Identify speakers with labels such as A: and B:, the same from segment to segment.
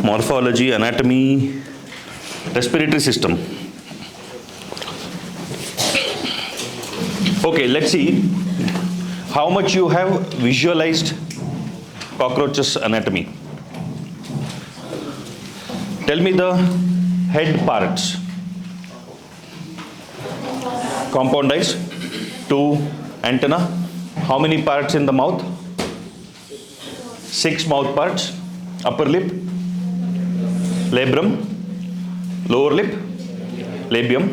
A: morphology, anatomy, respiratory system. Okay, let's see how much you have visualized cockroach's anatomy. Tell me the head parts. Compound eyes, 2 antenna. How many parts in the mouth? 6 mouth parts. Upper lip, labrum, lower lip, labium.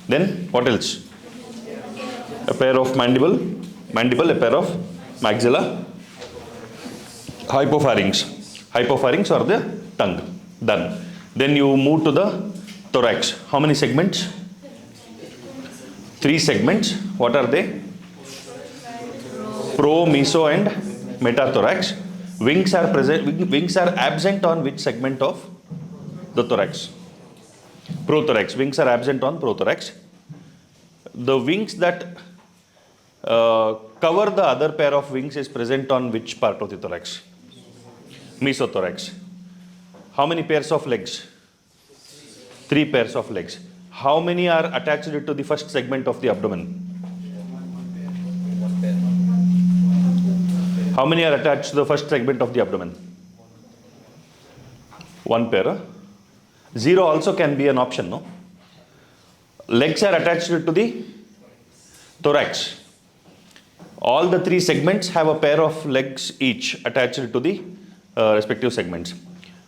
A: Then what else? A pair of mandible, a pair of maxilla, hypopharynx or the tongue. Done. Then you move to the thorax. How many segments? 3 segments. What are they? Pro, meso and metathorax. Wings are present. Wings are absent on which segment of the thorax? Prothorax. Wings are absent on prothorax. The wings that cover the other pair of wings is present on which part of the thorax? Mesothorax. How many pairs of legs? 3 pairs of legs. How many are attached to the first segment of the abdomen? How many are attached to the first segment of the abdomen? 1 pair. 0 also can be an option, no? Legs are attached to the thorax. All the 3 segments have a pair of legs each attached to the respective segments.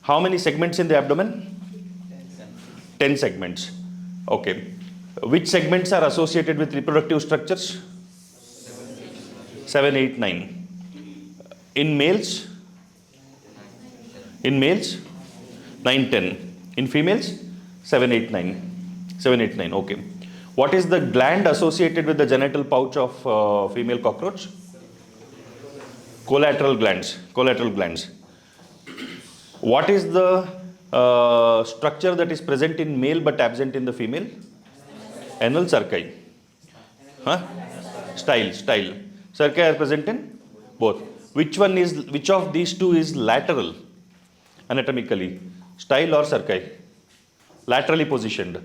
A: How many segments in the abdomen? 10 segments. Okay. Which segments are associated with reproductive structures? 7, 8, 9. In males? 9, 10. In females? 7, 8, 9. 7, 8, 9. Okay. What is the gland associated with the genital pouch of female cockroach? Collateral glands. What is the structure that is present in male but absent in the female? Anal cerci. Style. Cerci are present in both. Which of these two is lateral anatomically? Style or cerci? Laterally positioned.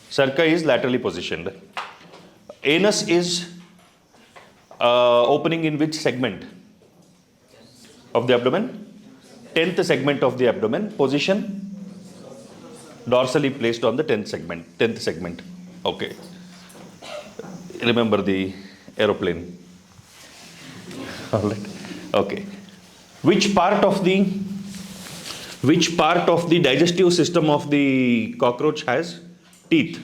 A: Cerci is laterally positioned. Anus is opening in which segment of the abdomen? 10th segment of the abdomen. Position dorsally placed on the 10th segment. Okay. Remember the aeroplane. All right. Okay. Which part of the digestive system of the cockroach has teeth?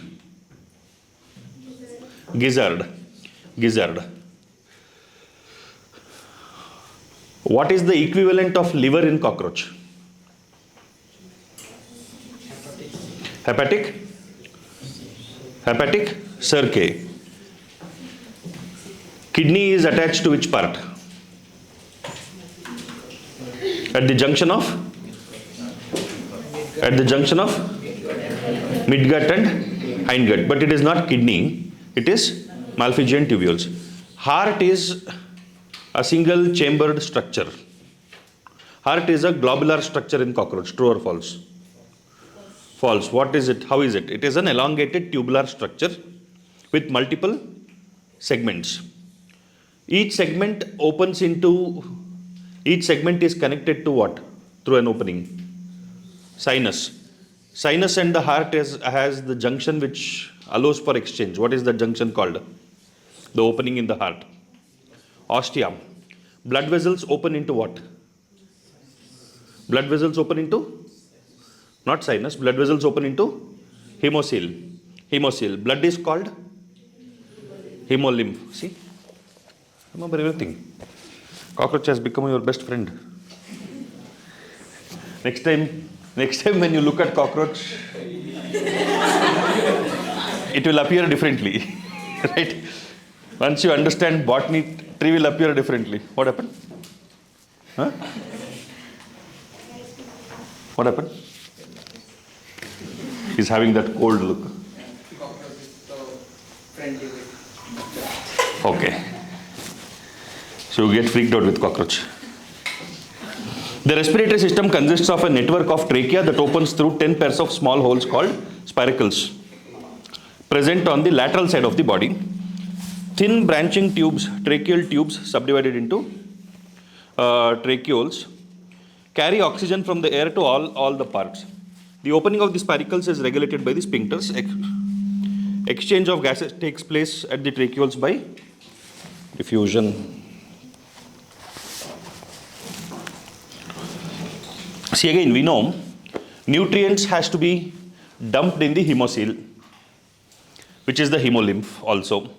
A: Gizzard. What is the equivalent of liver in cockroach? Hepatic cerci. Kidney is attached to which part? At the junction of midgut and hindgut, but it is not kidney, it is Malpighian tubules. Heart is a single chambered structure. Heart is a globular structure in cockroach. True or false? False. What is it? How is it? It is an elongated tubular structure with multiple segments. Each segment is connected to what? Through an opening. Sinus. Sinus and the heart has the junction which allows for exchange. What is the junction called? The opening in the heart. Ostium. Blood vessels open into what? Blood vessels open into? Not sinus. Blood vessels open into hemocoel. Blood is called hemolymph. See? Remember everything. Cockroach has become your best friend. Next time when you look at cockroach, it will appear differently. Right? Once you understand botany, tree will appear differently. What happened? What happened? He's having that cold look. Okay. So you get freaked out with cockroach. The respiratory system consists of a network of trachea that opens through 10 pairs of small holes called spiracles, present on the lateral side of the body. Thin branching tubes, tracheal tubes subdivided into tracheoles, carry oxygen from the air to all the parts. The opening of the spiracles is regulated by the sphincters. Exchange of gases takes place at the tracheoles by diffusion. See, again, we know nutrients has to be dumped in the hemocoel, which is the hemolymph also.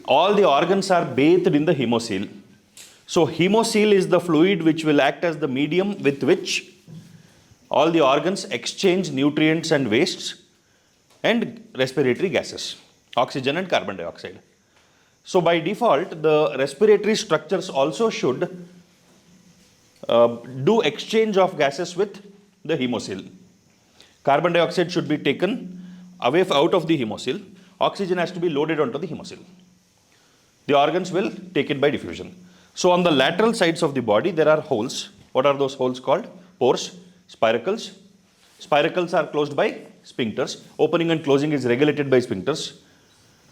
A: All the organs are bathed in the hemocoel. So hemocoel is the fluid which will act as the medium with which all the organs exchange nutrients and wastes and respiratory gases, oxygen and carbon dioxide. So by default, the respiratory structures also should do exchange of gases with the hemocoel. Carbon dioxide should be taken away out of the hemocoel. Oxygen has to be loaded onto the hemocoel. The organs will take it by diffusion. So on the lateral sides of the body, there are holes. What are those holes called? Pores, spiracles. Spiracles are closed by sphincters. Opening and closing is regulated by sphincters.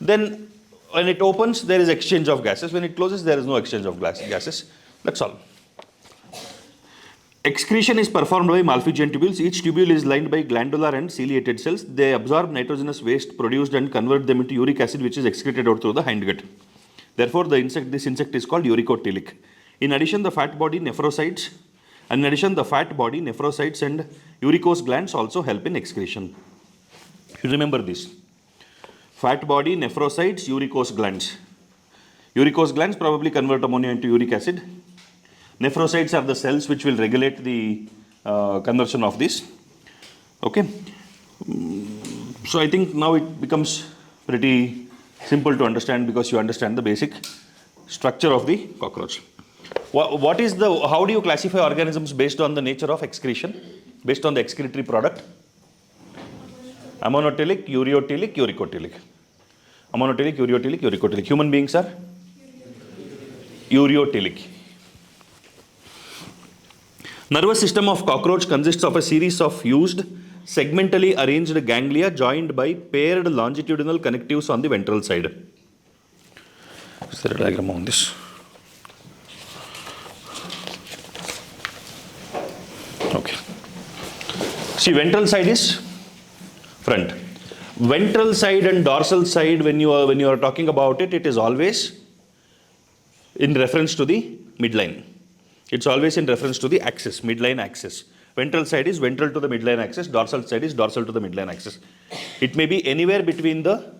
A: Then when it opens, there is exchange of gases. When it closes, there is no exchange of gases. That's all. Excretion is performed by Malpighian tubules. Each tubule is lined by glandular and ciliated cells. They absorb nitrogenous waste produced and convert them into uric acid, which is excreted out through the hindgut. Therefore, this insect is called uricotelic. In addition, the fat body nephrocytes and uricose glands also help in excretion. You remember this. Fat body, nephrocytes, uricose glands. Uricose glands probably convert ammonia into uric acid. Nephrocytes are the cells which will regulate the conversion of this. Okay. So I think now it becomes pretty simple to understand because you understand the basic structure of the cockroach. How do you classify organisms based on the nature of excretion? Based on the excretory product? Ammonotelic, ureotelic, uricotelic. Ammonotelic, ureotelic, uricotelic. Human beings are? Ureotelic. Nervous system of cockroach consists of a series of fused, segmentally arranged ganglia joined by paired longitudinal connectives on the ventral side. Is there a diagram on this? Okay. See, ventral side is front. Ventral side and dorsal side, when you are talking about it, it is always in reference to the midline. It's always in reference to the axis, midline axis. Ventral side is ventral to the midline axis, dorsal side is dorsal to the midline axis. It may be anywhere between the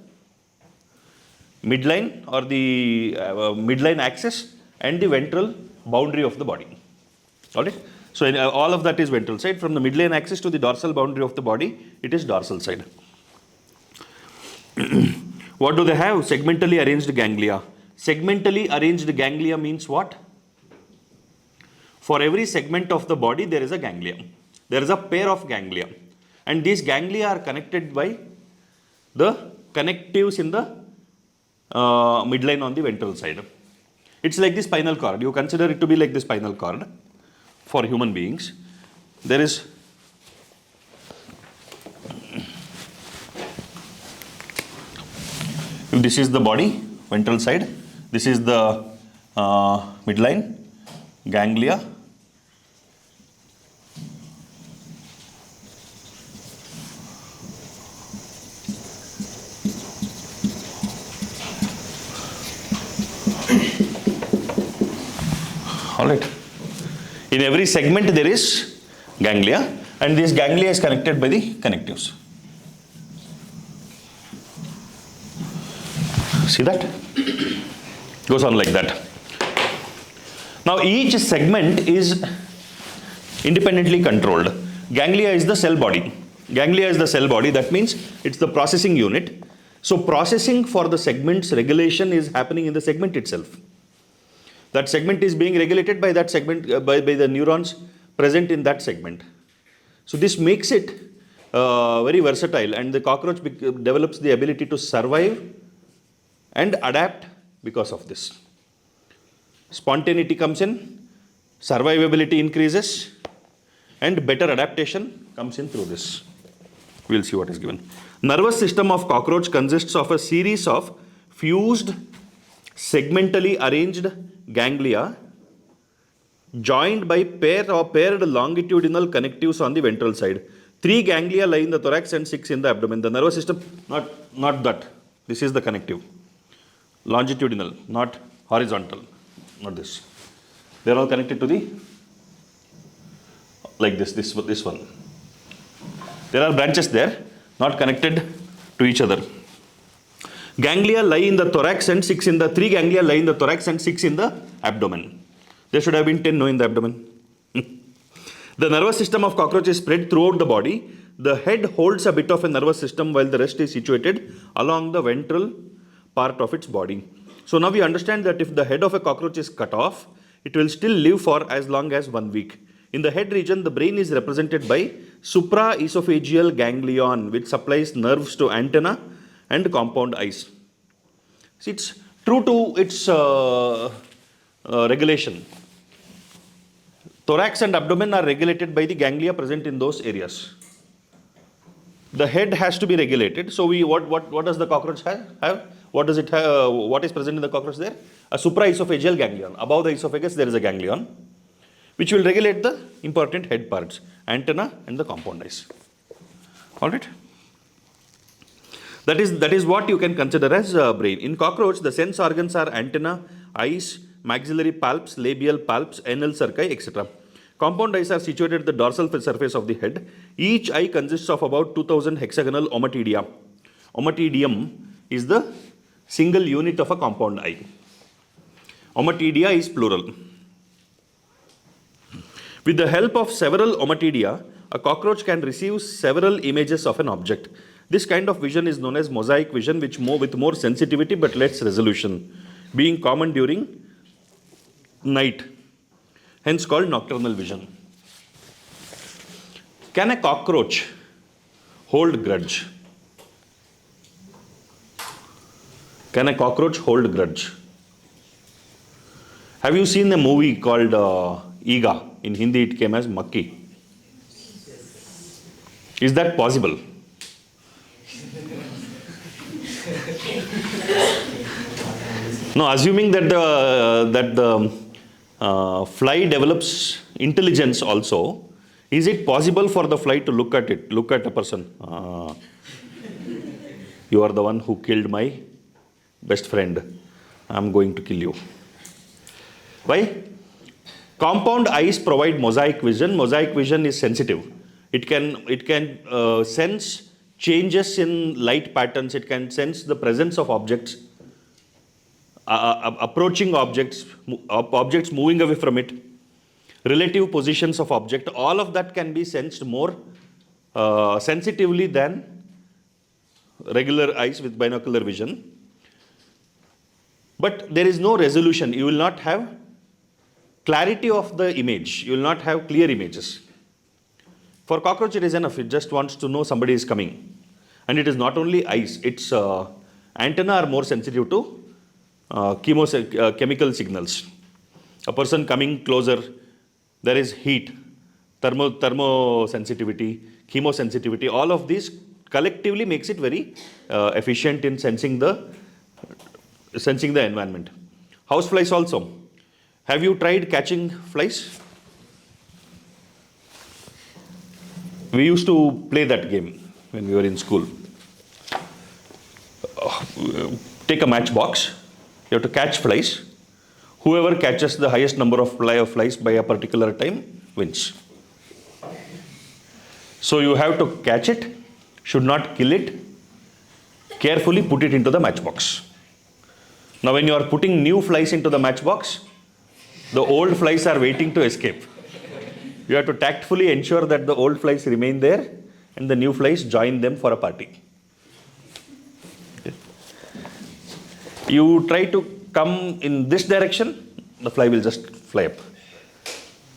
A: midline or the midline axis and the ventral boundary of the body. Alright? So all of that is ventral side. From the midline axis to the dorsal boundary of the body, it is dorsal side. What do they have? Segmentally arranged ganglia. Segmentally arranged ganglia means what? For every segment of the body, there is a ganglia. There is a pair of ganglia. And these ganglia are connected by the connectives in the midline on the ventral side. It's like the spinal cord. You consider it to be like the spinal cord for human beings. There is this is the body, ventral side. This is the midline, ganglia. Alright. In every segment there is ganglia, and this ganglia is connected by the connectives. See that? Goes on like that. Now each segment is independently controlled. Ganglia is the cell body. Ganglia is the cell body. That means it's the processing unit. So processing for the segment's regulation is happening in the segment itself. That segment is being regulated by that segment, by the neurons present in that segment. So this makes it very versatile, and the cockroach develops the ability to survive and adapt because of this. Spontaneity comes in, survivability increases, and better adaptation comes in through this. We'll see what is given. Nervous system of cockroach consists of a series of fused, segmentally arranged ganglia joined by paired longitudinal connectives on the ventral side. 3 ganglia lie in the thorax and 6 in the abdomen. The nervous system, not that. This is the connective. Longitudinal, not horizontal. Not this. They are all connected to the, like this one. There are branches there, not connected to each other. Ganglia lie in the thorax and 3 ganglia lie in the thorax and 6 in the abdomen. There should have been 10 in the abdomen. The nervous system of cockroach is spread throughout the body. The head holds a bit of a nervous system while the rest is situated along the ventral part of its body. So now we understand that if the head of a cockroach is cut off, it will still live for as long as 1 week. In the head region, the brain is represented by supraesophageal ganglion, which supplies nerves to antenna and compound eyes. See, it's true to its regulation. Thorax and abdomen are regulated by the ganglia present in those areas. The head has to be regulated. So what does the cockroach have? What does it have? What is present in the cockroach there? A supraesophageal ganglion. Above the esophagus there is a ganglion, which will regulate the important head parts, antenna and the compound eyes. Alright? That is what you can consider as brain. In cockroach, the sense organs are antenna, eyes, maxillary palps, labial palps, anal cerci, etc. Compound eyes are situated at the dorsal surface of the head. Each eye consists of about 2000 hexagonal ommatidia. Ommatidium is the single unit of a compound eye. Ommatidia is plural. With the help of several ommatidia, a cockroach can receive several images of an object. This kind of vision is known as mosaic vision, with more sensitivity but less resolution, being common during night, hence called nocturnal vision. Can a cockroach hold grudge? Can a cockroach hold grudge? Have you seen a movie called Ega? In Hindi it came as Makki. Is that possible? No, assuming that the fly develops intelligence also, is it possible for the fly to look at a person? You are the one who killed my best friend. I am going to kill you. Why? Compound eyes provide mosaic vision. Mosaic vision is sensitive. It can sense changes in light patterns. It can sense the presence of objects, approaching objects, objects moving away from it, relative positions of object. All of that can be sensed more sensitively than regular eyes with binocular vision. But there is no resolution. You will not have clarity of the image. You will not have clear images. For cockroach it is enough. It just wants to know somebody is coming. And it is not only eyes. Its antenna are more sensitive to chemical signals. A person coming closer, there is heat, thermosensitivity, chemosensitivity. All of these collectively makes it very efficient in sensing the environment. Houseflies also. Have you tried catching flies? We used to play that game when we were in school. Take a matchbox. You have to catch flies. Whoever catches the highest number of flies by a particular time wins. So you have to catch it, should not kill it, carefully put it into the matchbox. Now when you are putting new flies into the matchbox, the old flies are waiting to escape. You have to tactfully ensure that the old flies remain there and the new flies join them for a party. Okay. You try to come in this direction, the fly will just fly up.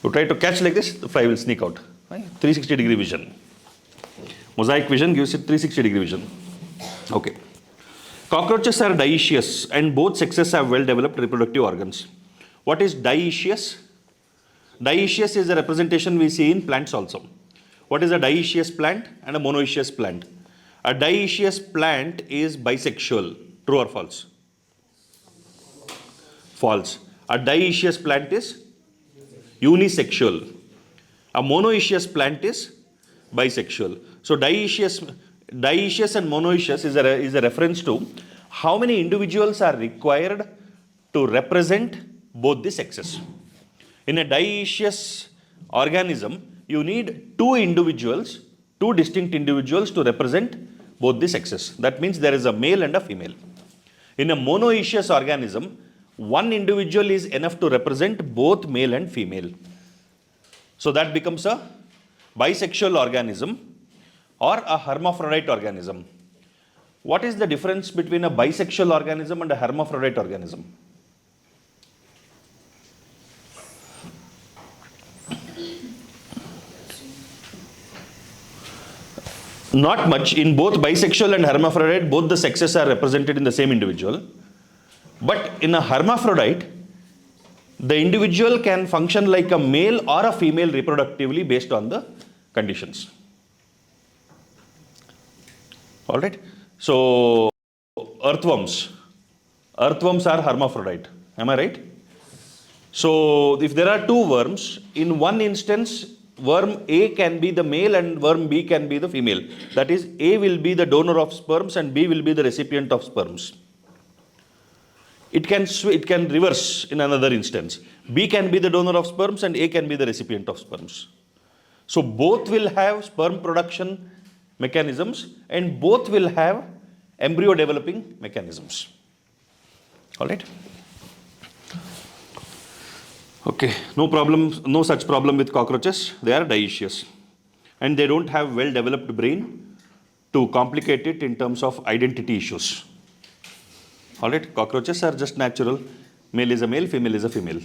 A: You try to catch like this, the fly will sneak out. Right? 360-degree vision. Mosaic vision gives it 360-degree vision. Okay. Cockroaches are dioecious and both sexes have well-developed reproductive organs. What is dioecious? Dioecious is a representation we see in plants also. What is a dioecious plant and a monoecious plant? A dioecious plant is bisexual. True or false? False. A dioecious plant is unisexual. A monoecious plant is bisexual. So dioecious and monoecious is a reference to how many individuals are required to represent both the sexes. In a dioecious organism, you need two distinct individuals to represent both the sexes. That means there is a male and a female. In a monoecious organism, one individual is enough to represent both male and female. So that becomes a bisexual organism or a hermaphrodite organism. What is the difference between a bisexual organism and a hermaphrodite organism? Not much. In both bisexual and hermaphrodite, both the sexes are represented in the same individual. But in a hermaphrodite, the individual can function like a male or a female reproductively based on the conditions. All right. So, earthworms are hermaphrodite. Am I right? So, if there are two worms, in one instance, worm A can be the male and worm B can be the female. That is, A will be the donor of sperms and B will be the recipient of sperms. It can reverse in another instance. B can be the donor of sperms and A can be the recipient of sperms. So both will have sperm production mechanisms and both will have embryo developing mechanisms. All right. Okay, no such problem with cockroaches. They are dioecious and they don't have well developed brain to complicate it in terms of identity issues. All right, cockroaches are just natural. Male is a male, female is a female.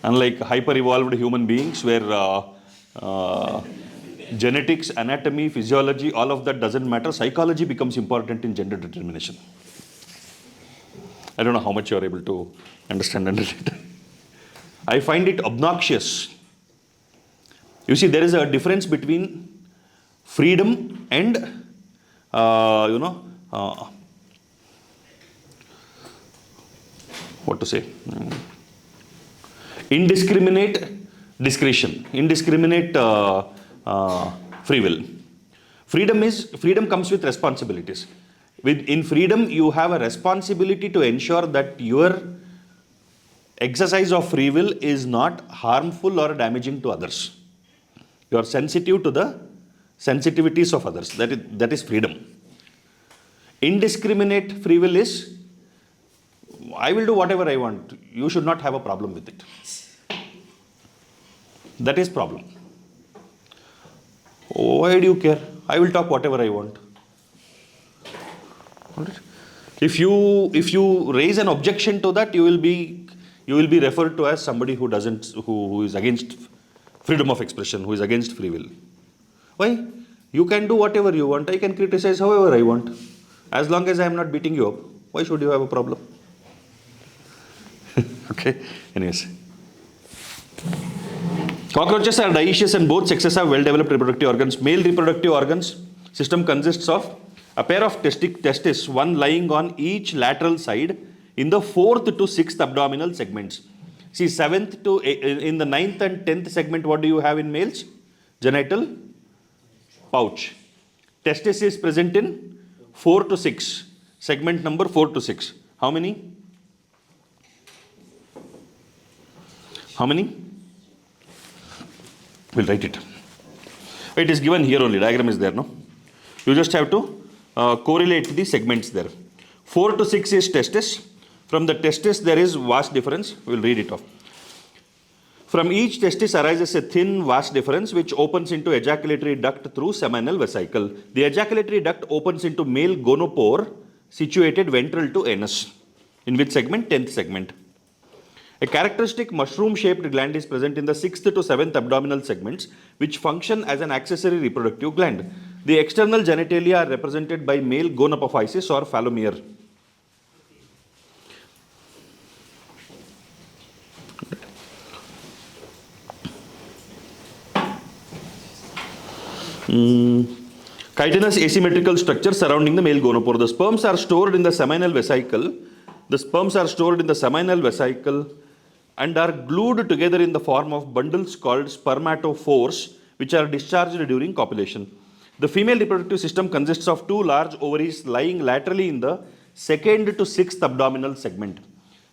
A: Unlike hyper evolved human beings where genetics, anatomy, physiology, all of that doesn't matter. Psychology becomes important in gender determination. I don't know how much you are able to understand and relate. I find it obnoxious. You see, there is a difference between freedom and, what to say? Indiscriminate discretion, indiscriminate free will. Freedom comes with responsibilities. In freedom, you have a responsibility to ensure that your exercise of free will is not harmful or damaging to others. You are sensitive to the sensitivities of others. That is freedom. Indiscriminate free will is, I will do whatever I want. You should not have a problem with it. That is problem. Why do you care? I will talk whatever I want. All right. If you raise an objection to that, you will be referred to as somebody who is against freedom of expression, who is against free will. Why? You can do whatever you want. I can criticize however I want. As long as I am not beating you up, why should you have a problem? Okay. Anyways. Cockroaches are dioecious and both sexes have well-developed reproductive organs. Male reproductive organs system consists of a pair of testes, one lying on each lateral side in the 4th to 6th abdominal segments. See, in the 9th and 10th segment, what do you have in males? Genital pouch. Testis is present in 4 to 6. Segment number 4 to 6. How many? How many? We'll write it. It is given here only. Diagram is there, no? You just have to correlate the segments there. 4 to 6 is testis. From the testis, there is vast difference. We will read it off. From each testis arises a thin vast difference which opens into ejaculatory duct through seminal vesicle. The ejaculatory duct opens into male gonopore situated ventral to anus. In which segment? 10th segment. A characteristic mushroom-shaped gland is present in the 6th to 7th abdominal segments which function as an accessory reproductive gland. The external genitalia are represented by male gonapophysis or phallomere. Chitinous asymmetrical structure surrounding the male gonopore. The sperms are stored in the seminal vesicle. The sperms are stored in the seminal vesicle and are glued together in the form of bundles called spermatophores, which are discharged during copulation. The female reproductive system consists of two large ovaries lying laterally in the second to sixth abdominal segment.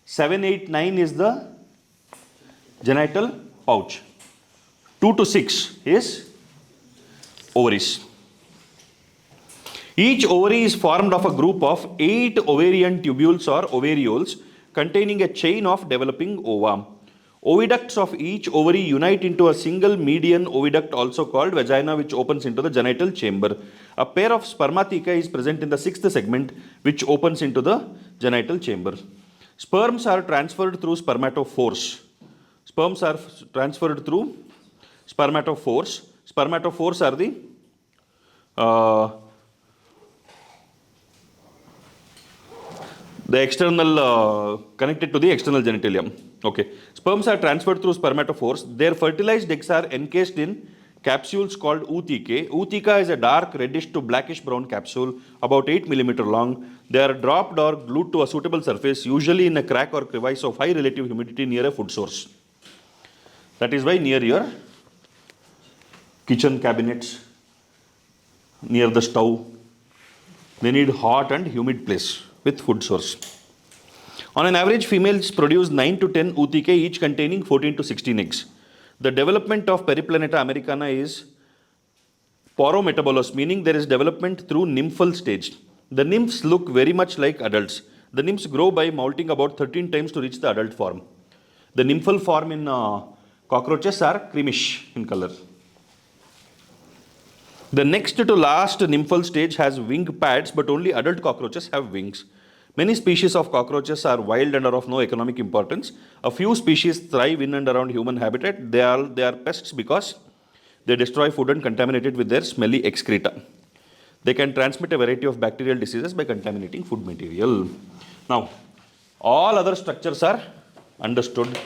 A: 7, 8, 9 is the genital pouch. 2 to 6 is ovaries. Each ovary is formed of a group of 8 ovarian tubules or ovarioles containing a chain of developing ova. Oviducts of each ovary unite into a single median oviduct, also called vagina, which opens into the genital chamber. A pair of spermatheca is present in the sixth segment, which opens into the genital chamber. Sperms are transferred through spermatophores. Sperms are transferred through spermatophores. Spermatophores are the external, connected to the external genitalium. Okay. Sperms are transferred through spermatophores. Their fertilized eggs are encased in capsules called oothecae. Ootheca is a dark reddish to blackish brown capsule about 8 mm long. They are dropped or glued to a suitable surface, usually in a crack or crevice of high relative humidity near a food source. That is why near your kitchen cabinets, near the stove, they need hot and humid place with food source. On an average, females produce 9 to 10 oothecae, each containing 14 to 16 eggs. The development of Periplaneta americana is porometabolous, meaning there is development through nymphal stage. The nymphs look very much like adults. The nymphs grow by molting about 13 times to reach the adult form. The nymphal form in cockroaches are creamish in color. The next to last nymphal stage has wing pads, but only adult cockroaches have wings. Many species of cockroaches are wild and are of no economic importance. A few species thrive in and around human habitat. They are pests because they destroy food and contaminate it with their smelly excreta. They can transmit a variety of bacterial diseases by contaminating food material. Now, all other structures are understood.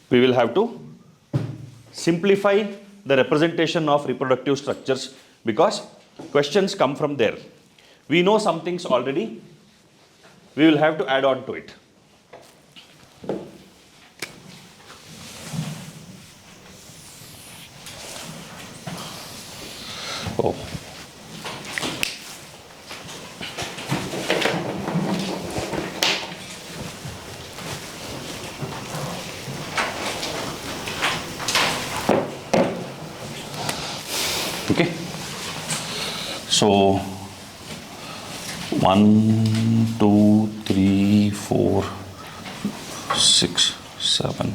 A: We will have to simplify the representation of reproductive structures because questions come from there. We know some things already. We will have to add on to it. Oh. Okay. So 1, 2, 3, 4, 6, 7,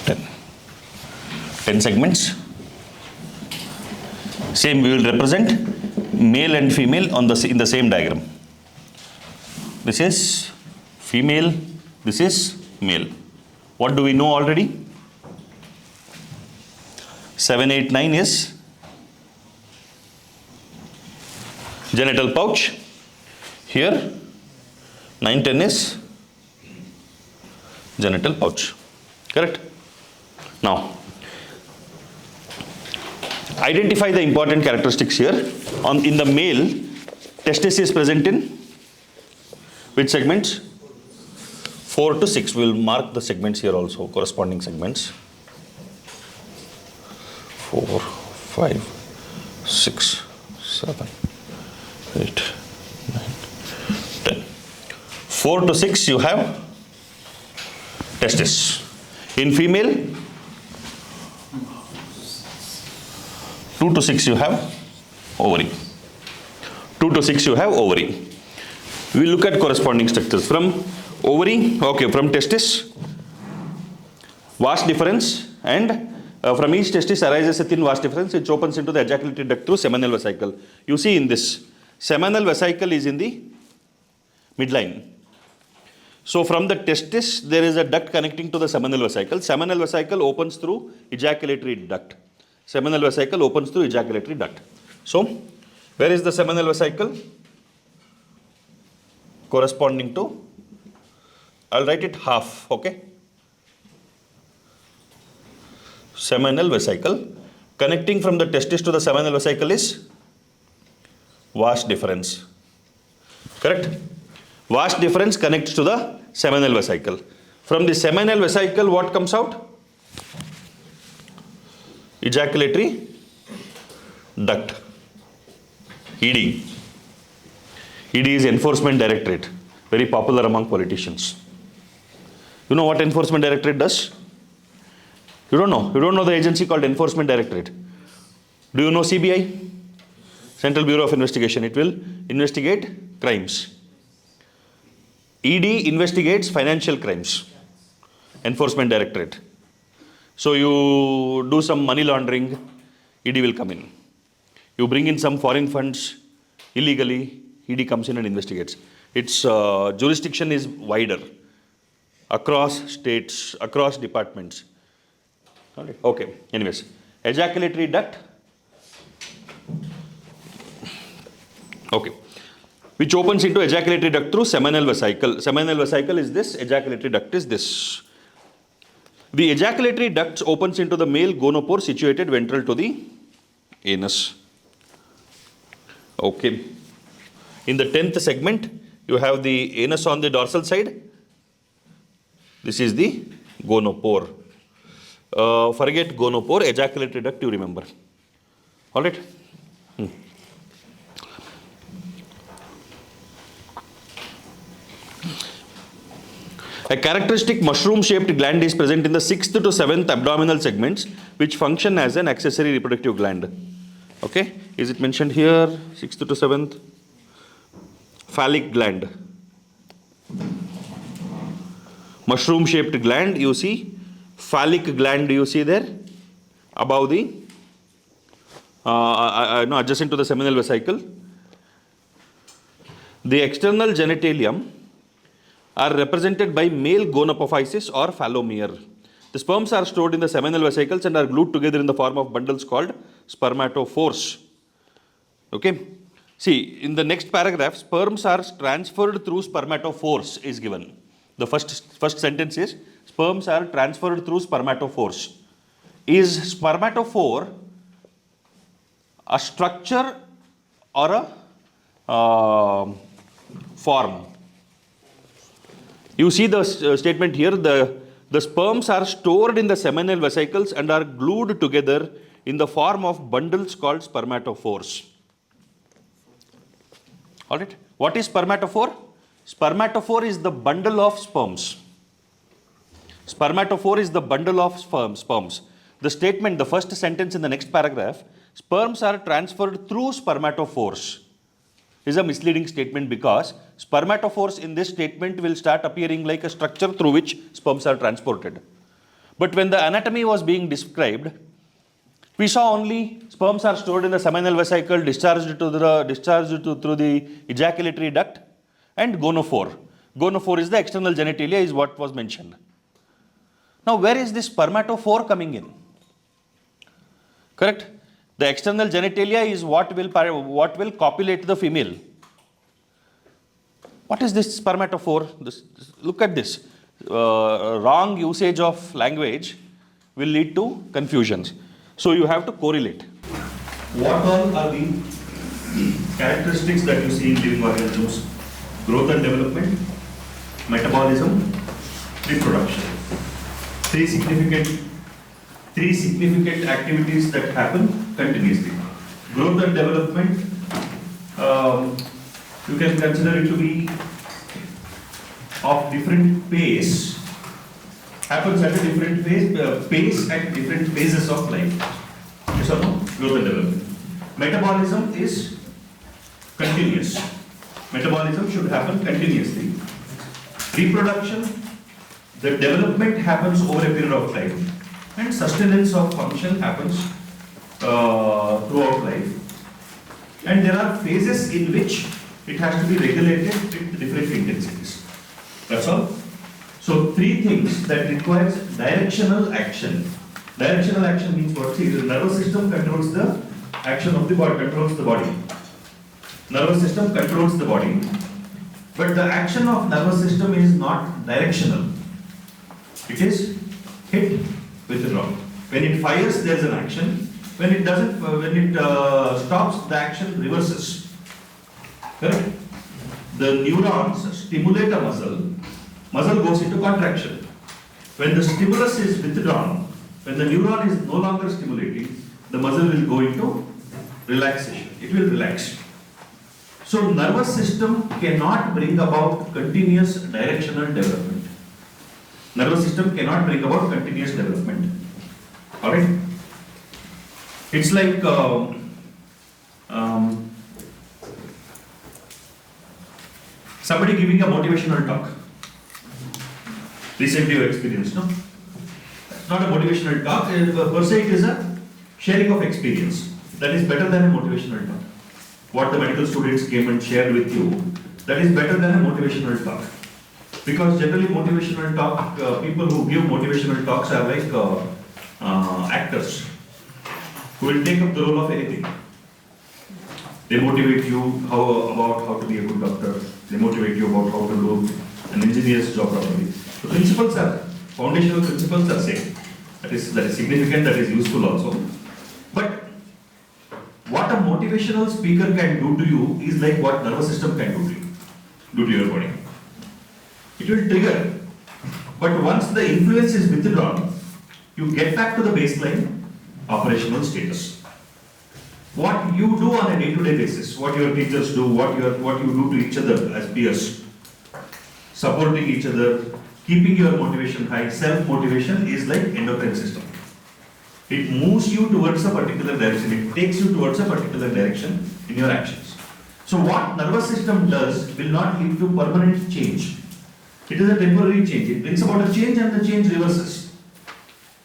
A: 10. 10 segments. Same, we will represent male and female in the same diagram. This is female, this is male. What do we know already? 7, 8, 9 is genital pouch. Here 9, 10 is genital pouch. Correct? Now, identify the important characteristics here. In the male, testis is present in which segments? 4 to 6. We will mark the segments here also, corresponding segments. 4, 5, 6, 7, 8, 9, 10. 4 to 6 you have testis. In female, 2 to 6 you have ovary. 2 to 6 you have ovary. We look at corresponding structures. From ovary, okay, from testis, vast difference, and from each testis arises a thin vast difference which opens into the ejaculatory duct through seminal vesicle. You see in this, seminal vesicle is in the midline. So from the testis, there is a duct connecting to the seminal vesicle. Seminal vesicle opens through ejaculatory duct. Seminal vesicle opens through ejaculatory duct. So, where is the seminal vesicle? Corresponding to, I'll write it half, okay? seminal vesicle. Connecting from the testis to the seminal vesicle is vas deferens. Correct? Vas deferens connects to the seminal vesicle. From the seminal vesicle, what comes out? Ejaculatory duct. ED. ED is Enforcement Directorate, very popular among politicians. You know what Enforcement Directorate does? You don't know. You don't know the agency called Enforcement Directorate. Do you know CBI? Central Bureau of Investigation. It will investigate crimes. ED investigates financial crimes. Enforcement Directorate. So you do some money laundering, ED will come in. You bring in some foreign funds illegally, ED comes in and investigates. Its jurisdiction is wider across states, across departments. Okay, anyways, ejaculatory duct. Okay, which opens into ejaculatory duct through seminal vesicle. Seminal vesicle is this, ejaculatory duct is this. The ejaculatory duct opens into the male gonopore situated ventral to the anus. Okay. In the 10th segment, you have the anus on the dorsal side. This is the gonopore. Forget gonopore, ejaculatory duct you remember. Alright? A characteristic mushroom-shaped gland is present in the 6th to 7th abdominal segments, which function as an accessory reproductive gland. Okay, is it mentioned here? 6th to 7th. Phallic gland. Mushroom-shaped gland, you see. Phallic gland, you see there? Above the, adjacent to the seminal vesicle. The external genitalium are represented by male gonopophysis or phallomere. The sperms are stored in the seminal vesicles and are glued together in the form of bundles called spermatophores. Okay. See, in the next paragraph, sperms are transferred through spermatophores is given. The first sentence is, sperms are transferred through spermatophores. Is spermatophore a structure or a form? You see the statement here, the sperms are stored in the seminal vesicles and are glued together in the form of bundles called spermatophores. Alright, what is spermatophore? Spermatophore is the bundle of sperms. Spermatophore is the bundle of sperms. The statement, the first sentence in the next paragraph, sperms are transferred through spermatophores, is a misleading statement because spermatophores in this statement will start appearing like a structure through which sperms are transported. But when the anatomy was being described, we saw only sperms are stored in the seminal vesicle, discharged through the ejaculatory duct, and gonophore. Gonophore is the external genitalia, is what was mentioned. Now, where is this spermatophore coming in? Correct? The external genitalia is what will copulate the female. What is this spermatophore? Look at this. Wrong usage of language will lead to confusions. So you have to correlate. What all are the characteristics that you see in living organisms? Growth and development, metabolism, reproduction. Three significant activities that happen continuously. Growth and development, you can consider it to be of different pace, happens at a different pace at different phases of life. Yes or no? Growth and development. Metabolism is continuous. Metabolism should happen continuously. Reproduction, the development happens over a period of time. And sustenance of function happens throughout life. And there are phases in which it has to be regulated with different intensities. That's all. So, three things that requires directional action. Directional action means what? See, the nervous system controls the action of the body, controls the body. Nervous system controls the body. But the action of nervous system is not directional. It is hit, withdraw. When it fires, there is an action. When it doesn't, when it stops, the action reverses. Correct? The neurons stimulate a muscle, muscle goes into contraction. When the stimulus is withdrawn, when the neuron is no longer stimulating, the muscle will go into relaxation. It will relax. So nervous system cannot bring about continuous directional development. Nervous system cannot bring about continuous development. Alright? It's like somebody giving a motivational talk. Recently you experienced, no? Not a motivational talk, per se it is a sharing of experience. That is better than a motivational talk. What the medical students came and shared with you, that is better than a motivational talk. Because generally motivational talk, people who give motivational talks are like actors who will take up the role of anything. They motivate you about how to be a good doctor. They motivate you about how to do an engineer's job properly. The principles are, foundational principles are same. That is significant, that is useful also. But what a motivational speaker can do to you is like what nervous system can do to your body. It will trigger. But once the influence is withdrawn, you get back to the baseline operational status. What you do on a day-to-day basis, what your teachers do, what you do to each other as peers, supporting each other, keeping your motivation high, self-motivation is like endocrine system. It moves you towards a particular direction, it takes you towards a particular direction in your actions. So what nervous system does will not lead to permanent change. It is a temporary change. It brings about a change and the change reverses.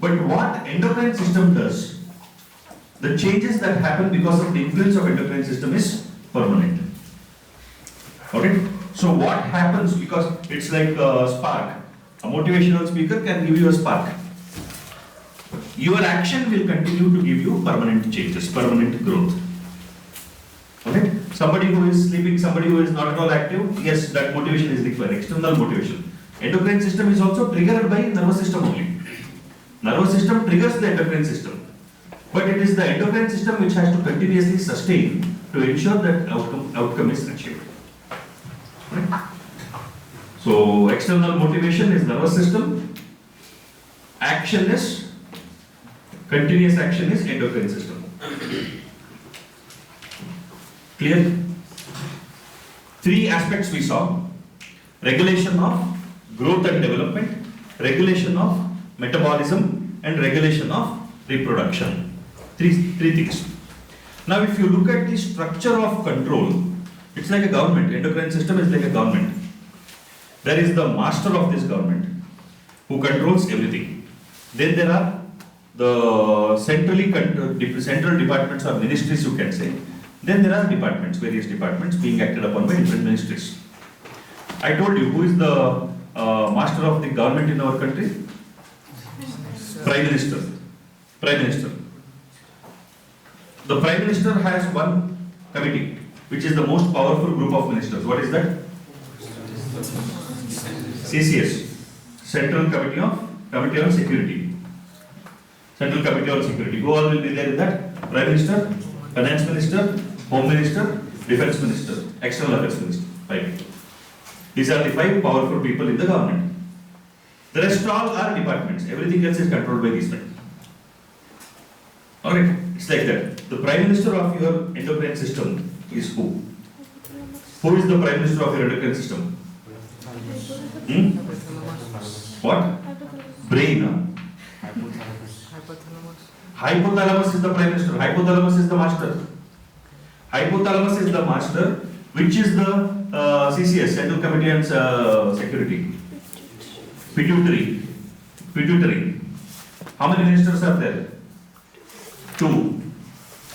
A: But what endocrine system does, the changes that happen because of the influence of endocrine system is permanent. Okay? So what happens, because it's like a spark. A motivational speaker can give you a spark. Your action will continue to give you permanent changes, permanent growth. Okay? Somebody who is sleeping, somebody who is not at all active, yes, that motivation is required, external motivation. Endocrine system is also triggered by nervous system only. Nervous system triggers the endocrine system. But it is the endocrine system which has to continuously sustain to ensure that outcome is achieved. Right? So external motivation is nervous system. Action is, continuous action is endocrine system. Clear? Three aspects we saw. Regulation of growth and development, regulation of metabolism, and regulation of reproduction. Three things. Now if you look at the structure of control, it's like a government. Endocrine system is like a government. There is the master of this government who controls everything. Then there are the central departments or ministries, you can say. Then there are departments, various departments being acted upon by different ministries. I told you, who is the master of the government in our country? Prime Minister. Prime Minister. The Prime Minister has one committee, which is the most powerful group of ministers. What is that? CCS. Central Committee on Security. Central Committee on Security. Who all will be there in that? Prime Minister, Finance Minister, Home Minister, Defense Minister, External Affairs Minister. 5. These are the 5 powerful people in the government. The rest all are departments. Everything else is controlled by these 5. Alright, it's like that. The Prime Minister of your endocrine system is who? Who is the Prime Minister of your endocrine system? What? Brain. Huh? Hypothalamus is the Prime Minister. Hypothalamus is the master. Hypothalamus is the master, which is the CCS, Central Committee on Security. Pituitary. Pituitary. How many ministers are there? 2.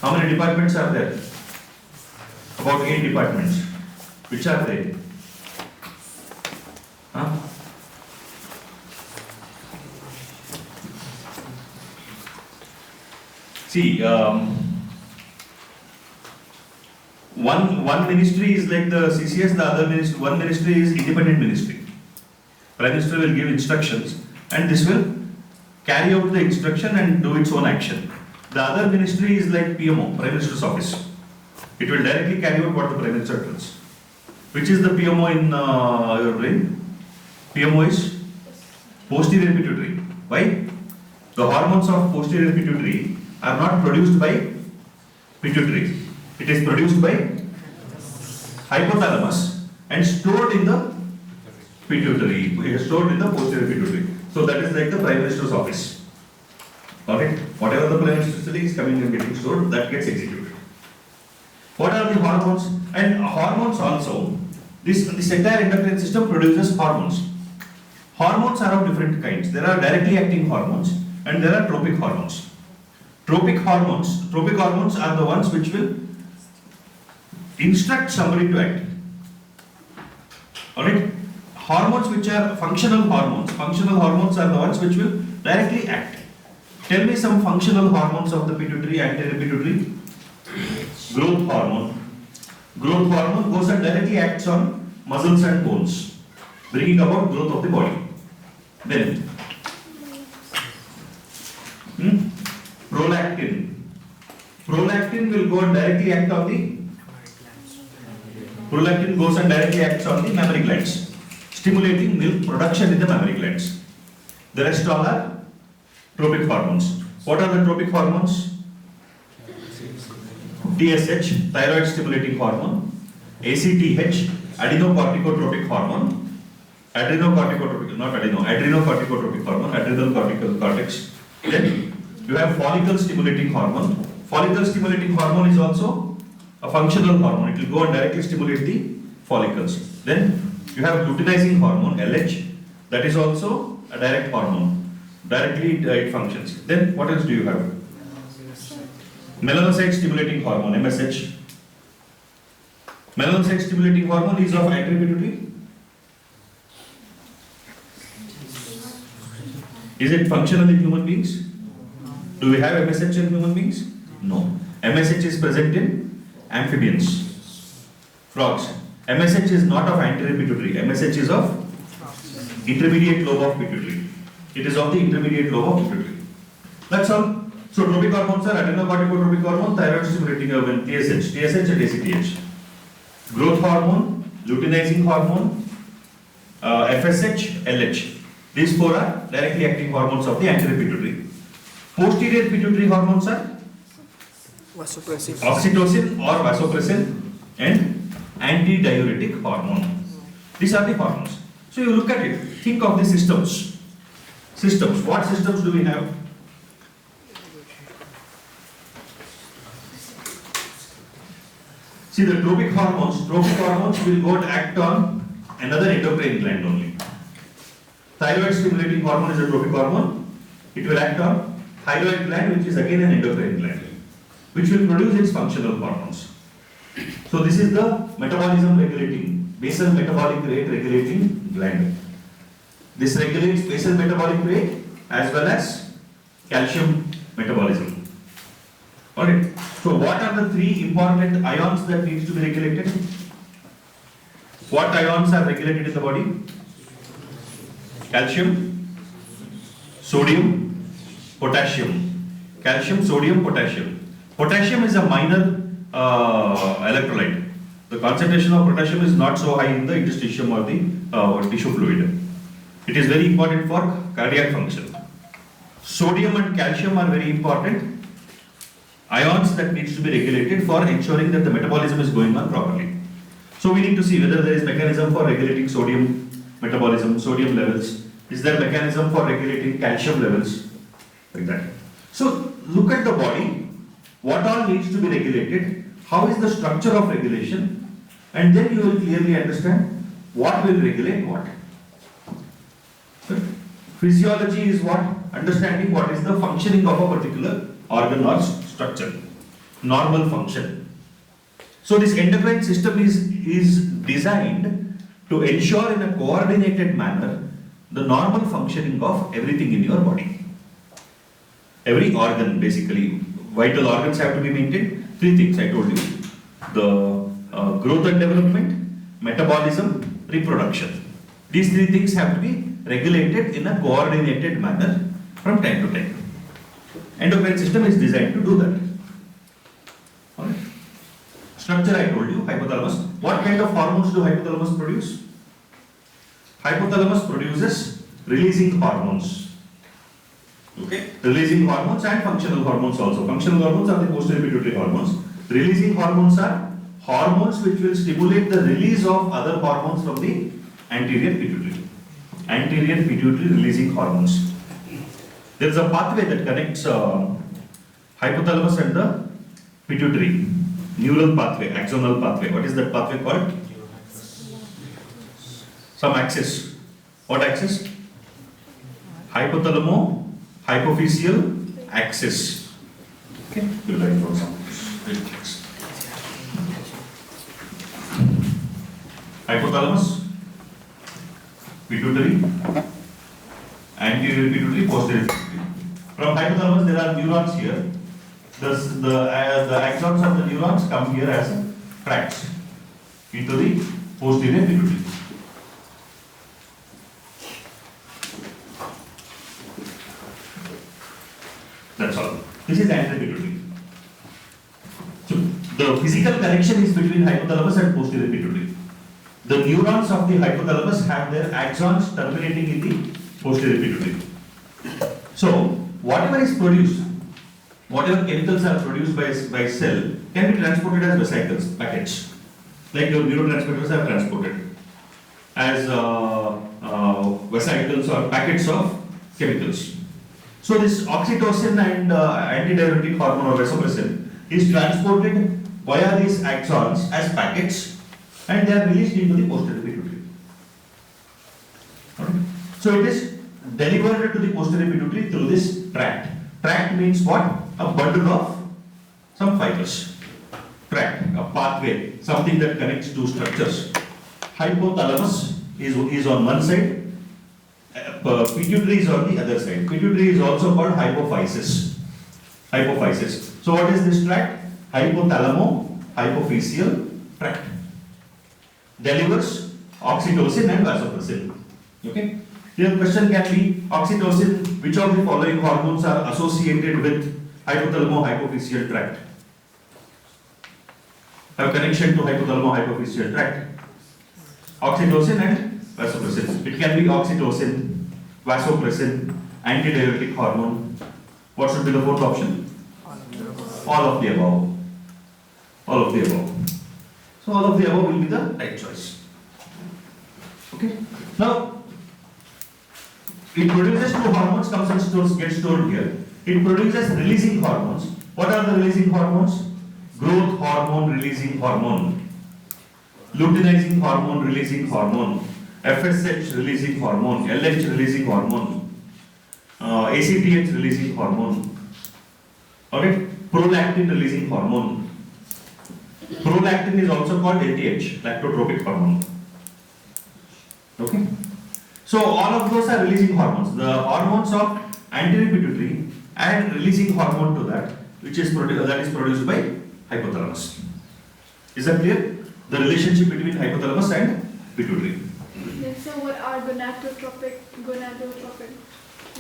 A: How many departments are there? About 8 departments. Which are they? Huh? See, one ministry is like the CCS, the other ministry, one ministry is independent ministry. Prime Minister will give instructions and this will carry out the instruction and do its own action. The other ministry is like PMO, Prime Minister's Office. It will directly carry out what the Prime Minister tells. Which is the PMO in your brain? PMO is posterior pituitary. Why? The hormones of posterior pituitary are not produced by pituitary. It is produced by hypothalamus and stored in the pituitary. It is stored in the posterior pituitary. So that is like the Prime Minister's Office. Alright? Whatever the Prime Minister is telling is coming and getting stored, that gets executed. What are the hormones? And hormones also, this entire endocrine system produces hormones. Hormones are of different kinds. There are directly acting hormones and there are tropic hormones. Tropic hormones are the ones which will instruct somebody to act. Alright? Hormones which are functional hormones are the ones which will directly act. Tell me some functional hormones of the pituitary, anterior pituitary. Growth hormone. Growth hormone goes and directly acts on muscles and bones, bringing about growth of the body. Then, prolactin. Prolactin will go and directly act on the Prolactin goes and directly acts on the mammary glands, stimulating milk production in the mammary glands. The rest all are tropic hormones. What are the tropic hormones? TSH, thyroid stimulating hormone. ACTH, adrenocorticotropic hormone. Adrenocorticotropic hormone, adrenal cortical cortex. Then you have follicle stimulating hormone. Follicle stimulating hormone is also a functional hormone. It will go and directly stimulate the follicles. Then you have luteinizing hormone, LH. That is also a direct hormone. Directly it functions. Then what else do you have? Melanocyte stimulating hormone, MSH. Melanocyte stimulating hormone is of anterior pituitary. Is it functional in human beings? Do we have MSH in human beings? No. MSH is present in amphibians, frogs. MSH is not of anterior pituitary. MSH is of intermediate lobe of pituitary. It is of the intermediate lobe of pituitary. That's all. So tropic hormones are adrenocorticotropic hormone, thyroid stimulating hormone, TSH and ACTH. Growth hormone, luteinizing hormone, FSH, LH. These four are directly acting hormones of the anterior pituitary. Posterior pituitary hormones are oxytocin or vasopressin and antidiuretic hormone. These are the hormones. So you look at it, think of the systems. Systems. What systems do we have? See, the tropic hormones will go and act on another endocrine gland only. Thyroid stimulating hormone is a tropic hormone. It will act on thyroid gland, which is again an endocrine gland, which will produce its functional hormones. So this is the metabolism regulating, basal metabolic rate regulating gland. This regulates basal metabolic rate as well as calcium metabolism. Alright, so what are the three important ions that needs to be regulated? What ions are regulated in the body? Calcium, sodium, potassium. Calcium, sodium, potassium. Potassium is a minor electrolyte. The concentration of potassium is not so high in the interstitium or the tissue fluid. It is very important for cardiac function. Sodium and calcium are very important ions that needs to be regulated for ensuring that the metabolism is going on properly. So we need to see whether there is mechanism for regulating sodium metabolism, sodium levels. Is there mechanism for regulating calcium levels? Like that. So look at the body. What all needs to be regulated? How is the structure of regulation? And then you will clearly understand what will regulate what. Physiology is what? Understanding what is the functioning of a particular organ or structure. Normal function. So this endocrine system is designed to ensure in a coordinated manner the normal functioning of everything in your body. Every organ basically, vital organs have to be maintained. Three things I told you. The growth and development, metabolism, reproduction. These three things have to be regulated in a coordinated manner from time to time. Endocrine system is designed to do that. Alright. Structure I told you, hypothalamus. What kind of hormones do hypothalamus produce? Hypothalamus produces releasing hormones. Okay, releasing hormones and functional hormones also. Functional hormones are the posterior pituitary hormones. Releasing hormones are hormones which will stimulate the release of other hormones from the anterior pituitary. Anterior pituitary releasing hormones. There is a pathway that connects hypothalamus and the pituitary. Neural pathway, axonal pathway. What is that pathway called? Some axis. What axis? Hypothalamo-hypophyseal axis. Okay, you will write down some things. Hypothalamus, pituitary, anterior pituitary, posterior pituitary. From hypothalamus there are neurons here. The axons of the neurons come here as tracts into the posterior pituitary. That's all. This is anterior pituitary. So the physical connection is between hypothalamus and posterior pituitary. The neurons of the hypothalamus have their axons terminating in the posterior pituitary. So whatever is produced, whatever chemicals are produced by cell can be transported as vesicles, packets. Like your neurotransmitters are transported as vesicles or packets of chemicals. So this oxytocin and antidiuretic hormone or vasopressin is transported via these axons as packets and they are released into the posterior pituitary. Okay. So it is delivered to the posterior pituitary through this tract. Tract means what? A bundle of some fibers. Tract, a pathway, something that connects two structures. Hypothalamus is on one side. Pituitary is on the other side. Pituitary is also called hypophysis. Hypophysis. So what is this tract? Hypothalamo-hypophyseal tract. Delivers oxytocin and vasopressin. Okay. Here question can be oxytocin. Which of the following hormones are associated with hypothalamo-hypophyseal tract? Have connection to hypothalamo-hypophyseal tract. Oxytocin and vasopressin. It can be oxytocin, vasopressin, antidiuretic hormone. What should be the fourth option? All of the above. All of the above. So all of the above will be the right choice. Okay. Now it produces two hormones, comes and gets stored here. It produces releasing hormones. What are the releasing hormones? Growth hormone releasing hormone, luteinizing hormone releasing hormone, FSH releasing hormone, LH releasing hormone, ACTH releasing hormone, alright, prolactin releasing hormone. Prolactin is also called LTH, lactotropic hormone. Okay. So all of those are releasing hormones. The hormones of anterior pituitary and releasing hormone to that, which is produced by hypothalamus. Is that clear? The relationship between hypothalamus and pituitary.
B: Yes, so what are gonadotropin?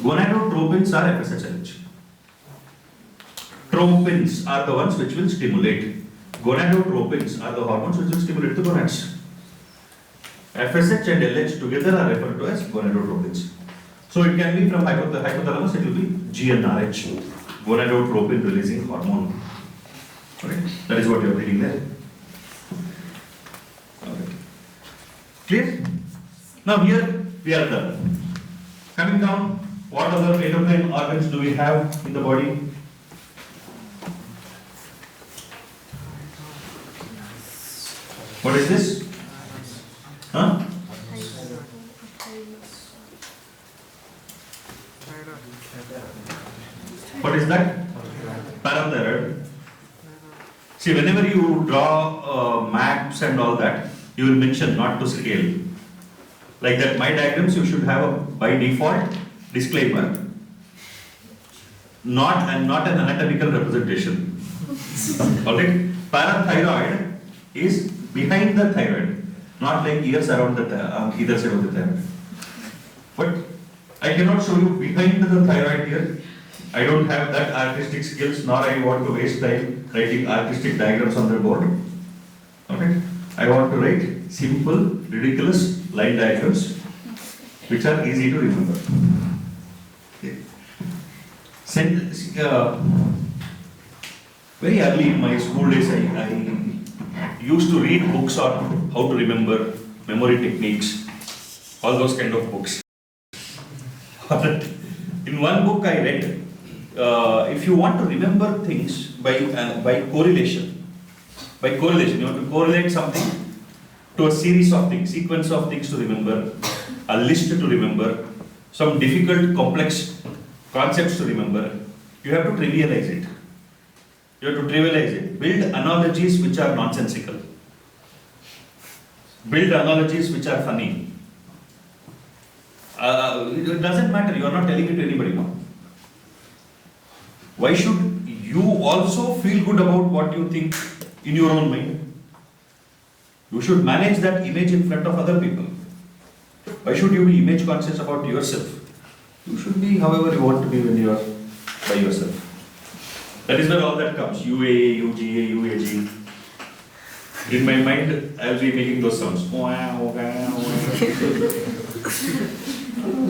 A: Gonadotropins are FSH. Tropins are the ones which will stimulate. Gonadotropins are the hormones which will stimulate the gonads. FSH and LH together are referred to as gonadotropins. So it can be from hypothalamus, it will be GnRH, gonadotropin releasing hormone. Okay. That is what you are reading there. Okay. Clear? Now here we are done. Coming down, what other endocrine organs do we have in the body? What is this? Huh? What is that? Parathyroid. See, whenever you draw maps and all that, you will mention not to scale. Like that, my diagrams you should have a, by default, disclaimer. Not an anatomical representation. Alright? Parathyroid is behind the thyroid, not like ears around the either side of the thyroid. But I I cannot show you behind the thyroid here. I don't have that artistic skills, nor I want to waste time writing artistic diagrams on the board. Okay? I want to write simple, ridiculous line diagrams which are easy to remember. Okay. Very early in my school days, I used to read books on how to remember, memory techniques, all those kind of books. In one book I read, if you want to remember things by correlation, you want to correlate something to a series of things, sequence of things to remember, a list to remember, some difficult, complex concepts to remember, you have to trivialize it. Build analogies which are nonsensical. Build analogies which are funny. It doesn't matter, you are not telling it to anybody now. Why should you also feel good about what you think in your own mind? You should manage that image in front of other people. Why should you be image conscious about yourself? You should be however you want to be when you are by yourself. That is where all that comes. UAA, UGA, UAG. In my mind, I will be making those sounds.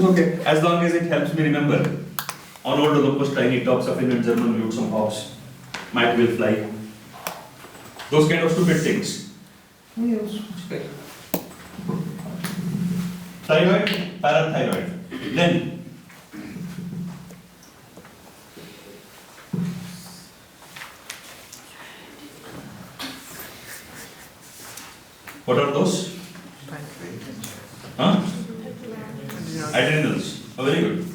A: Okay, as long as it helps me remember. On old Olympus, tiny tops of in German root some hops. Mat will fly. Those kind of stupid things. Thyroid, parathyroid. Then, what are those? Huh? Adrenals. Oh, very good.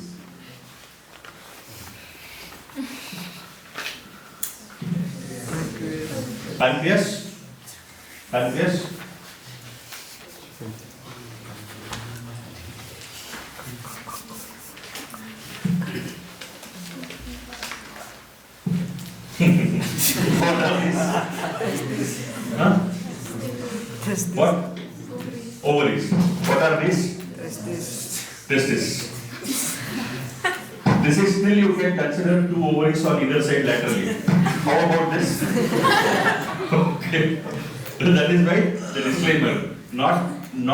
A: Pancreas. Pancreas. What are these? Huh? What? Ovaries. What are these? Testes. This is still you can consider two ovaries on either side laterally. How about this? Okay. That is why the disclaimer. Not an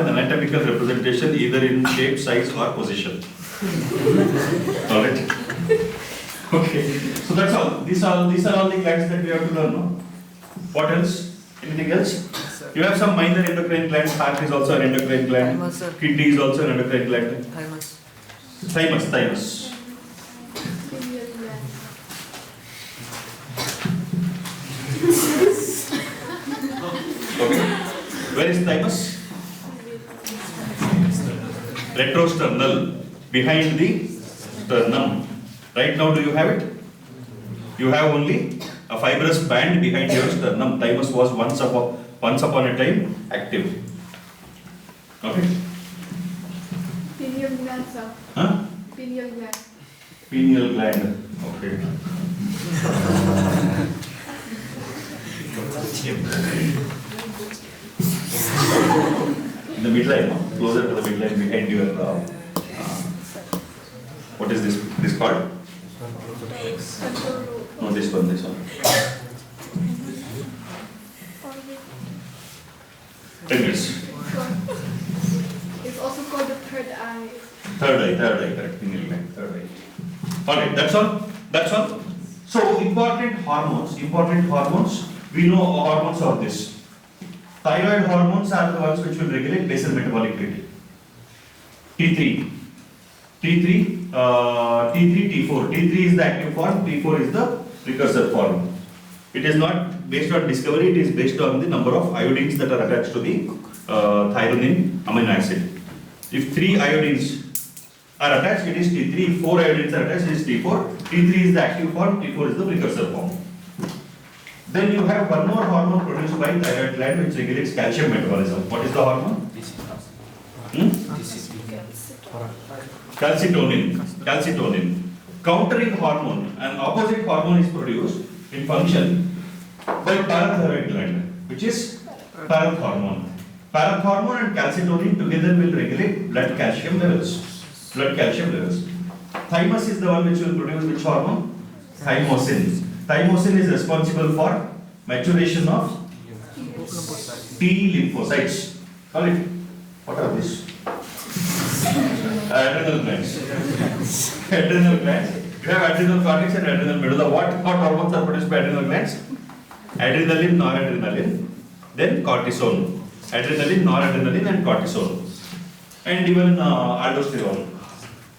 A: anatomical representation either in shape, size or position. Alright. Okay. So that's all. These are all the glands that we have to learn. No? What else? Anything else? You have some minor endocrine glands. Heart is also an endocrine gland.
C: Thymus,
A: Kidney is also an endocrine gland.
C: Thymus.
A: Thymus.
B: Pineal gland.
A: Okay. Where is thymus? Retrosternal. Behind the sternum. Right now, do you have it? You have only a fibrous band behind your sternum. Thymus was once upon a time active. Okay?
B: Pineal gland, sir.
A: Huh?
B: Pineal gland.
A: Pineal gland. Okay. In the midline, no? Closer to the midline behind your. What is this? This called?
B: Control room.
A: No, this one. Fingers.
B: It's also called the third eye.
A: Third eye, correct. Pineal gland, third eye. Alright, that's all. So, important hormones, we know hormones are this. Thyroid hormones are the ones which will regulate basal metabolic rate. T3, T3, T4. T3 is the active form, T4 is the precursor form. It is not based on discovery, it is based on the number of iodines that are attached to the thyrosine amino acid. If 3 iodines are attached, it is T3. If 4 iodines are attached, it is T4. T3 is the active form, T4 is the precursor form. Then you have one more hormone produced by thyroid gland which regulates calcium metabolism. What is the hormone? Calcitonin. Countering hormone, an opposite hormone is produced in function by parathyroid gland, which is parathormone. Parathormone and calcitonin together will regulate blood calcium levels. Blood calcium levels. Thymus is the one which will produce which hormone? Thymosin. Thymosin is responsible for maturation of T lymphocytes. Call it. What are these? Adrenal glands. Adrenal glands. You have adrenal cortex and adrenal medulla. What hormones are produced by adrenal glands? Adrenaline, noradrenaline, then cortisone. Adrenaline, noradrenaline, and cortisone. And even aldosterone.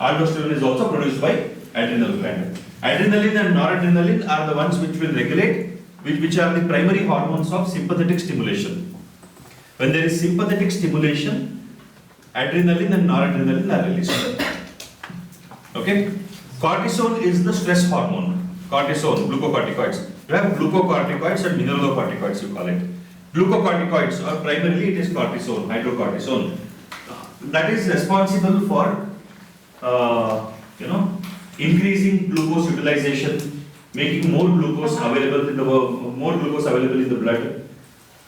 A: Aldosterone is also produced by adrenal gland. Adrenaline and noradrenaline are the ones which will regulate, which are the primary hormones of sympathetic stimulation. When there is sympathetic stimulation, adrenaline and noradrenaline are released. Okay? Cortisol is the stress hormone. Cortisol, glucocorticoids. You have glucocorticoids and mineralocorticoids, you call it. Glucocorticoids, or primarily it is cortisol, hydrocortisone. That is responsible for, increasing glucose utilization, making more glucose available in the blood,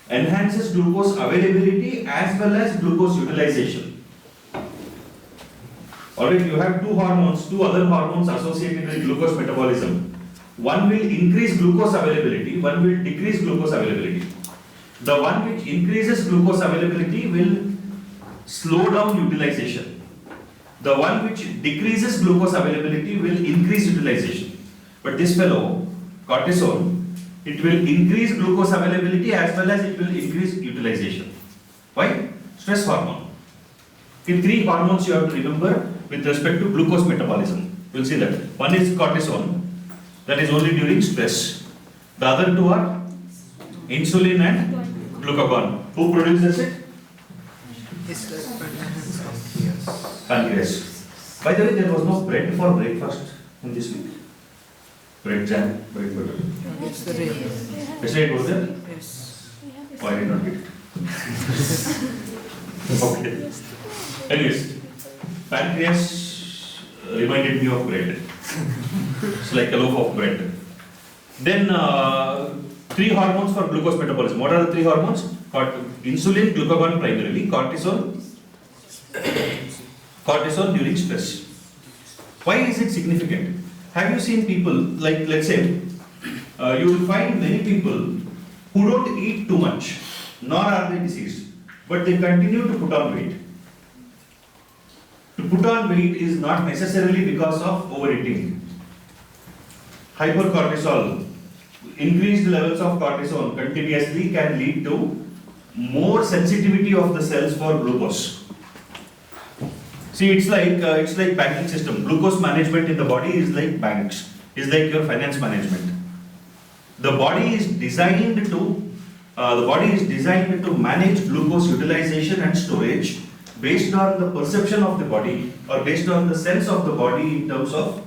A: enhances glucose availability as well as glucose utilization. Alright, you have two other hormones associated with glucose metabolism. One will increase glucose availability, one will decrease glucose availability. The one which increases glucose availability will slow down utilization. The one which decreases glucose availability will increase utilization. But this fellow, cortisol, it will increase glucose availability as well as it will increase utilization. Why? Stress hormone. In three hormones you have to remember with respect to glucose metabolism. You will see that. One is cortisol, that is only during stress. The other two are insulin and glucagon. Who produces it? Pancreas. By the way, there was no bread for breakfast in this week. Bread jam, bread butter.
C: Yesterday.
A: Yesterday it was there?
C: Yes.
A: Why did not get it? Okay. Anyways, pancreas reminded me of bread. It's like a loaf of bread. Then three hormones for glucose metabolism. What are the three hormones? Insulin, glucagon primarily, cortisol during stress. Why is it significant? Have you seen people, like let's say, you will find many people who don't eat too much, nor are they diseased, but they continue to put on weight. To put on weight is not necessarily because of overeating. Hypercortisol, increased levels of cortisol continuously can lead to more sensitivity of the cells for glucose. See, it's like banking system. Glucose management in the body is like banks. Is like your finance management. The body is designed to manage glucose utilization and storage based on the perception of the body or based on the sense of the body in terms of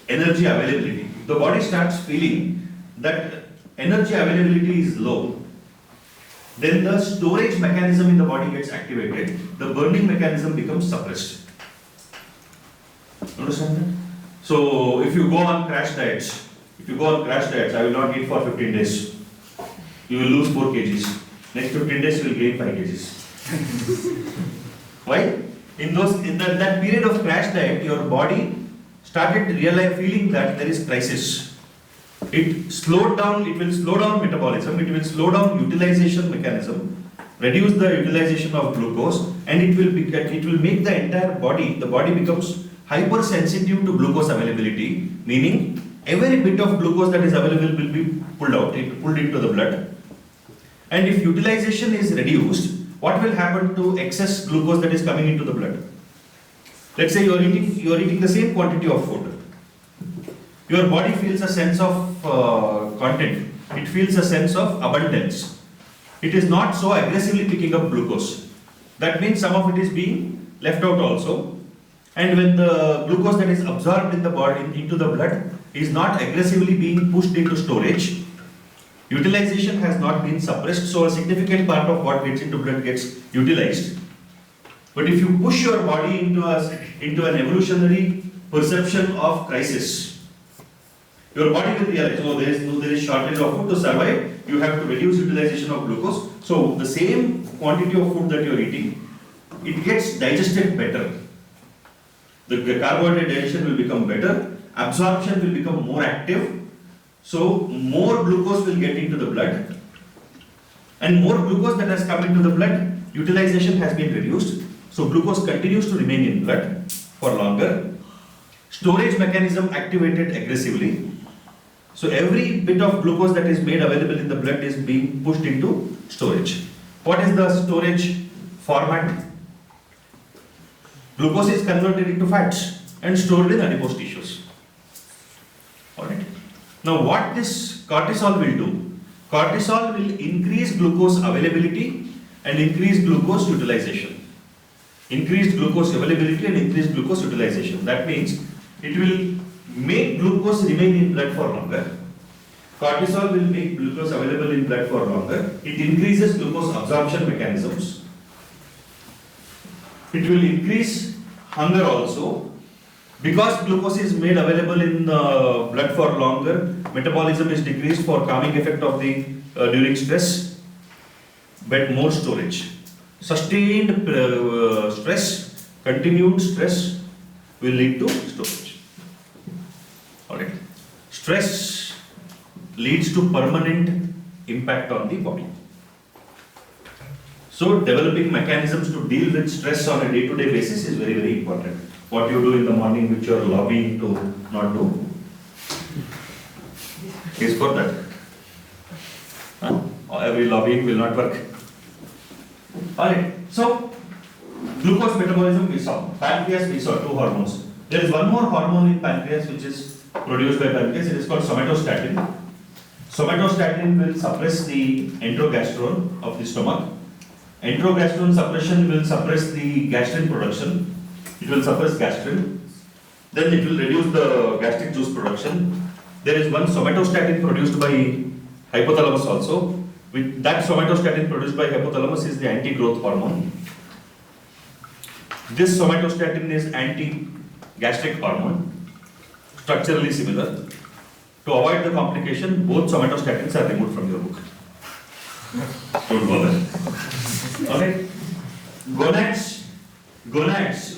A: energy availability. If the body starts feeling that energy availability is low, then the storage mechanism in the body gets activated, the burning mechanism becomes suppressed. Understand that? So if you go on crash diets, I will not eat for 15 days. You will lose 4 kgs. Next 15 days you will gain 5 kgs. Why? In that period of crash diet, your body started feeling that there is crisis. It will slow down metabolism, it will slow down utilization mechanism, reduce the utilization of glucose, and it will make the entire body, the body becomes hypersensitive to glucose availability, meaning every bit of glucose that is available will be pulled into the blood. And if utilization is reduced, what will happen to excess glucose that is coming into the blood? Let's say you are eating the same quantity of food. Your body feels a sense of content. It feels a sense of abundance. It is not so aggressively picking up glucose. That means some of it is being left out also. And when the glucose that is absorbed in the body into the blood is not aggressively being pushed into storage, utilization has not been suppressed, so a significant part of what gets into blood gets utilized. But if you push your body into an evolutionary perception of crisis, Your body will realize, oh, there is shortage of food to survive. You have to reduce utilization of glucose. So the same quantity of food that you are eating, it gets digested better. The carbohydrate digestion will become better. Absorption will become more active. So more glucose will get into the blood. And more glucose that has come into the blood, utilization has been reduced. So glucose continues to remain in blood for longer. Storage mechanism activated aggressively. So every bit of glucose that is made available in the blood is being pushed into storage. What is the storage format? Glucose is converted into fats and stored in adipose tissues. Alright. Now what this cortisol will do? Cortisol will increase glucose availability and increase glucose utilization. Increased glucose availability and increased glucose utilization. That means it will make glucose remain in blood for longer. Cortisol will make glucose available in blood for longer. It increases glucose absorption mechanisms. It will increase hunger also. Because glucose is made available in the blood for longer, metabolism is decreased for calming effect of the during stress, but more storage. Sustained stress, continued stress will lead to storage. Alright. Stress leads to permanent impact on the body. So developing mechanisms to deal with stress on a day-to-day basis is very, very important. What you do in the morning which you are lobbying to not do is for that. Every lobbying will not work. Alright, so glucose metabolism we saw. Pancreas we saw, 2 hormones. There is one more hormone in pancreas which is produced by pancreas. It is called somatostatin. Somatostatin will suppress the enterogastrone of the stomach. Enterogastrone suppression will suppress the gastrin production. It will suppress gastrin. Then it will reduce the gastric juice production. There is one somatostatin produced by hypothalamus also. With that somatostatin produced by hypothalamus is the anti-growth hormone. This somatostatin is anti-gastric hormone, structurally similar. To avoid the complication, both somatostatins are removed from your book. Don't bother. Okay. Gonads.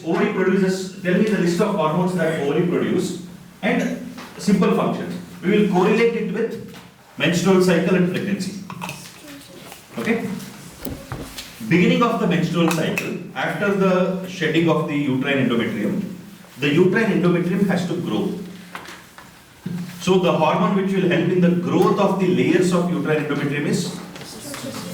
A: Ovary produces. Tell me the list of hormones that ovary produce and simple functions. We will correlate it with menstrual cycle and pregnancy. Okay. Beginning of the menstrual cycle, after the shedding of the uterine endometrium, the uterine endometrium has to grow. So the hormone which will help in the growth of the layers of uterine endometrium is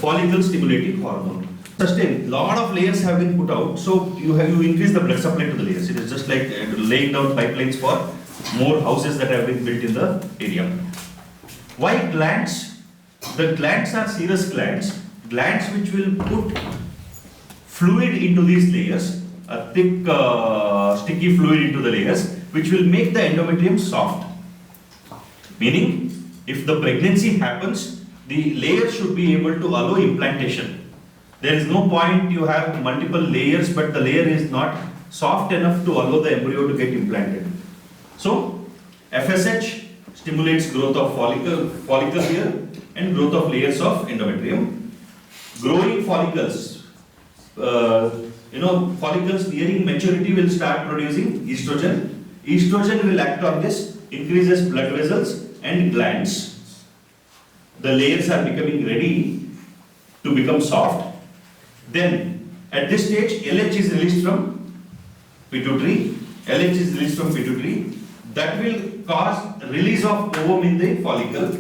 A: follicle stimulating hormone. Sustain. Lot of layers have been put out, so you increase the blood supply to the layers. It is just like laying down pipelines for more houses that have been built in the area. Why glands? The glands are serous glands. Glands which will put fluid into these layers, a thick sticky fluid into the layers, which will make the endometrium soft. Meaning, if the pregnancy happens, the layer should be able to allow implantation. There is no point you have multiple layers, but the layer is not soft enough to allow the embryo to get implanted. So, FSH stimulates growth of follicle here and growth of layers of endometrium. Growing follicles, follicles nearing maturity will start producing estrogen. Estrogen will act on this, increases blood vessels and glands. The layers are becoming ready to become soft. Then, at this stage, LH is released from pituitary. LH is released from pituitary. That will cause release of ovum in the follicle.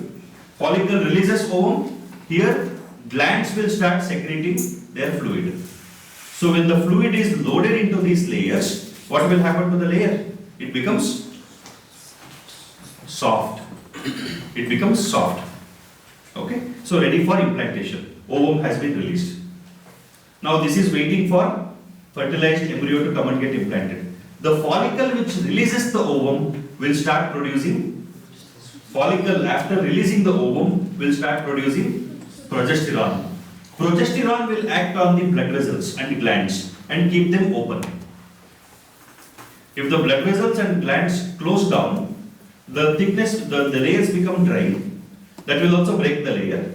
A: Follicle releases ovum. Here, glands will start secreting their fluid. So when the fluid is loaded into these layers, what will happen to the layer? It becomes soft. It becomes soft. Okay? So ready for implantation. Ovum has been released. Now this is waiting for fertilized embryo to come and get implanted. The follicle which releases the ovum will start producing, follicle after releasing the ovum will start producing progesterone. Progesterone will act on the blood vessels and glands and keep them open. If the blood vessels and glands close down, the thickness, the layers become dry. That will also break the layer.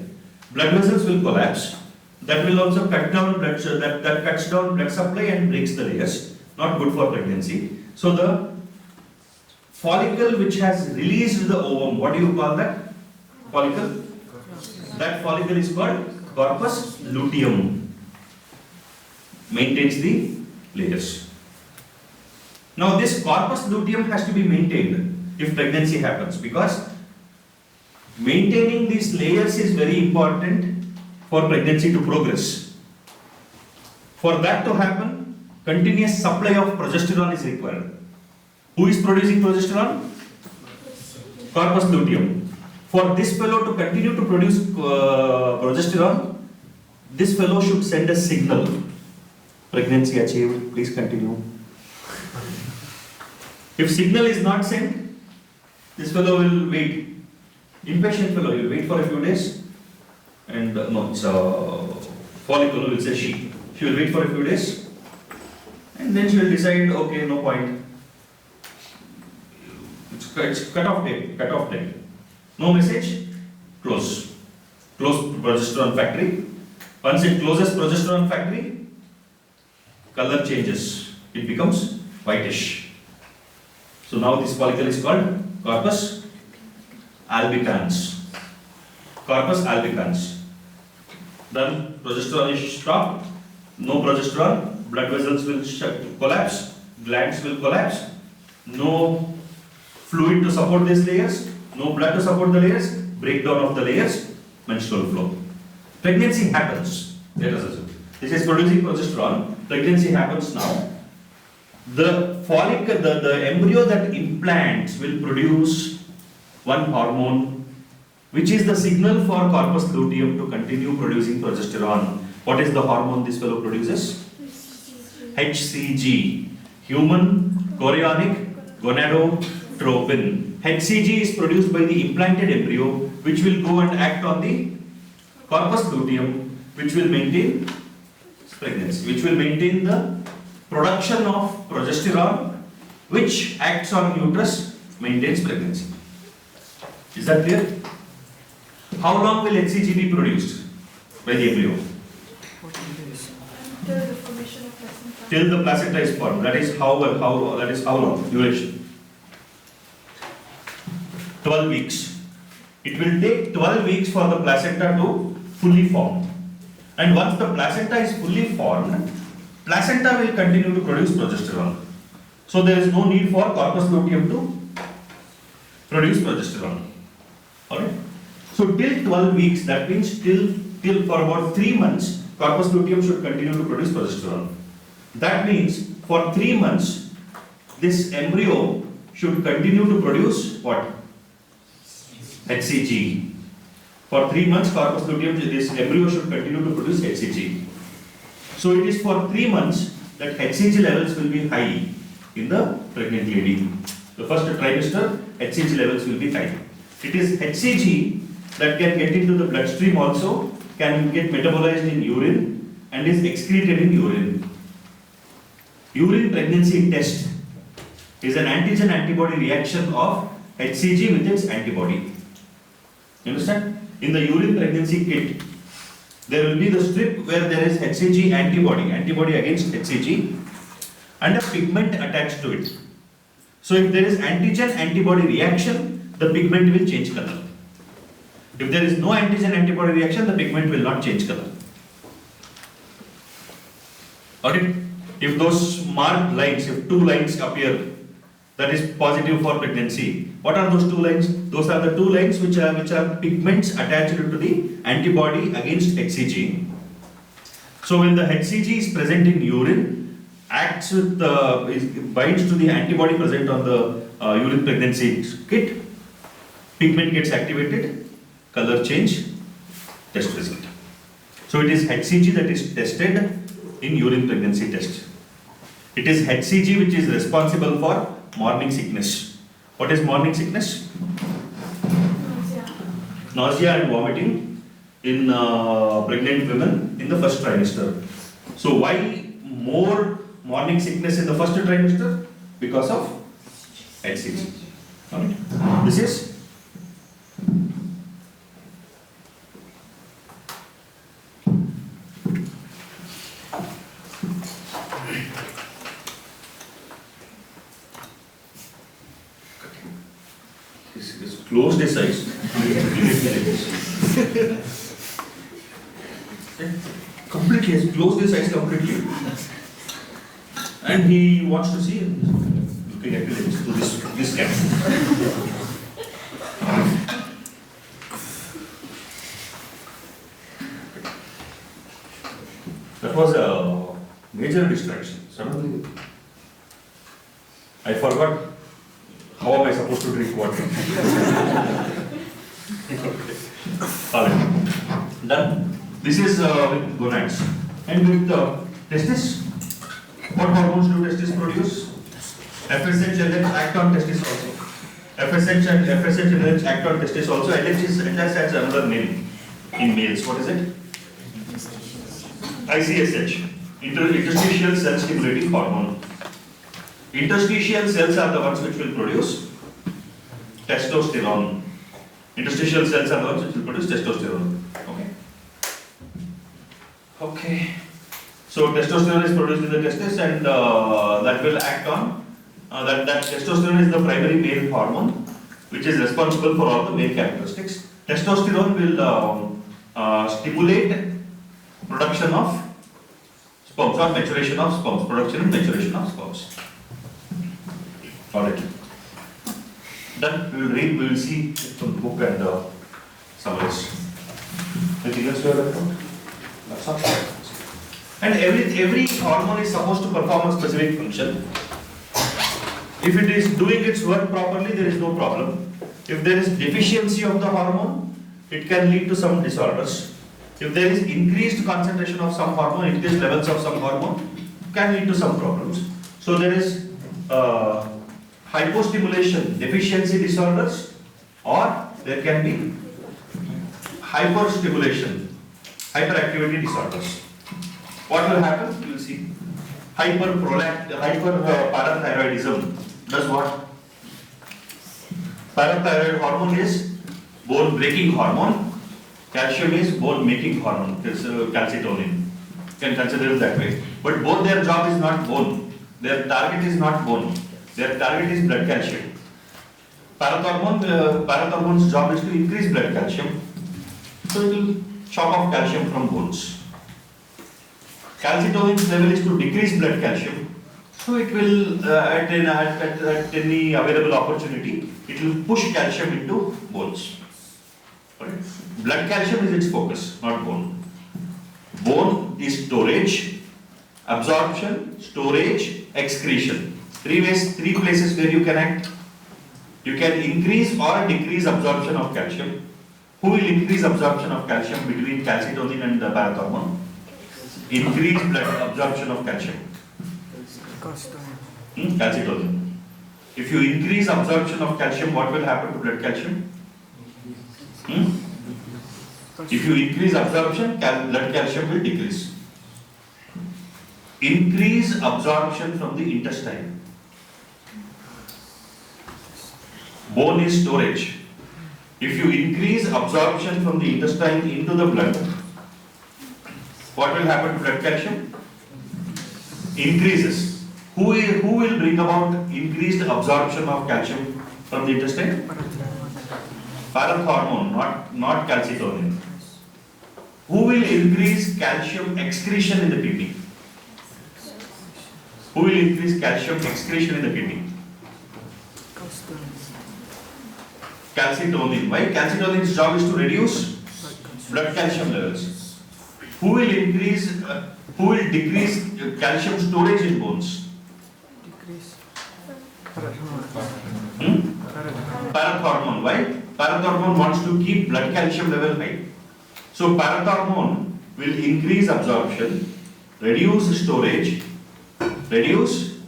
A: Blood vessels will collapse. That will also cut down blood, that cuts down blood supply and breaks the layers. Not good for pregnancy. So the follicle which has released the ovum, what do you call that follicle? That follicle is called corpus luteum. Maintains the layers. Now this corpus luteum has to be maintained if pregnancy happens, because maintaining these layers is very important for pregnancy to progress. For that to happen, continuous supply of progesterone is required. Who is producing progesterone? Corpus luteum. For this fellow to continue to produce progesterone, this fellow should send a signal. Pregnancy achieved, please continue. If signal is not sent, this fellow will wait. Impatient fellow, he will wait for a few days. And no, it's a follicle, will say she. She will wait for a few days. And then she will decide, okay, no point. It's cut off date. No message, close. Close progesterone factory. Once it closes progesterone factory, color changes. It becomes whitish. So now this follicle is called corpus albicans. Corpus albicans. Then progesterone is stopped. No progesterone. Blood vessels will collapse. Glands will collapse. No fluid to support these layers. No blood to support the layers. Breakdown of the layers. Menstrual flow. Pregnancy happens. Let us assume. This is producing progesterone. Pregnancy happens now. The follicle, the embryo that implants will produce one hormone, which is the signal for corpus luteum to continue producing progesterone. What is the hormone this fellow produces? HCG, human chorionic gonadotropin. HCG is produced by the implanted embryo, which will go and act on the corpus luteum, which will maintain pregnancy, which will maintain the production of progesterone, which acts on uterus, maintains pregnancy. Is that clear? How long will HCG be produced by the embryo?
B: Till the formation of placenta.
A: Till the placenta is formed. That is how long? Duration. 12 weeks. It will take 12 weeks for the placenta to fully form. And once the placenta is fully formed, placenta will continue to produce progesterone. So there is no need for corpus luteum to produce progesterone. Alright? So till 12 weeks, that means till for about 3 months, corpus luteum should continue to produce progesterone. That means for 3 months, this embryo should continue to produce what? HCG. For 3 months, corpus luteum, this embryo should continue to produce HCG. So it is for 3 months that HCG levels will be high in the pregnant lady. The first trimester, HCG levels will be high. It is HCG that can get into the bloodstream also, can get metabolized in urine and is excreted in urine. Urine pregnancy test is an antigen antibody reaction of HCG with its antibody. You understand? In the urine pregnancy kit, there will be the strip where there is HCG antibody against HCG, and a pigment attached to it. So if there is antigen antibody reaction, the pigment will change color. If there is no antigen antibody reaction, the pigment will not change color. Alright? If those marked lines, if 2 lines appear, that is positive for pregnancy. What are those 2 lines? Those are the 2 lines which are pigments attached to the antibody against HCG. So when the HCG is present in urine, acts with binds to the antibody present on the urine pregnancy kit, pigment gets activated, color change, test result. So it is HCG that is tested in urine pregnancy test. It is HCG which is responsible for morning sickness. What is morning sickness? Nausea and vomiting in pregnant women in the first trimester. So why more morning sickness in the first trimester? Because of HCG. Alright. This is close this eyes. Completely, has closed his eyes completely. And he wants to see, looking at it through this camera. That was a major distraction. Suddenly, I forgot how am I supposed to drink water. Alright, done. This is with gonads. And with testis, what hormones do testis produce? FSH and LH act on testis also. FSH and LH act on testis also. LH has another name in males. What is it? ICSH, interstitial cell stimulating hormone. Interstitial cells are the ones which will produce testosterone. Interstitial cells are the ones which will produce testosterone. Okay. Okay. So testosterone is produced in the testis, and that will act on that testosterone is the primary male hormone which is responsible for all the male characteristics. Testosterone will stimulate production of sperms or maturation of sperms, production and maturation of sperms. Alright. Then we will read, we will see from the book and summarize. Anything else you have left out? That's all. And every hormone is supposed to perform a specific function. If it is doing its work properly, there is no problem. If there is deficiency of the hormone, it can lead to some disorders. If there is increased concentration of some hormone, increased levels of some hormone, can lead to some problems. So there is hypostimulation, deficiency disorders, or there can be hyperstimulation, hyperactivity disorders. What will happen? You will see. Hyperparathyroidism does what? Parathyroid hormone is bone breaking hormone. Calcium is bone making hormone, calcitonin. You can consider it that way. But both their job is not bone. Their target is not bone. Their target is blood calcium. Parathormone's job is to increase blood calcium. So it will chop off calcium from bones. Calcitonin's level is to decrease blood calcium. So it will, at any available opportunity, it will push calcium into bones. Right? Blood calcium is its focus, not bone. Bone is storage, absorption, storage, excretion. Three places where you can act. You can increase or decrease absorption of calcium. Who will increase absorption of calcium between calcitonin and the parathormone? Increase blood absorption of calcium. Calcitonin. If you increase absorption of calcium, what will happen to blood calcium? If you increase absorption, blood calcium will decrease. Increase absorption from the intestine. Bone is storage. If you increase absorption from the intestine into the blood, what will happen to blood calcium? Increases. Who will bring about increased absorption of calcium from the intestine? Parathormone, not calcitonin. Who will increase calcium excretion in the kidney? Who will increase calcium excretion in the kidney? Calcitonin. Why? Calcitonin's job is to reduce blood calcium levels. Who will decrease calcium storage in bones? Parathormone. Why? Parathormone wants to keep blood calcium level high. So parathormone will increase absorption, reduce storage, reduce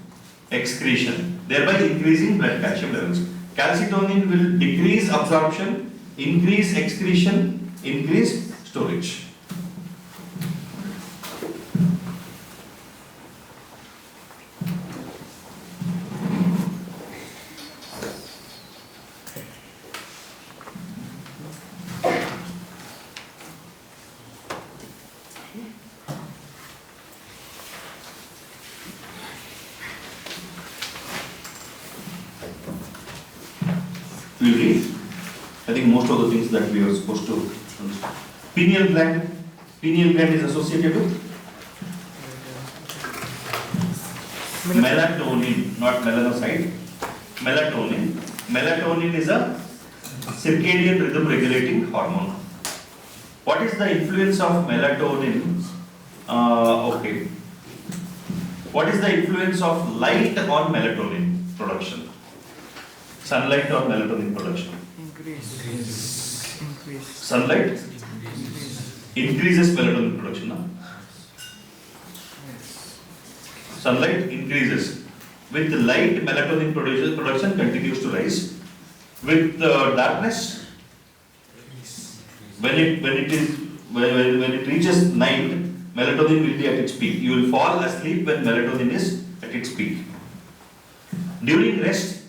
A: excretion, thereby increasing blood calcium levels. Calcitonin will decrease absorption, increase excretion, increase storage. We'll read. I think most of the things that we are supposed to understand. Pineal gland. Pineal gland is associated with melatonin, not melanocyte. Melatonin. Melatonin is a circadian rhythm regulating hormone. What is the influence of melatonin? Okay. What is the influence of light on melatonin production? Sunlight on melatonin production?
C: Increase.
A: Sunlight increases melatonin production. No? Sunlight increases. With light, melatonin production continues to rise. With darkness, when it reaches night, melatonin will be at its peak. You will fall asleep when melatonin is at its peak. During rest,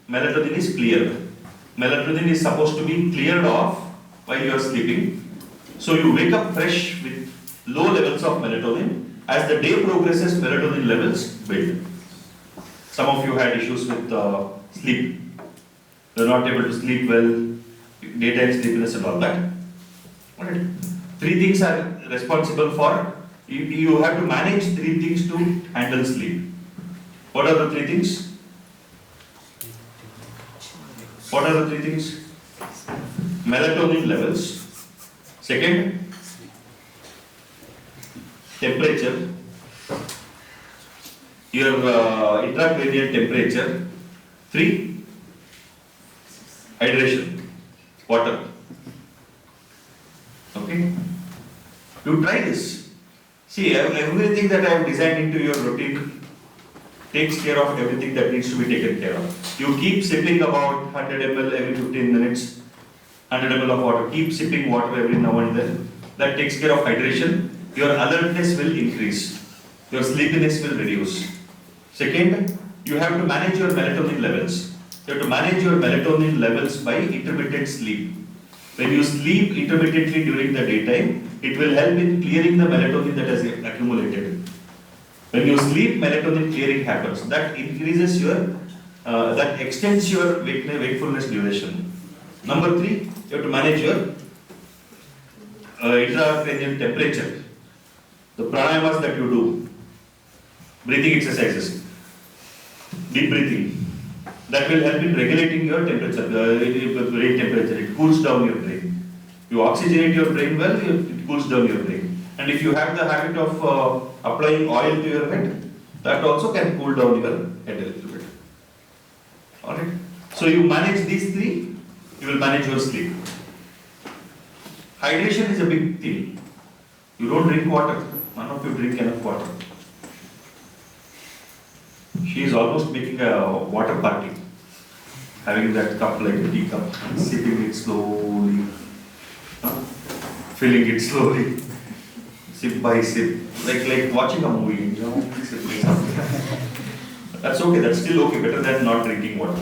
A: melatonin is cleared. Melatonin is supposed to be cleared off while you are sleeping. So you wake up fresh with low levels of melatonin. As the day progresses, melatonin levels build. Some of you had issues with sleep. You are not able to sleep well, daytime sleepiness and all that. Alright. 3 things are responsible for, you have to manage 3 things to handle sleep. What are the 3 things? What are the 3 things? Melatonin levels. Second, temperature. Your intracranial temperature. 3, hydration, water. Okay? You try this. See, everything that I have designed into your routine takes care of everything that needs to be taken care of. You keep sipping about 100 ml every 15 minutes, 100 ml of water. Keep sipping water every now and then. That takes care of hydration. Your alertness will increase. Your sleepiness will reduce. Second, you have to manage your melatonin levels. You have to manage your melatonin levels by intermittent sleep. When you sleep intermittently during the daytime, it will help in clearing the melatonin that has accumulated. When you sleep, melatonin clearing happens. That increases your, that extends your wakefulness duration. Number 3, you have to manage your intracranial temperature. The pranayamas that you do, breathing exercises, deep breathing, that will help in regulating your temperature, brain temperature. It cools down your brain. You oxygenate your brain well, it cools down your brain. And if you have the habit of applying oil to your head, that also can cool down your head a little bit. Alright? So you manage these 3, you will manage your sleep. Hydration is a big thing. You don't drink water. None of you drink enough water. She is almost making a water party. Having that cup like a tea cup, sipping it slowly, filling it slowly, sip by sip, like watching a movie, you know, sipping something. That's okay, that's still okay, better than not drinking water.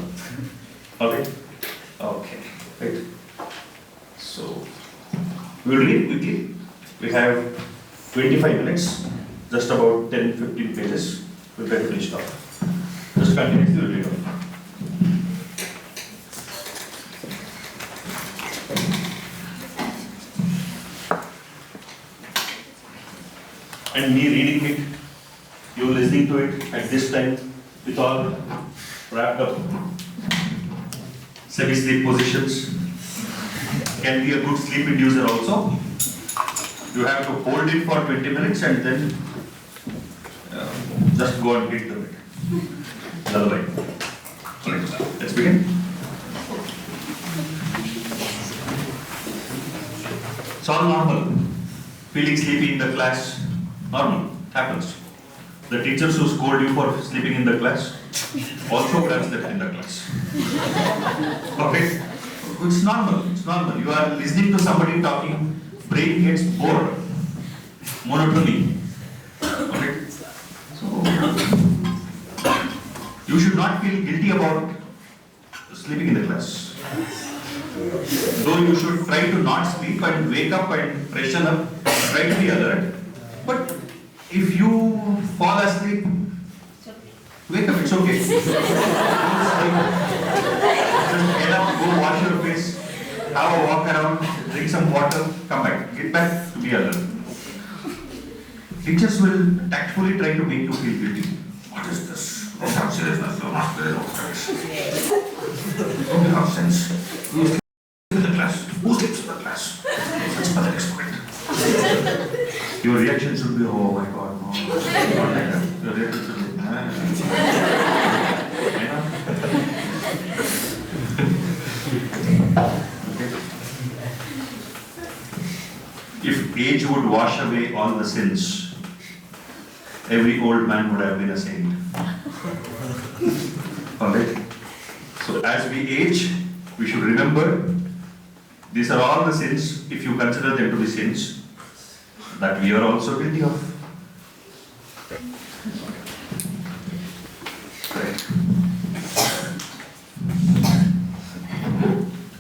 A: Okay? Okay, right. So, we'll read quickly. We have 25 minutes, just about 10-15 pages. We'll try to finish it off. Just continuously we'll read on. And me reading it, you listening to it at this time with all wrapped up semi-sleep positions can be a good sleep inducer also. You have to hold it for 20 minutes and then just go and hit the bed. Lullaby. Alright, let's begin. It's all normal. Feeling sleepy in the class, normal, happens. The teachers who scold you for sleeping in the class also would have slept in the class. Okay? It's normal, it's normal. You are listening to somebody talking, brain gets bored. Monotony. Okay? So, you should not feel guilty about sleeping in the class. Though you should try to not sleep and wake up and freshen up, try to be alert. But if you fall asleep, wake up, it's okay. Just get up, Go wash your face, have a walk around, drink some water, come back. Get back to be alert. Teachers will tactfully try to make you feel guilty. What is this? Don't have seriousness, don't have seriousness. Don't have sense. Who sleeps in the class? Who sleeps in the class? Such pathetic student. Your reaction should be, oh my God, no. Not like that. Your reaction should be, okay. If age would wash away all the sins, every old man would have been a saint. Alright? So as we age, we should remember these are all the sins, if you consider them to be sins, that we are also guilty of. Right.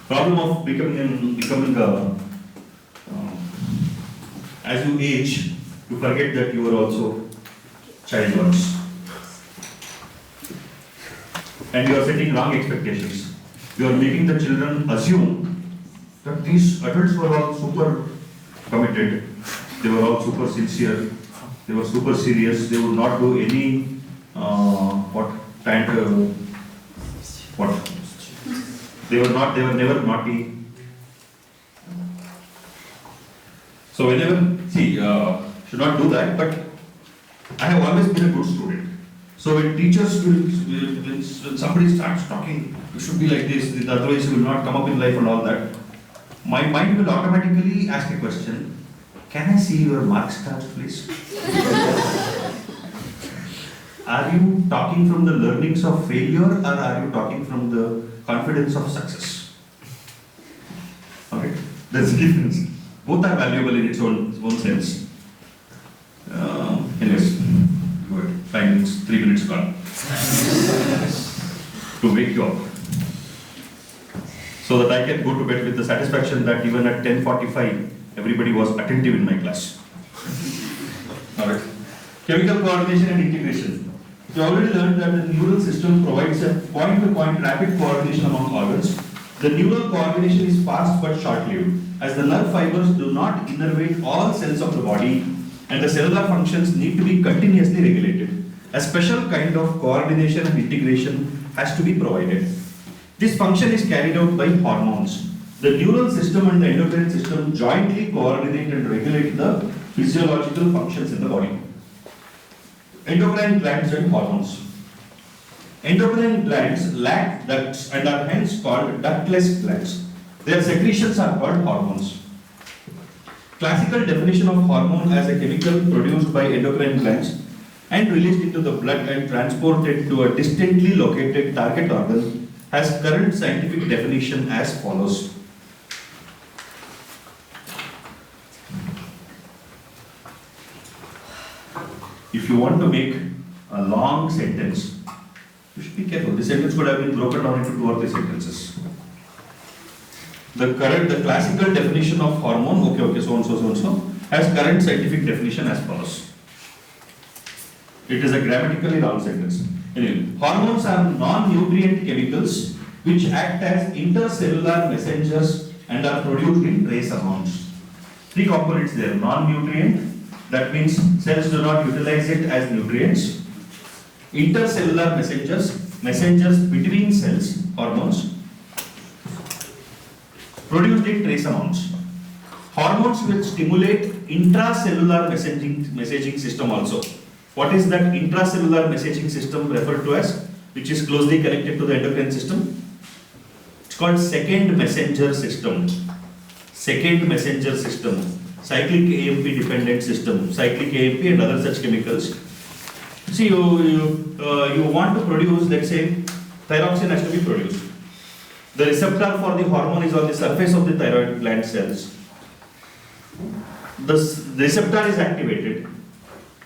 A: Problem of becoming as you age, you forget that you are also child once. And you are setting wrong expectations. You are making the children assume that these adults were all super committed, they were all super sincere, they were super serious, they would not do any they were never naughty. So whenever, should not do that, but I have always been a good student. So when teachers when somebody starts talking, you should be like this, otherwise you will not come up in life and all that, my mind will automatically ask a question, can I see your marks cards please? Are you talking from the learnings of failure or are you talking from the confidence of success? Okay, there's a difference. Both are valuable in its own sense. Anyways, good. 5 minutes, 3 minutes gone. To wake you up. So that I can go to bed with the satisfaction that even at 10:45, everybody was attentive in my class. Alright. Chemical coordination and integration. We already learned that the neural system provides a point-to-point rapid coordination among organs. The neural coordination is fast but short-lived, as the nerve fibers do not innervate all cells of the body and the cellular functions need to be continuously regulated. A special kind of coordination and integration has to be provided. This function is carried out by hormones. The neural system and the endocrine system jointly coordinate and regulate the physiological functions in the body. Endocrine glands and hormones. Endocrine glands lack ducts and are hence called ductless glands. Their secretions are called hormones. Classical definition of hormone as a chemical produced by endocrine glands and released into the blood and transported to a distantly located target organ has current scientific definition as follows. If you want to make a long sentence, you should be careful. This sentence could have been broken down into 2 or 3 sentences. The classical definition of hormone, so and so, has current scientific definition as follows. It is a grammatically wrong sentence. Anyway, hormones are non-nutrient chemicals which act as intercellular messengers and are produced in trace amounts. 3 components there. Non-nutrient, that means cells do not utilize it as nutrients. Intercellular messengers between cells, hormones, produced in trace amounts. Hormones will stimulate intracellular messaging system also. What is that intracellular messaging system referred to as, which is closely connected to the endocrine system? It's called second messenger system. Second messenger system. Cyclic AMP dependent system. Cyclic AMP and other such chemicals. See, you want to produce, let's say, thyroxine has to be produced. The receptor for the hormone is on the surface of the thyroid gland cells. The receptor is activated,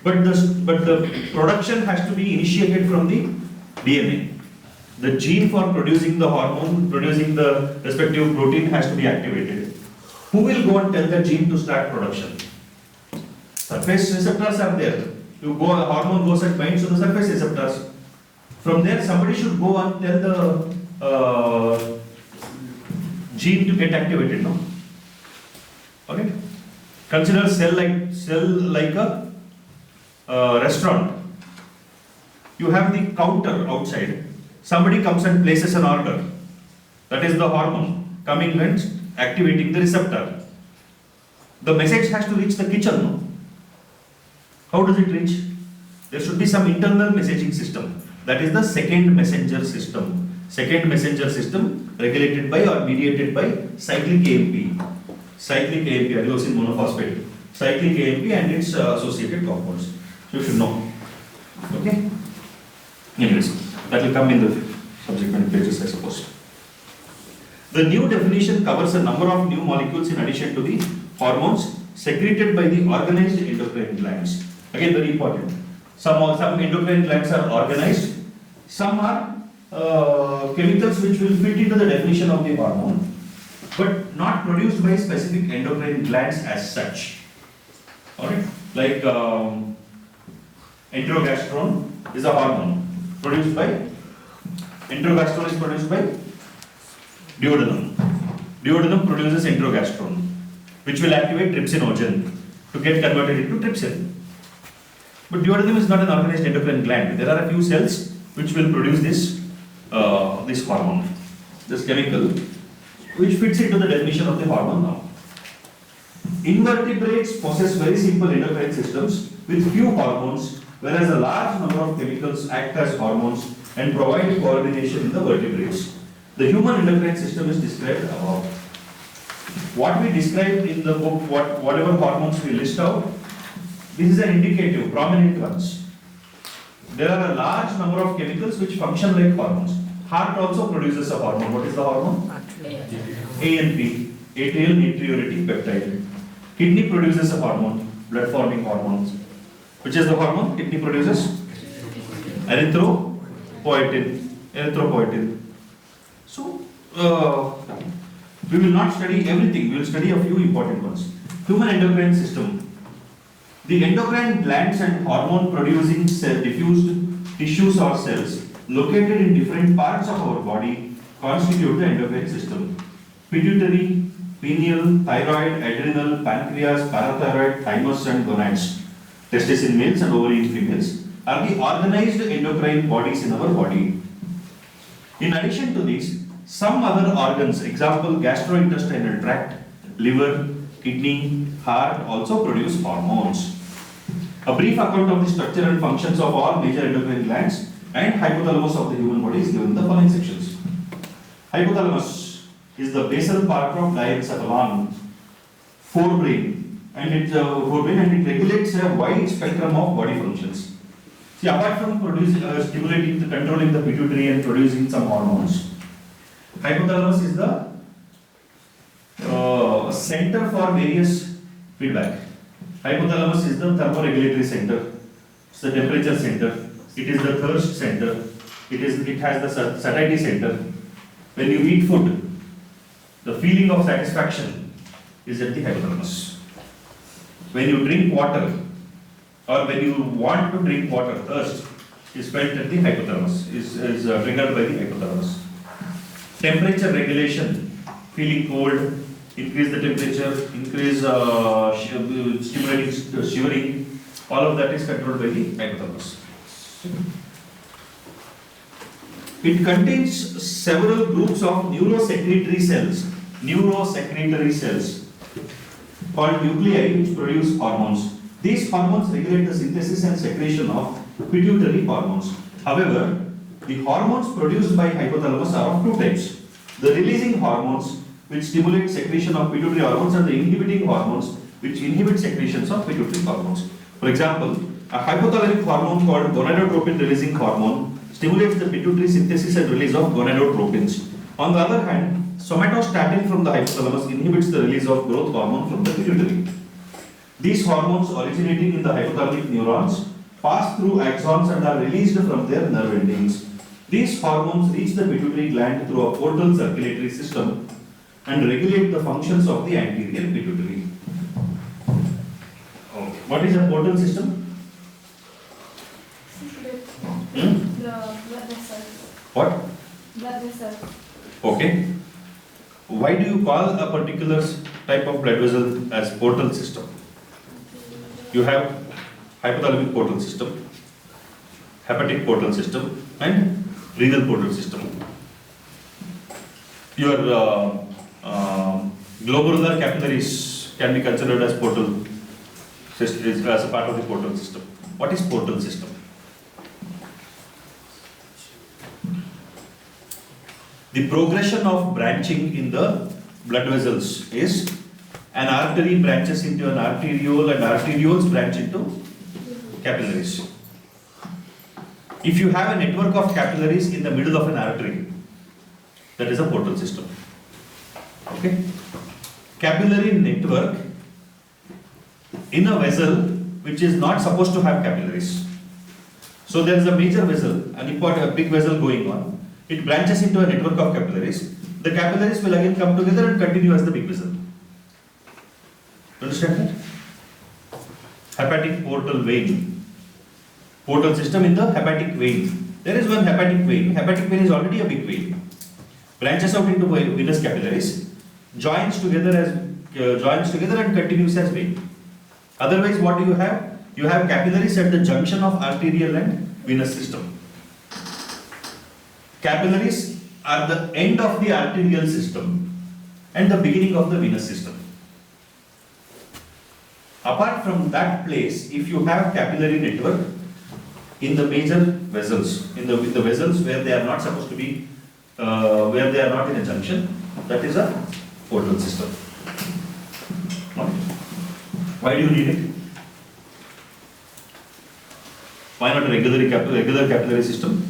A: but the production has to be initiated from the DNA. The gene for producing the hormone, producing the respective protein has to be activated. Who will go and tell the gene to start production? Surface receptors are there. A hormone goes and binds to the surface receptors. From there, somebody should go and tell the gene to get activated, no? Okay. Consider cell like a restaurant. You have the counter outside. Somebody comes and places an order. That is the hormone coming and activating the receptor. The message has to reach the kitchen, no? How does it reach? There should be some internal messaging system. That is the second messenger system. Second messenger system regulated by or mediated by cyclic AMP. Cyclic AMP, adenosine monophosphate. Cyclic AMP and its associated compounds. So you should know. Okay? Anyways, that will come in the subsequent pages, I suppose. The new definition covers a number of new molecules in addition to the hormones secreted by the organized endocrine glands. Again, very important. Some endocrine glands are organized. Some are chemicals which will fit into the definition of the hormone, but not produced by specific endocrine glands as such. Alright? Like enterogastrone is a hormone produced by, enterogastrone is produced by duodenum. Duodenum produces enterogastrone, which will activate trypsinogen to get converted into trypsin. But duodenum is not an organized endocrine gland. There are a few cells which will produce this hormone, this chemical, which fits into the definition of the hormone now. Invertebrates possess very simple endocrine systems with few hormones, whereas a large number of chemicals act as hormones and provide coordination in the vertebrates. The human endocrine system is described above. What we described in the book, whatever hormones we list out, this is an indicative, prominent ones. There are a large number of chemicals which function like hormones. Heart also produces a hormone. What is the hormone? ANP, atrial natriuretic peptide. Kidney produces a hormone, blood forming hormones. Which is the hormone kidney produces? Erythropoietin. Erythropoietin. So, we will not study everything. We will study a few important ones. Human endocrine system. The endocrine glands and hormone producing cell diffused tissues or cells located in different parts of our body constitute the endocrine system. Pituitary, pineal, thyroid, adrenal, pancreas, parathyroid, thymus and gonads, testes in males and ovary in females, are the organized endocrine bodies in our body. In addition to these, some other organs, example gastrointestinal tract, liver, kidney, heart also produce hormones. A brief account of the structure and functions of all major endocrine glands and hypothalamus of the human body is given in the following sections. Hypothalamus is the basal part of diencephalon, forebrain, and it regulates a wide spectrum of body functions. See, apart from stimulating, controlling the pituitary and producing some hormones, hypothalamus is the center for various feedback. Hypothalamus is the thermoregulatory center, it's the temperature center, it is the thirst center, it has the satiety center. When you eat food, the feeling of satisfaction is at the hypothalamus. When you drink water, or when you want to drink water, thirst is felt at the hypothalamus, is triggered by the hypothalamus. Temperature regulation, feeling cold, increase the temperature, increase stimulating shivering, all of that is controlled by the hypothalamus. It contains several groups of neurosecretory cells called nuclei which produce hormones. These hormones regulate the synthesis and secretion of pituitary hormones. However, the hormones produced by hypothalamus are of two types. The releasing hormones which stimulate secretion of pituitary hormones and the inhibiting hormones which inhibit secretions of pituitary hormones. For example, a hypothalamic hormone called gonadotropin releasing hormone stimulates the pituitary synthesis and release of gonadotropins. On the other hand, somatostatin from the hypothalamus inhibits the release of growth hormone from the pituitary. These hormones originating in the hypothalamic neurons pass through axons and are released from their nerve endings. These hormones reach the pituitary gland through a portal circulatory system and regulate the functions of the anterior pituitary. Okay. What is a portal system?
B: The blood vessels.
A: What?
B: Blood vessels.
A: Okay. Why do you call a particular type of blood vessel as portal system? You have hypothalamic portal system, hepatic portal system, and renal portal system. Your glomerular capillaries can be considered as portal system, as a part of the portal system. What is portal system? The progression of branching in the blood vessels is an artery branches into an arteriole and arterioles branch into capillaries. If you have a network of capillaries in the middle of an artery, that is a portal system. Okay? Capillary network in a vessel which is not supposed to have capillaries. So there is a major vessel, an important big vessel going on. It branches into a network of capillaries. The capillaries will again come together and continue as the big vessel. Understand that? Hepatic portal vein. Portal system in the hepatic vein. There is one hepatic vein. Hepatic vein is already a big vein. Branches out into venous capillaries, joins together and continues as vein. Otherwise, what do you have? You have capillaries at the junction of arterial and venous system. Capillaries are the end of the arterial system and the beginning of the venous system. Apart from that place, if you have capillary network in the major vessels, in the vessels where they are not supposed to be, where they are not in a junction, that is a portal system. Why do you need it? Why not a regular capillary system?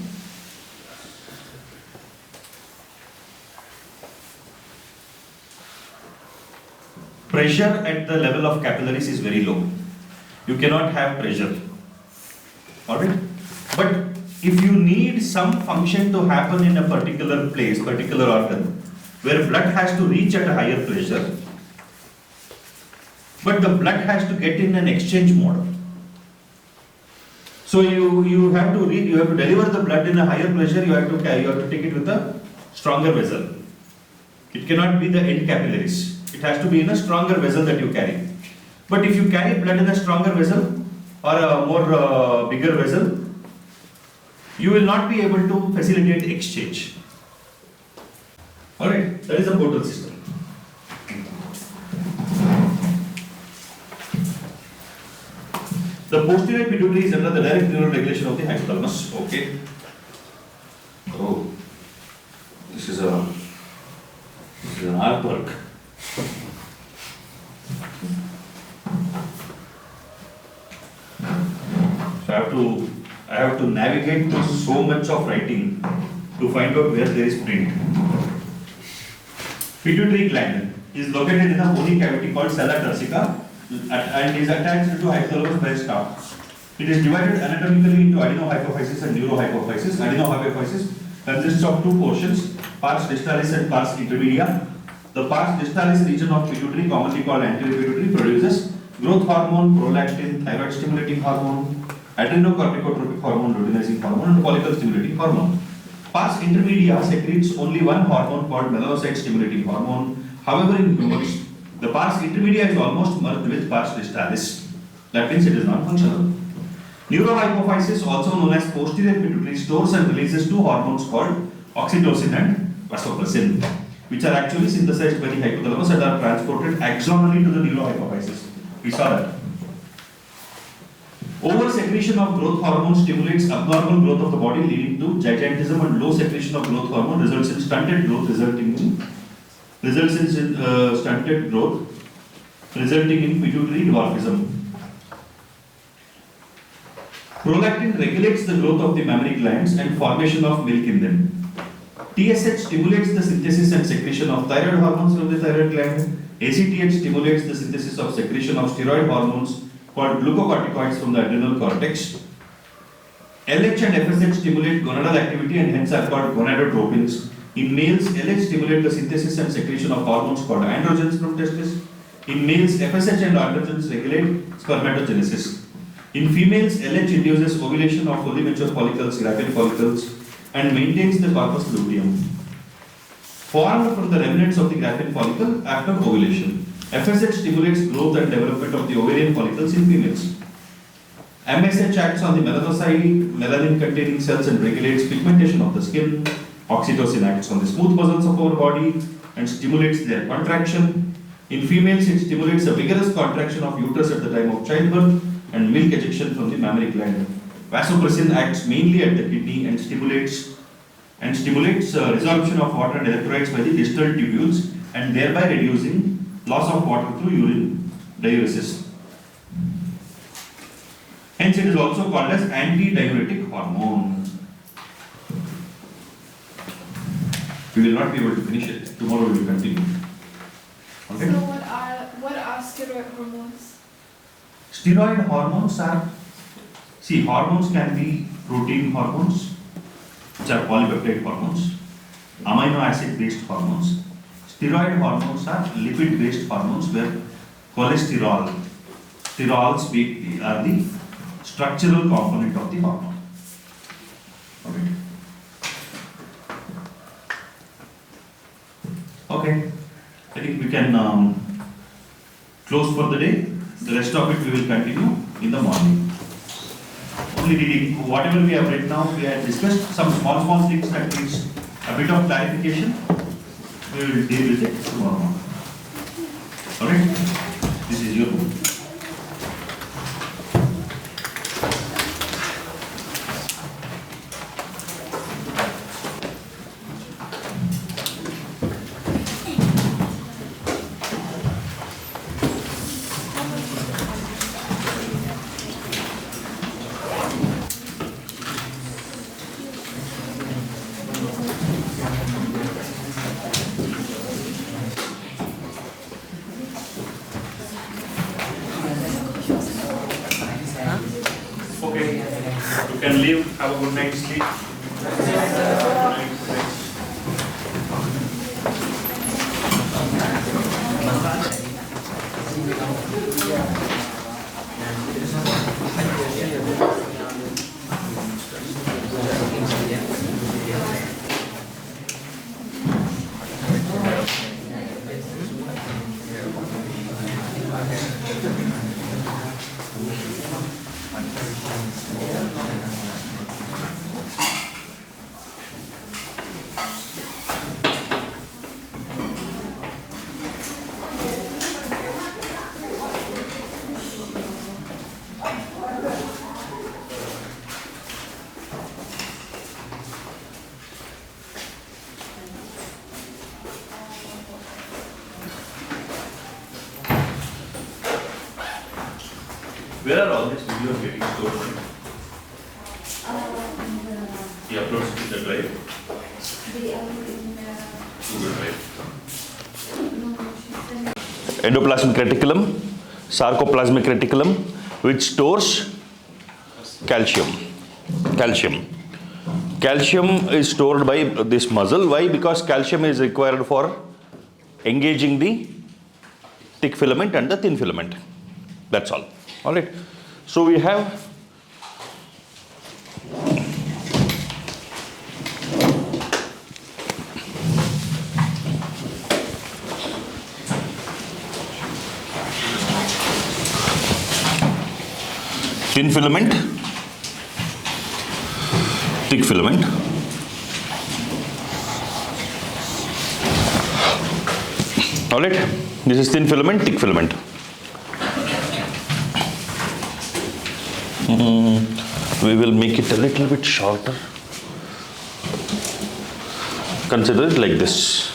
A: Pressure at the level of capillaries is very low. You cannot have pressure. Alright? But if you need some function to happen in a particular place, particular organ, where blood has to reach at a higher pressure, but the blood has to get in an exchange mode. So you have to deliver the blood in a higher pressure. You have to take it with a stronger vessel. It cannot be the end capillaries. It has to be in a stronger vessel that you carry. But if you carry blood in a stronger vessel or a more bigger vessel, you will not be able to facilitate exchange. Alright, that is a portal system. The posterior pituitary is under the direct neural regulation of the hypothalamus. Okay. Oh, this is an artwork. So I have to navigate through so much of writing to find out where there is print. Pituitary gland is located in a bony cavity called sella turcica and is attached to hypothalamus by a stalk. It is divided anatomically into adenohypophysis and neurohypophysis. Adenohypophysis consists of two portions, pars distalis and pars intermedia. The pars distalis region of pituitary, commonly called anterior pituitary, produces growth hormone, prolactin, thyroid stimulating hormone, adrenocorticotropic hormone, luteinizing hormone, and follicle stimulating hormone. Pars intermedia secretes only one hormone called melanocyte stimulating hormone. However, in humans, the pars intermedia is almost merged with pars distalis. That means it is not functional. Neurohypophysis, also known as posterior pituitary, stores and releases two hormones called oxytocin and vasopressin, which are actually synthesized by the hypothalamus and are transported axonally to the neurohypophysis. We saw that. Over secretion of growth hormone stimulates abnormal growth of the body, leading to gigantism, and low secretion of growth hormone results in stunted growth, resulting in pituitary dwarfism. Prolactin regulates the growth of the mammary glands and formation of milk in them. TSH stimulates the synthesis and secretion of thyroid hormones from the thyroid gland. ACTH stimulates the synthesis of secretion of steroid hormones called glucocorticoids from the adrenal cortex. LH and FSH stimulate gonadal activity and hence are called gonadotropins. In males, LH stimulate the synthesis and secretion of hormones called androgens from testes. In males, FSH and androgens regulate spermatogenesis. In females, LH induces ovulation of fully mature follicles, rapid follicles, and maintains the corpus luteum. formed from the remnants of the graphene follicle after ovulation. FSH stimulates growth and development of the ovarian follicles in females. MSH acts on the melanocyte, melanin containing cells and regulates pigmentation of the skin. Oxytocin acts on the smooth muscles of our body and stimulates their contraction. In females, it stimulates a vigorous contraction of uterus at the time of childbirth and milk ejection from the mammary gland. Vasopressin acts mainly at the kidney and stimulates resorption of water and electrolytes by the distal tubules and thereby reducing loss of water through urine diuresis. Hence, it is also called as anti-diuretic hormone. We will not be able to finish it. Tomorrow we will continue. Okay?
B: So what are steroid hormones?
A: Steroid hormones are, see, hormones can be protein hormones, which are polypeptide hormones, amino acid based hormones. Steroid hormones are lipid based hormones where cholesterol, sterols are the structural component of the hormone. Okay. Okay, I think we can close for the day. The rest of it we will continue in the morning. Only reading whatever we have read now, we have discussed some small things that needs a bit of clarification. We will deal with it tomorrow morning. Alright, this is your book. Okay, you can leave, have a good night's sleep. Where are all these videos getting stored? He uploads to the drive.
B: They are in
A: Google Drive.
D: Endoplasmic reticulum, sarcoplasmic reticulum, which stores calcium. Calcium is stored by this muscle. Why? Because calcium is required for engaging the thick filament and the thin filament. That's all. All right. So we have thin filament, thick filament. All right. This is thin filament, thick filament. We will make it a little bit shorter. Consider it like this.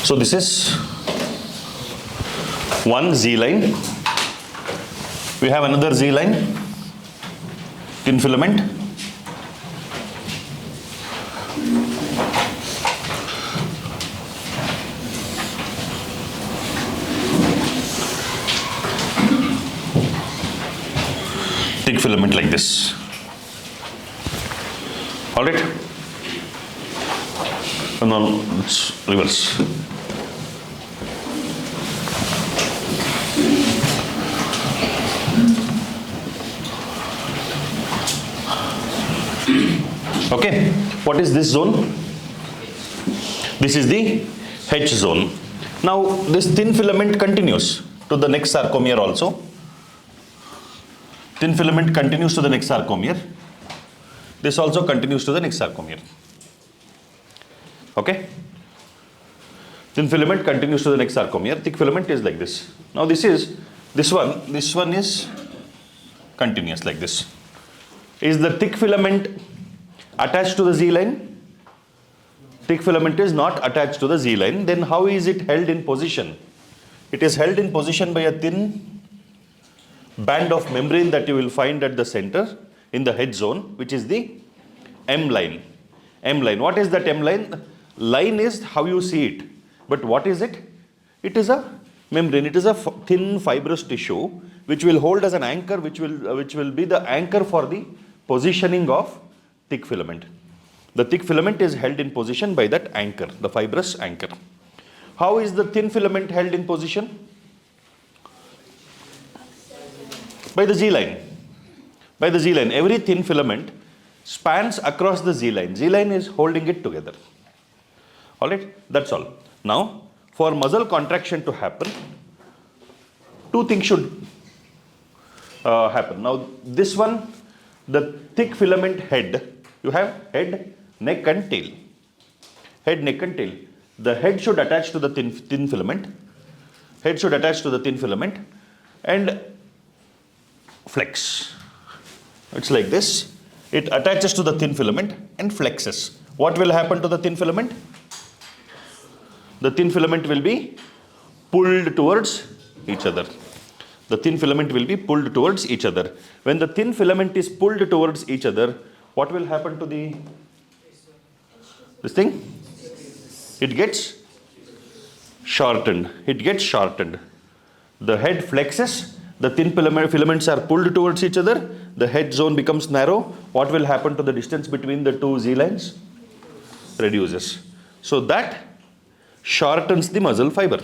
D: So this is one Z line. We have another Z line, thin filament. Thick filament like this. All right. And now let's reverse. Okay. What is this zone? This is the H zone. Now this thin filament continues to the next sarcomere also. Thin filament continues to the next sarcomere. This also continues to the next sarcomere. Okay? Thin filament continues to the next sarcomere. Thick filament is like this. Now this one is continuous like this. Is the thick filament attached to the Z line? Thick filament is not attached to the Z line. Then how is it held in position? It is held in position by a thin band of membrane that you will find at the center in the head zone, which is the M line. M line. What is that M line? Line is how you see it. But what is it? It is a membrane. It is a thin fibrous tissue which will hold as an anchor, which will be the anchor for the positioning of thick filament. The thick filament is held in position by that anchor, the fibrous anchor. How is the thin filament held in position? By the Z line. By the Z line. Every thin filament spans across the Z line. Z line is holding it together. Alright, that's all. Now, for muscle contraction to happen, two things should happen. Now, this one, the thick filament head, you have head, neck and tail. Head, neck and tail. The head should attach to the thin filament. Head should attach to the thin filament and flex. It's like this. It attaches to the thin filament and flexes. What will happen to the thin filament? The thin filament will be pulled towards each other. The thin filament will be pulled towards each other. When the thin filament is pulled towards each other, what will happen to this thing? It gets shortened. It gets shortened. The head flexes. The thin filaments are pulled towards each other. The head zone becomes narrow. What will happen to the distance between the two Z lines? Reduces. So that shortens the muscle fiber.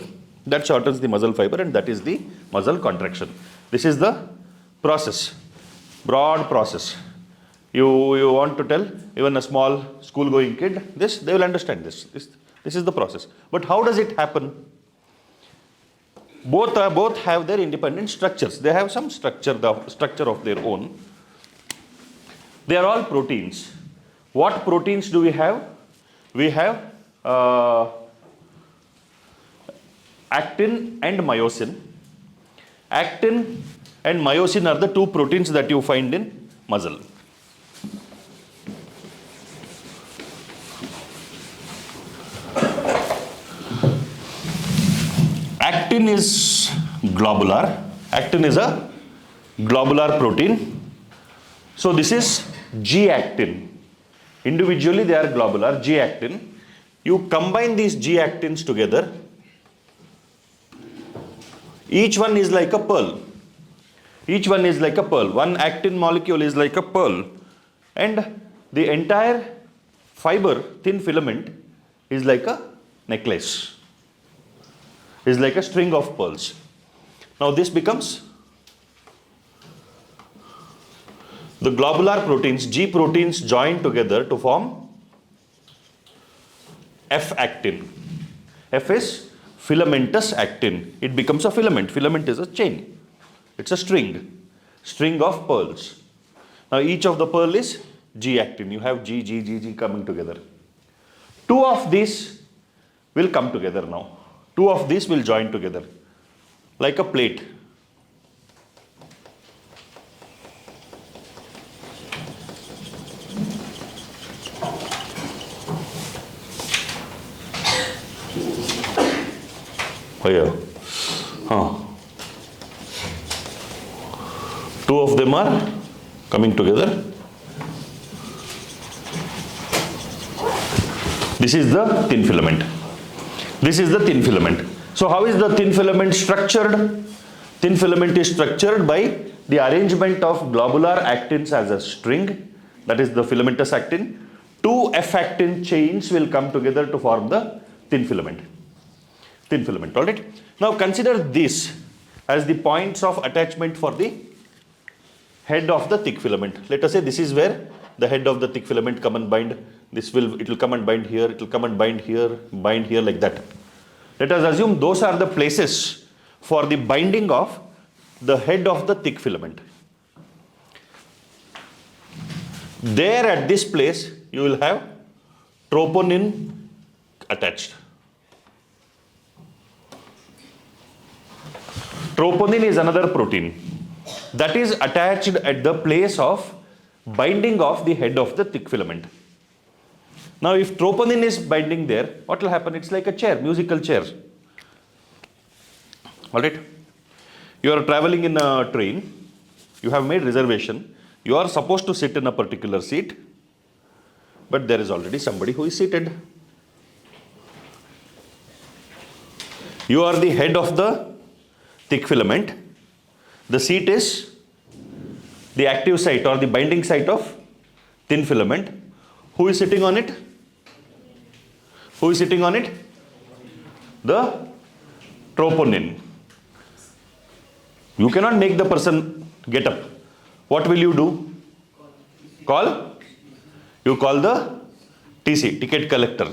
D: That shortens the muscle fiber, and that is the muscle contraction. This is the process, broad process. You want to tell even a small school-going kid this, they will understand this. This is the process. But how does it happen? Both have their independent structures. They have some structure of their own. They are all proteins. What proteins do we have? We have actin and myosin. Actin and myosin are the two proteins that you find in muscle. Actin is globular. Actin is a globular protein. So this is G-actin. Individually they are globular, G-actin. You combine these G-actins together. Each one is like a pearl. Each one is like a pearl. One actin molecule is like a pearl. And the entire fiber, thin filament, is like a necklace. Is like a string of pearls. Now this becomes the globular proteins, G proteins join together to form F-actin. F is filamentous actin. It becomes a filament. Filament is a chain. It's a string of pearls. Now each of the pearl is G-actin. You have G coming together. Two of these will come together now. Two of these will join together like a plate. Oh yeah. Two of them are coming together. This is the thin filament. This is the thin filament. So how is the thin filament structured? Thin filament is structured by the arrangement of globular actins as a string, that is the filamentous actin. Two F-actin chains will come together to form the thin filament. Thin filament, alright? Now consider this as the points of attachment for the head of the thick filament. Let us say this is where the head of the thick filament come and bind it will come and bind here, it will come and bind here like that. Let us assume those are the places for the binding of the head of the thick filament. There at this place, you will have troponin attached. Troponin is another protein that is attached at the place of binding of the head of the thick filament. Now, if troponin is binding there, what will happen? It's like a chair, musical chair. Alright? You are traveling in a train, you have made reservation, you are supposed to sit in a particular seat, but there is already somebody who is seated. You are the head of the thick filament. The seat is the active site or the binding site of thin filament. Who is sitting on it? Who is sitting on it? The troponin. You cannot make the person get up. What will you do? Call? You call the TC, ticket collector.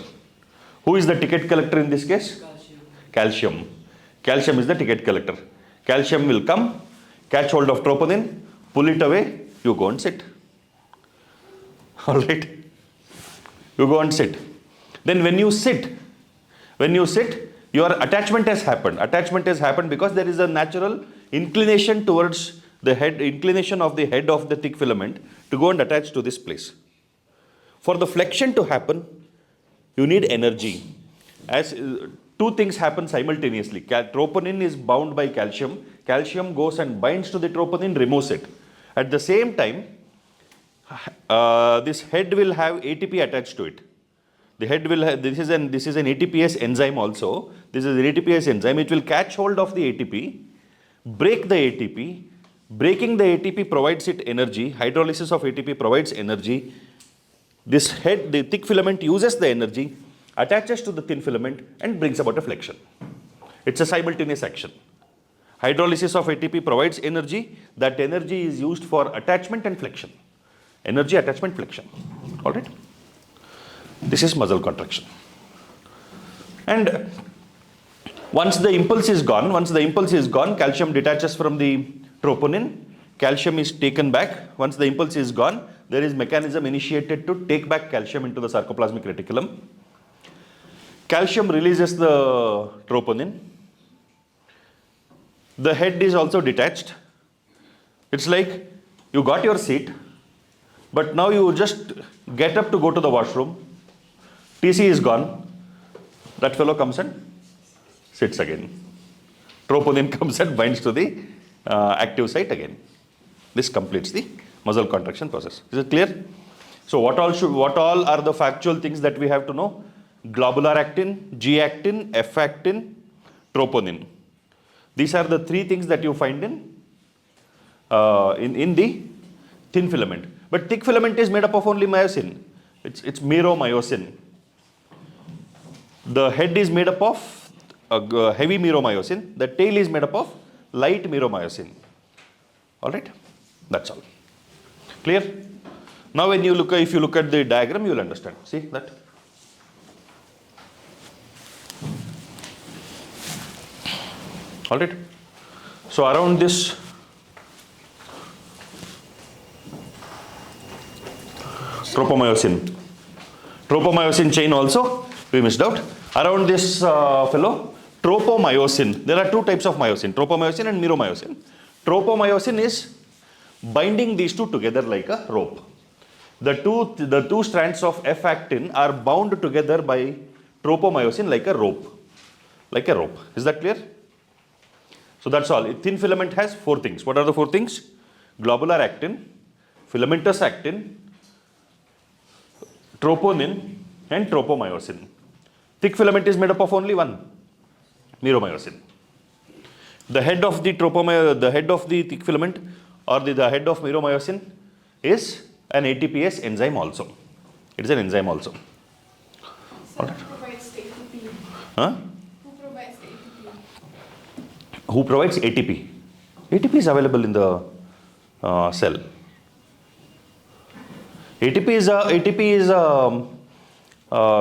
D: Who is the ticket collector in this case? Calcium. Calcium is the ticket collector. Calcium will come, catch hold of troponin, pull it away, you go and sit. Alright? You go and sit. Then when you sit, your attachment has happened. Attachment has happened because there is a natural inclination towards the head, inclination of the head of the thick filament to go and attach to this place. For the flexion to happen, you need energy. As two things happen simultaneously. Troponin is bound by calcium. Calcium goes and binds to the troponin, removes it. At the same time, this head will have ATP attached to it. The head will have, this is an ATPase enzyme also. This is an ATPase enzyme. It will catch hold of the ATP, break the ATP. Breaking the ATP provides it energy. Hydrolysis of ATP provides energy. This head, the thick filament uses the energy, attaches to the thin filament and brings about a flexion. It's a simultaneous action. Hydrolysis of ATP provides energy. That energy is used for attachment and flexion. Energy, attachment, flexion. Alright? This is muscle contraction. And once the impulse is gone, calcium detaches from the troponin. Calcium is taken back. Once the impulse is gone, there is mechanism initiated to take back calcium into the sarcoplasmic reticulum. Calcium releases the troponin. The head is also detached. It's like you got your seat, but now you just get up to go to the washroom. TC is gone. That fellow comes and sits again. Troponin comes and binds to the active site again. This completes the muscle contraction process. Is it clear? So what all are the factual things that we have to know? Globular actin, G-actin, F-actin, troponin. These are the three things that you find in the thin filament. But thick filament is made up of only myosin. It's meromyosin. The head is made up of heavy meromyosin. The tail is made up of light meromyosin. Alright? That's all. Clear? Now when you look, if you look at the diagram, you will understand. See that? Alright? So around this tropomyosin chain also we missed out. Around this fellow, tropomyosin. There are two types of myosin, tropomyosin and meromyosin. Tropomyosin is binding these two together like a rope. The two strands of F-actin are bound together by tropomyosin like a rope. Like a rope. Is that clear? So that's all. Thin filament has four things. What are the four things? Globular actin, filamentous actin, troponin and tropomyosin. Thick filament is made up of only one, meromyosin. The head of the thick filament or the head of meromyosin is an ATPase enzyme also. It is an enzyme also.
B: So who provides the ATP?
D: Huh?
B: Who provides the ATP?
D: Who provides ATP? ATP is available in the cell. ATP is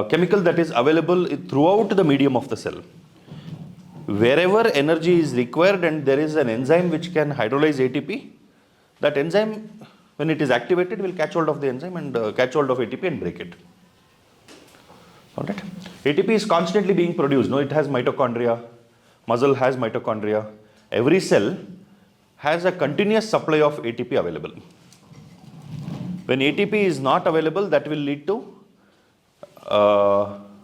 D: chemical that is available throughout the medium of the cell. Wherever energy is required and there is an enzyme which can hydrolyze ATP, that enzyme, when it is activated, will catch hold of the enzyme and catch hold of ATP and break it. Alright? ATP is constantly being produced. No, it has mitochondria. Muscle has mitochondria. Every cell has a continuous supply of ATP available. When ATP is not available, that will lead to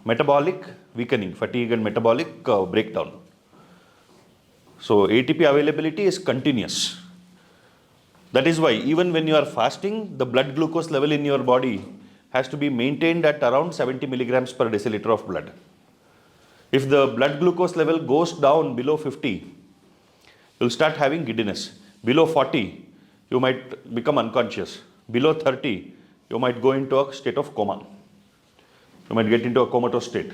D: metabolic weakening, fatigue and metabolic breakdown. So ATP availability is continuous. That is why even when you are fasting, the blood glucose level in your body has to be maintained at around 70 milligrams per deciliter of blood. If the blood glucose level goes down below 50, you will start having giddiness. Below 40, you might become unconscious. Below 30, you might go into a state of coma. You might get into a comatose state.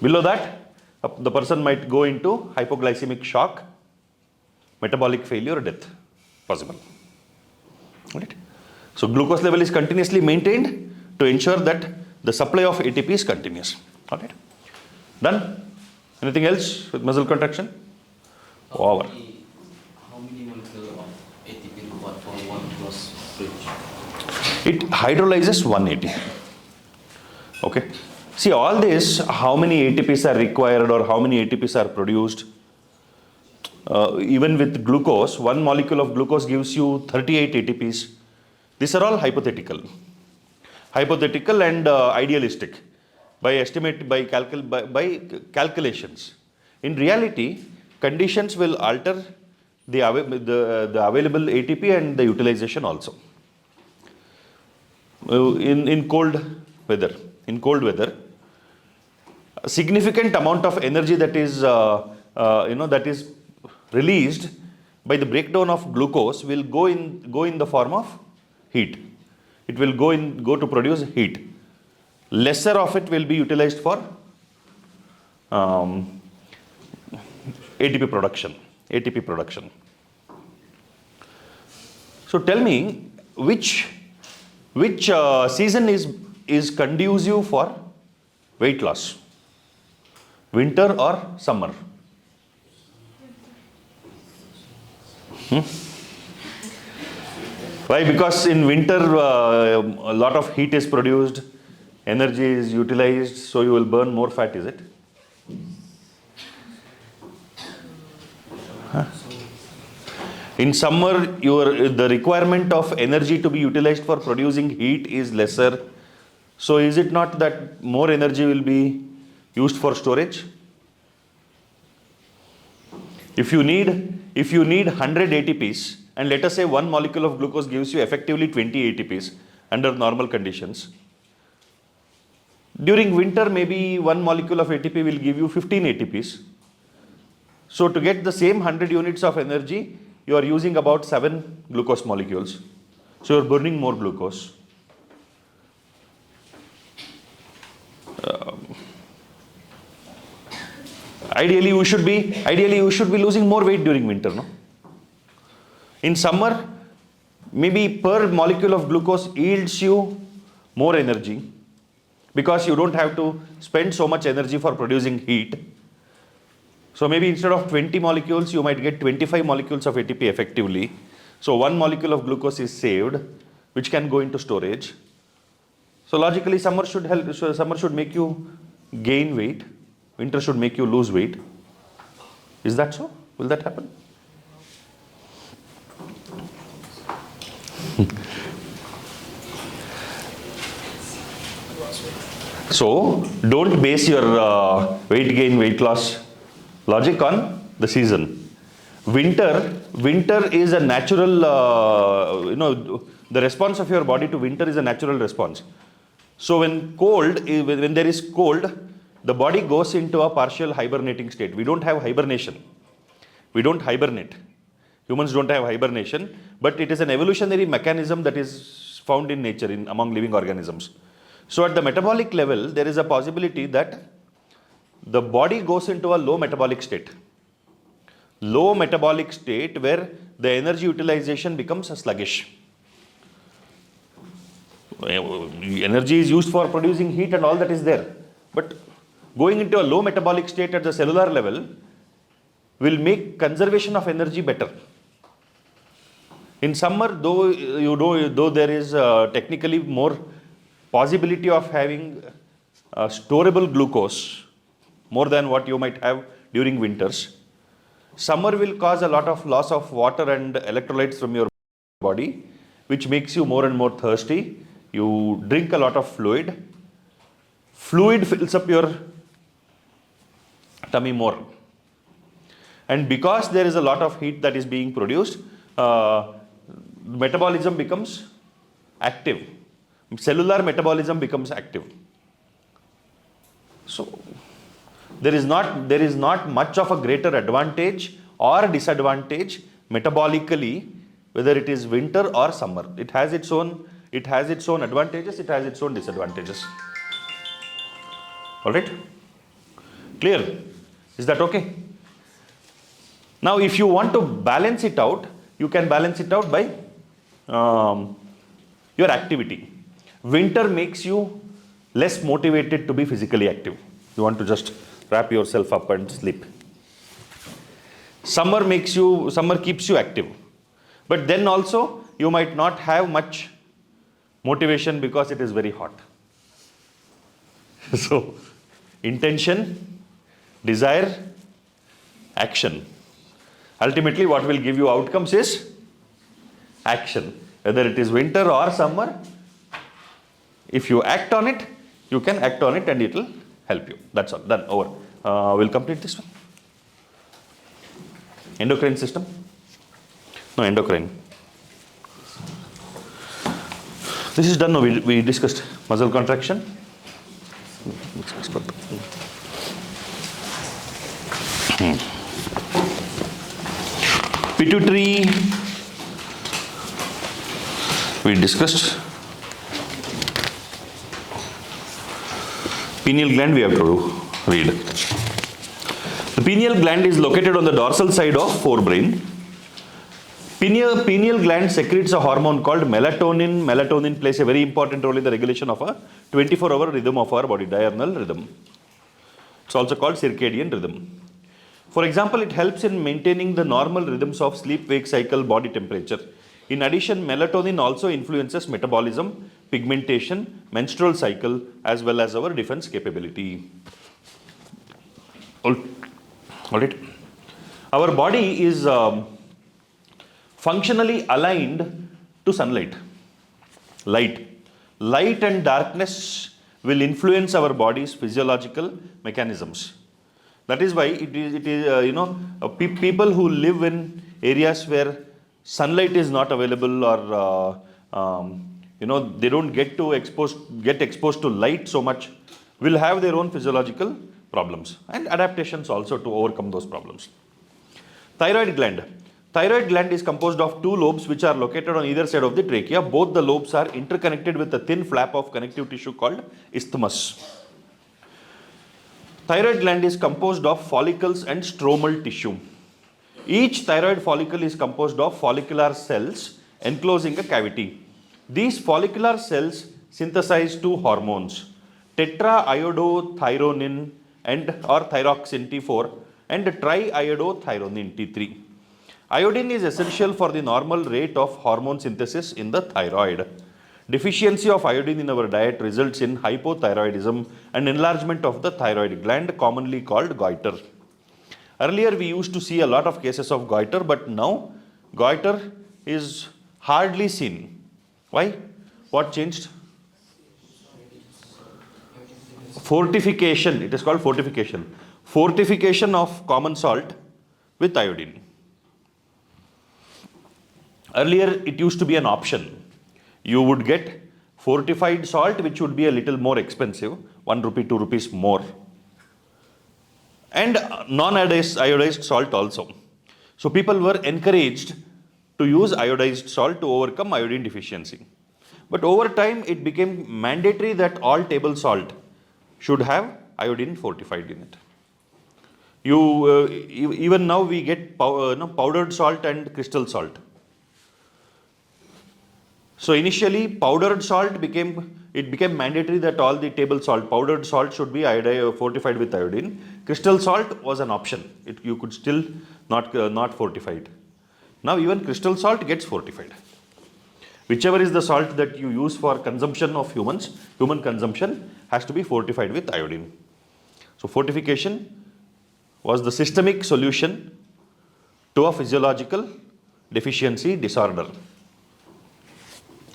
D: Below that, the person might go into hypoglycemic shock, metabolic failure, death possible. Right? So glucose level is continuously maintained to ensure that the supply of ATP is continuous. Alright? Done? Anything else with muscle contraction? Over.
E: How many molecules of ATP required for 1 plus fridge?
D: It hydrolyzes 1 ATP. Okay. See, all this, how many ATPs are required or how many ATPs are produced, even with glucose, 1 molecule of glucose gives you 38 ATPs. These are all hypothetical. Hypothetical and idealistic by calculations. In reality, conditions will alter the available ATP and the utilization also. In cold weather, a significant amount of energy that is that is released by the breakdown of glucose will go in the form of heat. It will go to produce heat. Lesser of it will be utilized for ATP production. So tell me, which season is conducive for weight loss? Winter or summer? Why? Because in winter a lot of heat is produced, energy is utilized, so you will burn more fat, is it? In summer, the requirement of energy to be utilized for producing heat is lesser. So is it not that more energy will be used for storage? If you need 100 ATPs, and let us say 1 molecule of glucose gives you effectively 20 ATPs under normal conditions. During winter, maybe 1 molecule of ATP will give you 15 ATPs. So to get the same 100 units of energy, you are using about 7 glucose molecules. So you are burning more glucose. Ideally, you should be losing more weight during winter, no? In summer, maybe per molecule of glucose yields you more energy because you don't have to spend so much energy for producing heat. So maybe instead of 20 molecules, you might get 25 molecules of ATP effectively. So 1 molecule of glucose is saved, which can go into storage. So logically, summer should make you gain weight. Winter should make you lose weight. Is that so? Will that happen? So don't base your weight gain, weight loss logic on the season. Winter is a natural, the response of your body to winter is a natural response. So when there is cold, the body goes into a partial hibernating state. We don't have hibernation. We don't hibernate. Humans don't have hibernation, but it is an evolutionary mechanism that is found in nature among living organisms. So at the metabolic level, there is a possibility that the body goes into a low metabolic state. Low metabolic state where the energy utilization becomes sluggish. Energy is used for producing heat and all that is there. But going into a low metabolic state at the cellular level will make conservation of energy better. In summer, though there is technically more possibility of having storable glucose more than what you might have during winters, summer will cause a lot of loss of water and electrolytes from your body, which makes you more and more thirsty. You drink a lot of fluid. Fluid fills up your tummy more. And because there is a lot of heat that is being produced, metabolism becomes active. Cellular metabolism becomes active. So there is not much of a greater advantage or disadvantage metabolically, whether it is winter or summer. It has its own advantages, it has its own disadvantages. All right? Clear? Is that okay? Now, if you want to balance it out, you can balance it out by your activity. Winter makes you less motivated to be physically active. You want to just wrap yourself up and sleep. Summer keeps you active. But then also, you might not have much motivation because it is very hot. So, intention, desire, action. Ultimately, what will give you outcomes is action. Whether it is winter or summer, if you act on it, you can act on it and it will help you. That's all. Done. Over. We'll complete this one. Endocrine system? No, endocrine. This is done. No, we discussed muscle contraction. Pituitary, we discussed. Pineal gland we have to read. The pineal gland is located on the dorsal side of forebrain. Pineal gland secretes a hormone called melatonin. Melatonin plays a very important role in the regulation of a 24-hour rhythm of our body, diurnal rhythm. It's also called circadian rhythm. For example, it helps in maintaining the normal rhythms of sleep-wake cycle, body temperature. In addition, melatonin also influences metabolism, pigmentation, menstrual cycle, as well as our defense capability. All right. Our body is functionally aligned to sunlight. Light and darkness will influence our body's physiological mechanisms. That is why people who live in areas where sunlight is not available or they don't get exposed to light so much will have their own physiological problems and adaptations also to overcome those problems. Thyroid gland. Thyroid gland is composed of two lobes which are located on either side of the trachea. Both the lobes are interconnected with a thin flap of connective tissue called isthmus. Thyroid gland is composed of follicles and stromal tissue. Each thyroid follicle is composed of follicular cells enclosing a cavity. These follicular cells synthesize two hormones, tetraiodothyronin or thyroxine T4 and triiodothyronin T3. Iodine is essential for the normal rate of hormone synthesis in the thyroid. Deficiency of iodine in our diet results in hypothyroidism and enlargement of the thyroid gland, commonly called goiter. Earlier we used to see a lot of cases of goiter, but now goiter is hardly seen. Why? What changed? Fortification. It is called fortification. Fortification of common salt with iodine. Earlier it used to be an option. You would get fortified salt, which would be a little more expensive, 1 rupee, 2 rupees more. And non-iodized salt also. So people were encouraged to use iodized salt to overcome iodine deficiency. But over time it became mandatory that all table salt should have iodine fortified in it. Even now we get powdered salt and crystal salt. So initially powdered salt became mandatory that all the table salt, powdered salt should be fortified with iodine. Crystal salt was an option. You could still not fortify it. Now even crystal salt gets fortified. Whichever is the salt that you use for consumption of human consumption has to be fortified with iodine. So fortification was the systemic solution to a physiological deficiency disorder.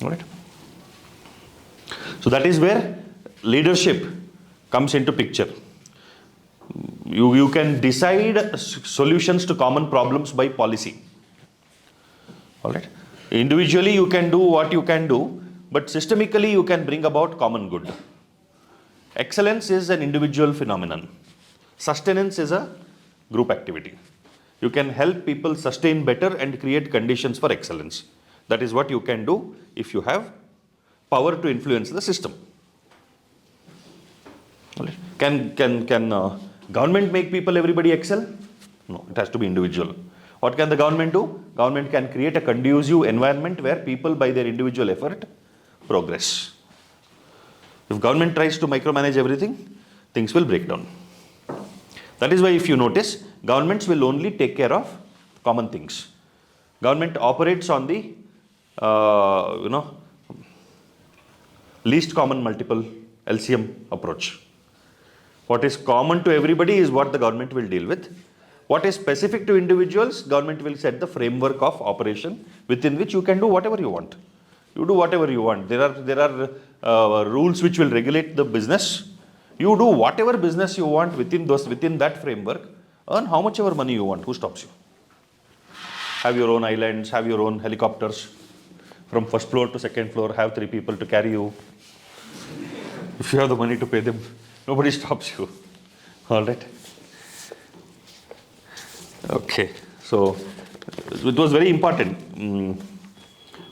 D: All right. So that is where leadership comes into picture. You can decide solutions to common problems by policy. All right. Individually you can do what you can do, but systemically you can bring about common good. Excellence is an individual phenomenon. Sustenance is a group activity. You can help people sustain better and create conditions for excellence. That is what you can do if you have power to influence the system. Can government make people, everybody excel? No, it has to be individual. What can the government do? Government can create a conducive environment where people by their individual effort progress. If government tries to micromanage everything, things will break down. That is why if you notice, governments will only take care of common things. Government operates on the least common multiple LCM approach. What is common to everybody is what the government will deal with. What is specific to individuals, government will set the framework of operation within which you can do whatever you want. You do whatever you want. There are rules which will regulate the business. You do whatever business you want within that framework. Earn how much ever money you want. Who stops you? Have your own islands, have your own helicopters. From first floor to second floor, have 3 people to carry you. If you have the money to pay them, nobody stops you. All right. Okay. So it was very important.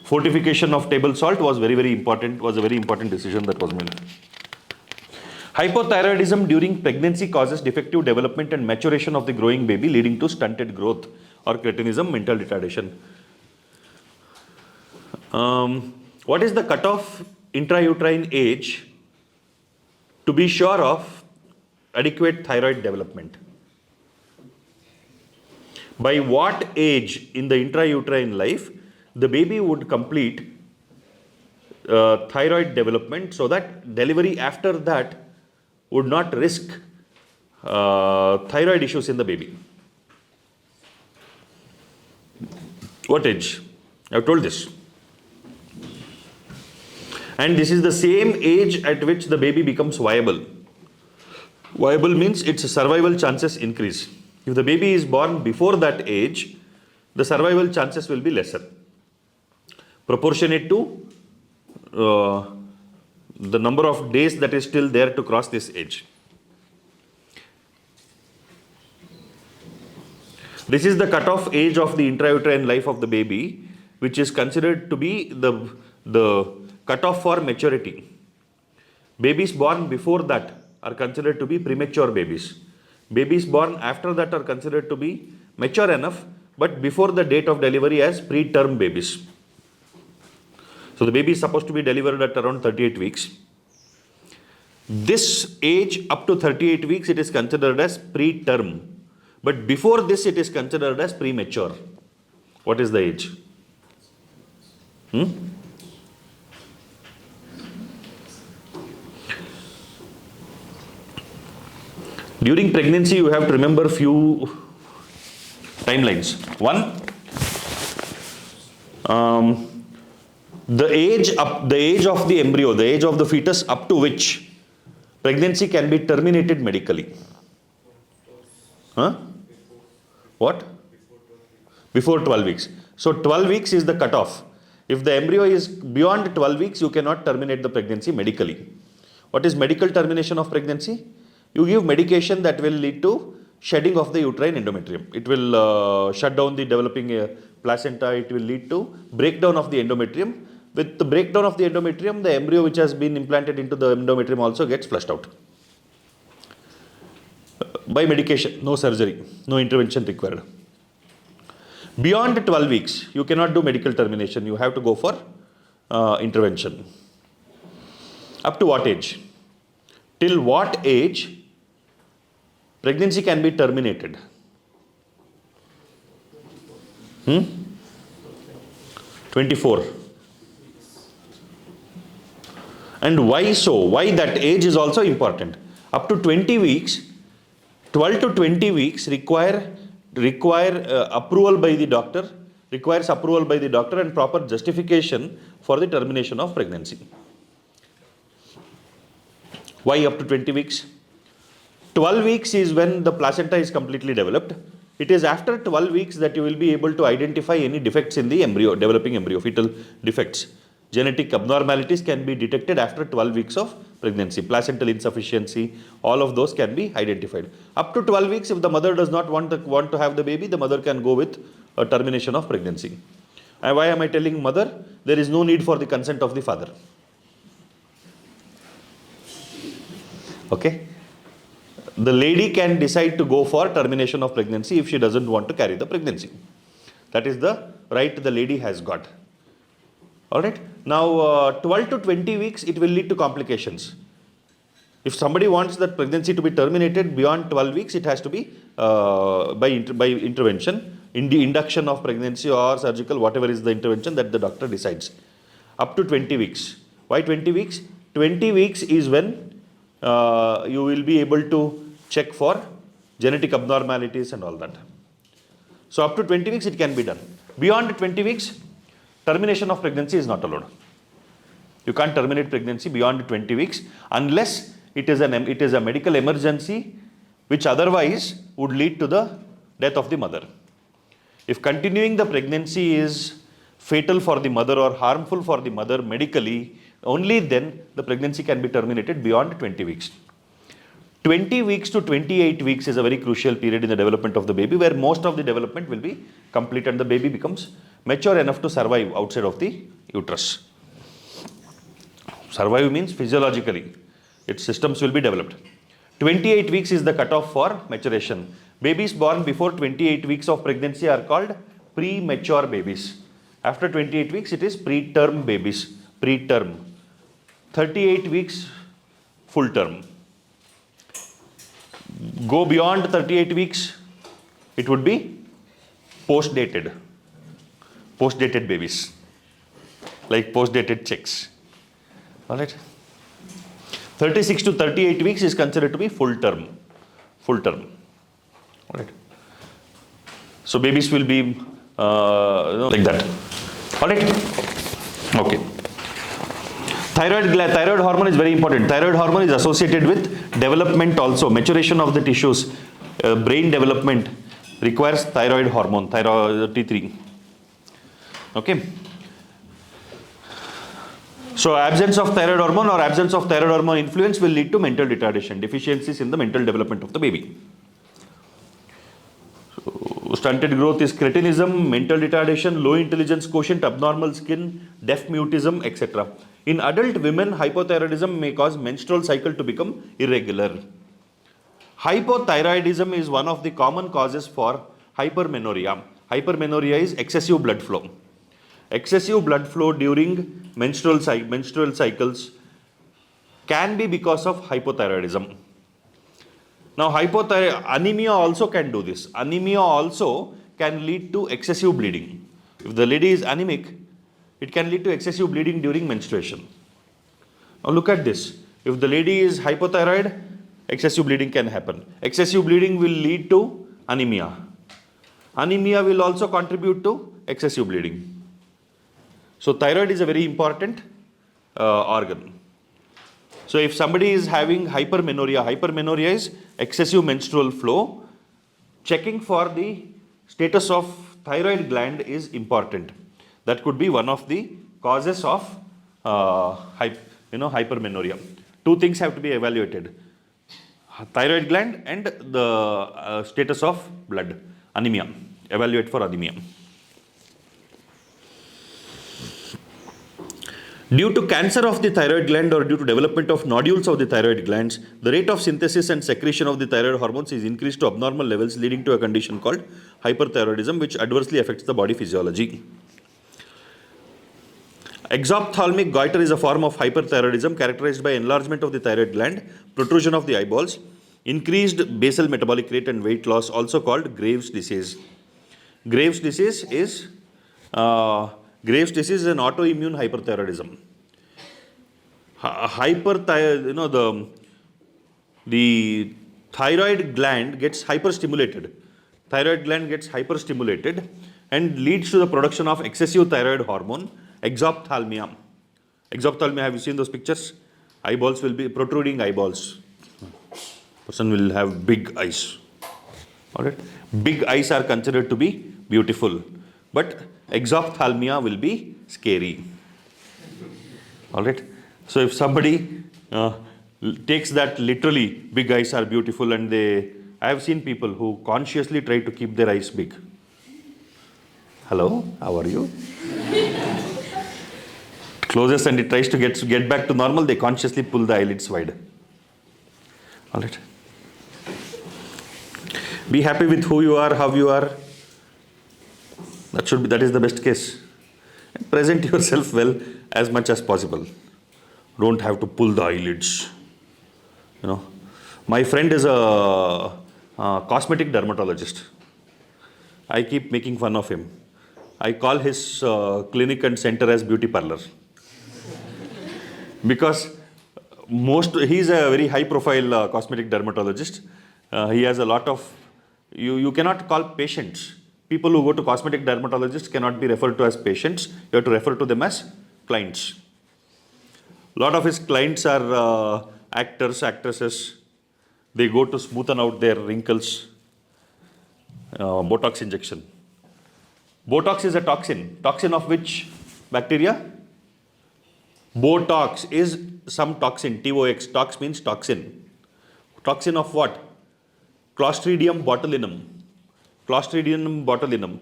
D: Fortification of table salt was very, very important. Was a very important decision that was made. Hypothyroidism during pregnancy causes defective development and maturation of the growing baby, leading to stunted growth or cretinism, mental retardation. What is the cutoff intrauterine age to be sure of adequate thyroid development? By what age in the intrauterine life the baby would complete thyroid development so that delivery after that would not risk thyroid issues in the baby? What age? I have told this. And this is the same age at which the baby becomes viable. Viable means its survival chances increase. If the baby is born before that age, the survival chances will be lesser, proportionate to the number of days that is still there to cross this age. This is the cutoff age of the intrauterine life of the baby, which is considered to be the cutoff for maturity. Babies born before that are considered to be premature babies. Babies born after that are considered to be mature enough, but before the date of delivery as preterm babies. So the baby is supposed to be delivered at around 38 weeks. This age up to 38 weeks it is considered as preterm. But before this it is considered as premature. What is the age? During pregnancy you have to remember few timelines. One, the age of the embryo, the age of the fetus up to which pregnancy can be terminated medically. What? Before 12 weeks. So 12 weeks is the cutoff. If the embryo is beyond 12 weeks, you cannot terminate the pregnancy medically. What is medical termination of pregnancy? You give medication that will lead to shedding of the uterine endometrium. It will shut down the developing placenta. It will lead to breakdown of the endometrium. With the breakdown of the endometrium, the embryo which has been implanted into the endometrium also gets flushed out. By medication, no surgery, no intervention required. Beyond 12 weeks, you cannot do medical termination. You have to go for
A: intervention. Up to what age? Till what age pregnancy can be terminated? 24. And why so? Why that age is also important. Up to 20 weeks, 12 to 20 weeks require approval by the doctor, requires approval by the doctor and proper justification for the termination of pregnancy. Why up to 20 weeks? 12 weeks is when the placenta is completely developed. It is after 12 weeks that you will be able to identify any defects in the embryo, developing embryo, fetal defects. Genetic abnormalities can be detected after 12 weeks of pregnancy. Placental insufficiency, all of those can be identified. Up to 12 weeks, if the mother does not want to have the baby, the mother can go with a termination of pregnancy. And why am I telling mother? There is no need for the consent of the father. Okay? The lady can decide to go for termination of pregnancy if she doesn't want to carry the pregnancy. That is the right the lady has got. Alright? Now 12 to 20 weeks it will lead to complications. If somebody wants that pregnancy to be terminated beyond 12 weeks, it has to be by intervention, in the induction of pregnancy or surgical, whatever is the intervention that the doctor decides. Up to 20 weeks. Why 20 weeks? 20 weeks is when you will be able to check for genetic abnormalities and all that. So up to 20 weeks it can be done. Beyond 20 weeks, termination of pregnancy is not allowed. You can't terminate pregnancy beyond 20 weeks unless it is a medical emergency which otherwise would lead to the death of the mother. If continuing the pregnancy is fatal for the mother or harmful for the mother medically, only then the pregnancy can be terminated beyond 20 weeks. 20 weeks to 28 weeks is a very crucial period in the development of the baby, where most of the development will be complete and the baby becomes mature enough to survive outside of the uterus. Survive means physiologically, its systems will be developed. 28 weeks is the cutoff for maturation. Babies born before 28 weeks of pregnancy are called premature babies. After 28 weeks, it is preterm babies. Preterm. 38 weeks, full term. Go beyond 38 weeks, it would be post-dated. Post-dated babies. Like post-dated chicks. Alright. 36 to 38 weeks is considered to be full term. Full term. Alright. So babies will be like that. Alright. Okay. Thyroid hormone is very important. Thyroid hormone is associated with development also, maturation of the tissues, brain development requires thyroid hormone, thyroid T3. Okay. So absence of thyroid hormone or absence of thyroid hormone influence will lead to mental retardation, deficiencies in the mental development of the baby. So, stunted growth is cretinism, mental retardation, low intelligence quotient, abnormal skin, deaf mutism, etc. In adult women, hypothyroidism may cause menstrual cycle to become irregular. Hypothyroidism is one of the common causes for hypermenorrhea. Hypermenorrhea is excessive blood flow. Excessive blood flow during menstrual cycles can be because of hypothyroidism. Now, anemia also can do this. Anemia also can lead to excessive bleeding. If the lady is anemic, it can lead to excessive bleeding during menstruation. Now look at this. If the lady is hypothyroid, excessive bleeding can happen. Excessive bleeding will lead to anemia. Anemia will also contribute to excessive bleeding. So thyroid is a very important organ. So if somebody is having hypermenorrhea is excessive menstrual flow, checking for the status of thyroid gland is important. That could be one of the causes of hypermenorrhea. Two things have to be evaluated: thyroid gland and the status of blood, anemia. Evaluate for anemia. Due to cancer of the thyroid gland or due to development of nodules of the thyroid glands, the rate of synthesis and secretion of the thyroid hormones is increased to abnormal levels, leading to a condition called hyperthyroidism, which adversely affects the body physiology. Exophthalmic goiter is a form of hyperthyroidism characterized by enlargement of the thyroid gland, protrusion of the eyeballs, increased basal metabolic rate and weight loss, also called Graves' disease. Graves' disease is an autoimmune hyperthyroidism. The thyroid gland gets hyperstimulated. Thyroid gland gets hyperstimulated and leads to the production of excessive thyroid hormone, exophthalmia. Exophthalmia, have you seen those pictures? Eyeballs will be protruding eyeballs. Person will have big eyes. All right. Big eyes are considered to be beautiful, but exophthalmia will be scary. All right. So if somebody takes that literally, big eyes are beautiful, and I have seen people who consciously try to keep their eyes big. Hello, how are you? Closes and it tries to get back to normal, they consciously pull the eyelids wide. All right. Be happy with who you are, how you are. That is the best case. And present yourself well as much as possible. Don't have to pull the eyelids. My friend is a cosmetic dermatologist. I keep making fun of him. I call his clinic and center as beauty parlor. Because he's a very high profile cosmetic dermatologist. He has a lot of, you cannot call patients. People who go to cosmetic dermatologists cannot be referred to as patients. You have to refer to them as clients. A lot of his clients are actors, actresses. They go to smoothen out their wrinkles. Botox injection. Botox is a toxin. Toxin of which bacteria? Botox is some toxin. TOX. Tox means toxin. Toxin of what? Clostridium botulinum. Clostridium botulinum.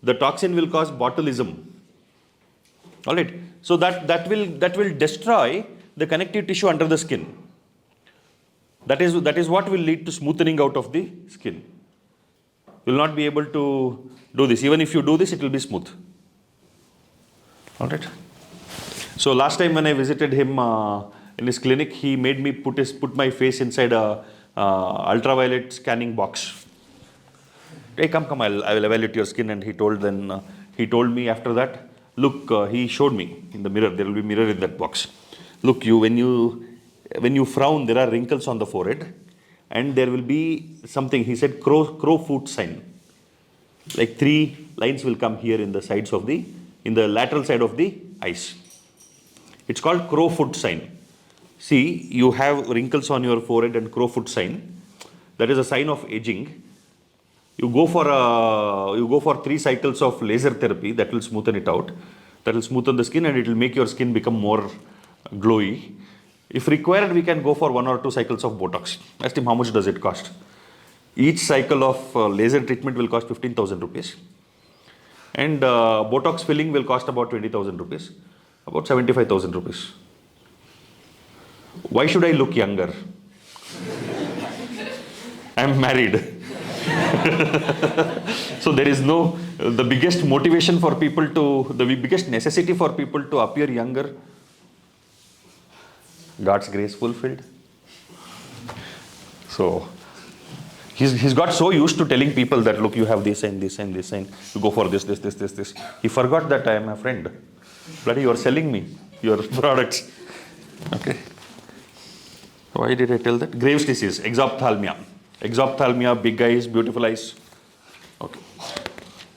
A: The toxin will cause botulism. All right. So that will destroy the connective tissue under the skin. That is what will lead to smoothening out of the skin. You will not be able to do this. Even if you do this, it will be smooth. All right. So last time when I visited him in his clinic, he made me put my face inside a ultraviolet scanning box. Hey, come, I will evaluate your skin. And he told me after that, look, he showed me in the mirror. There will be a mirror in that box. Look, when you frown, there are wrinkles on the forehead, and there will be something. He said crow foot sign. Like 3 lines will come here in the lateral side of the eyes. It's called crow foot sign. See, you have wrinkles on your forehead and crow foot sign. That is a sign of aging. You go for 3 cycles of laser therapy that will smoothen it out. That will smoothen the skin and it will make your skin become more glowy. If required, we can go for 1 or 2 cycles of Botox. Ask him how much does it cost. Each cycle of laser treatment will cost 15,000 rupees. And Botox filling will cost about 20,000 rupees. About 75,000 rupees. Why should I look younger? I am married. So there is the biggest motivation for people the biggest necessity for people to appear younger. God's grace fulfilled. So he's got so used to telling people that, look, you have this and this and this, and you go for this. He forgot that I am a friend. Bloody, you are selling me your products. Okay. Why did I tell that? Graves' disease, exophthalmia. Exophthalmia, big eyes, beautiful eyes. Okay.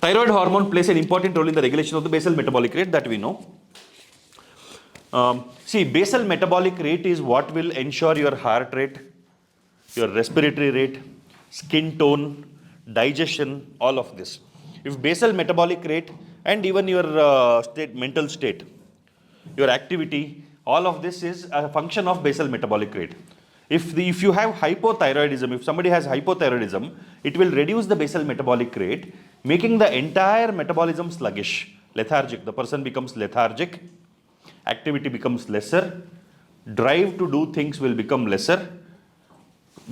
A: Thyroid hormone plays an important role in the regulation of the basal metabolic rate, that we know. See, basal metabolic rate is what will ensure your heart rate, your respiratory rate, skin tone, digestion, all of this. If basal metabolic rate and even your mental state, your activity, all of this is a function of basal metabolic rate. If you have hypothyroidism, if somebody has hypothyroidism, it will reduce the basal metabolic rate, making the entire metabolism sluggish, lethargic. The person becomes lethargic, activity becomes lesser, drive to do things will become lesser,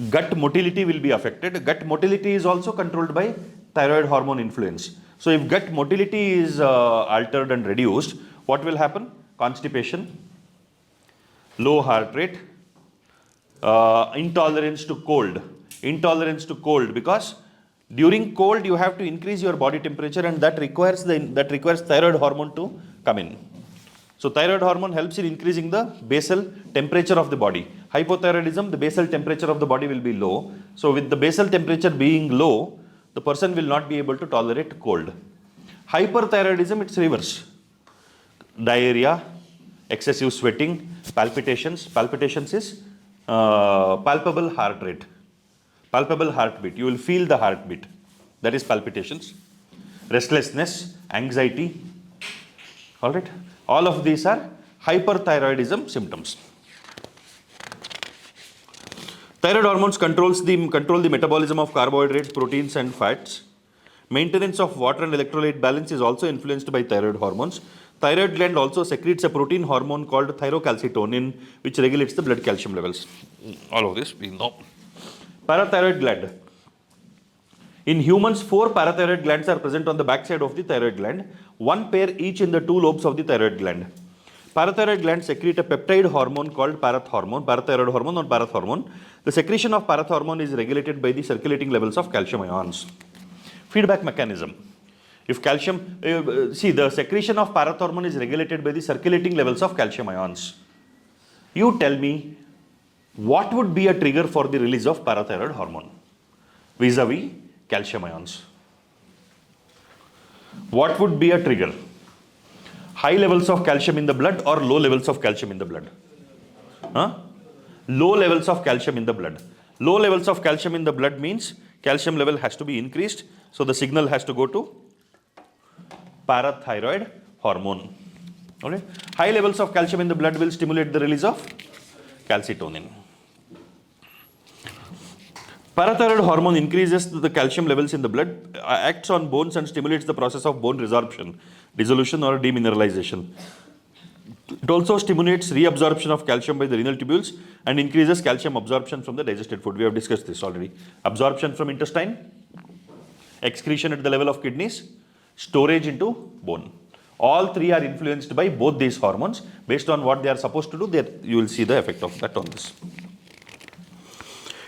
A: gut motility will be affected. Gut motility is also controlled by thyroid hormone influence. So if gut motility is altered and reduced, what will happen?
D: constipation, low heart rate, intolerance to cold. Intolerance to cold, because during cold you have to increase your body temperature, and that requires thyroid hormone to come in. So thyroid hormone helps in increasing the basal temperature of the body. Hypothyroidism, the basal temperature of the body will be low. So with the basal temperature being low, the person will not be able to tolerate cold. Hyperthyroidism, it's reverse. Diarrhea, excessive sweating, palpitations. Palpitations is palpable heart rate. Palpable heartbeat. You will feel the heartbeat. That is palpitations. Restlessness, anxiety. All right. All of these are hyperthyroidism symptoms. Thyroid hormones control the metabolism of carbohydrates, proteins and fats. Maintenance of water and electrolyte balance is also influenced by thyroid hormones. Thyroid gland also secretes a protein hormone called thyrocalcitonin, which regulates the blood calcium levels. All of this we know. Parathyroid gland. In humans, 4 parathyroid glands are present on the backside of the thyroid gland, 1 pair each in the 2 lobes of the thyroid gland. Parathyroid glands secrete a peptide hormone called parathyroid hormone or parathormone. The secretion of parathormone is regulated by the circulating levels of calcium ions. Feedback mechanism. If calcium, the secretion of parathormone is regulated by the circulating levels of calcium ions. You tell me, what would be a trigger for the release of parathyroid hormone vis-a-vis calcium ions? What would be a trigger? High levels of calcium in the blood or low levels of calcium in the blood? Low levels of calcium in the blood. Low levels of calcium in the blood means calcium level has to be increased. So the signal has to go to parathyroid hormone. Okay. High levels of calcium in the blood will stimulate the release of calcitonin. Parathyroid hormone increases the calcium levels in the blood, acts on bones and stimulates the process of bone resorption, dissolution or demineralization. It also stimulates reabsorption of calcium by the renal tubules and increases calcium absorption from the digested food. We have discussed this already. Absorption from intestine, excretion at the level of kidneys, storage into bone. All 3 are influenced by both these hormones. Based on what they are supposed to do, you will see the effect of that on this.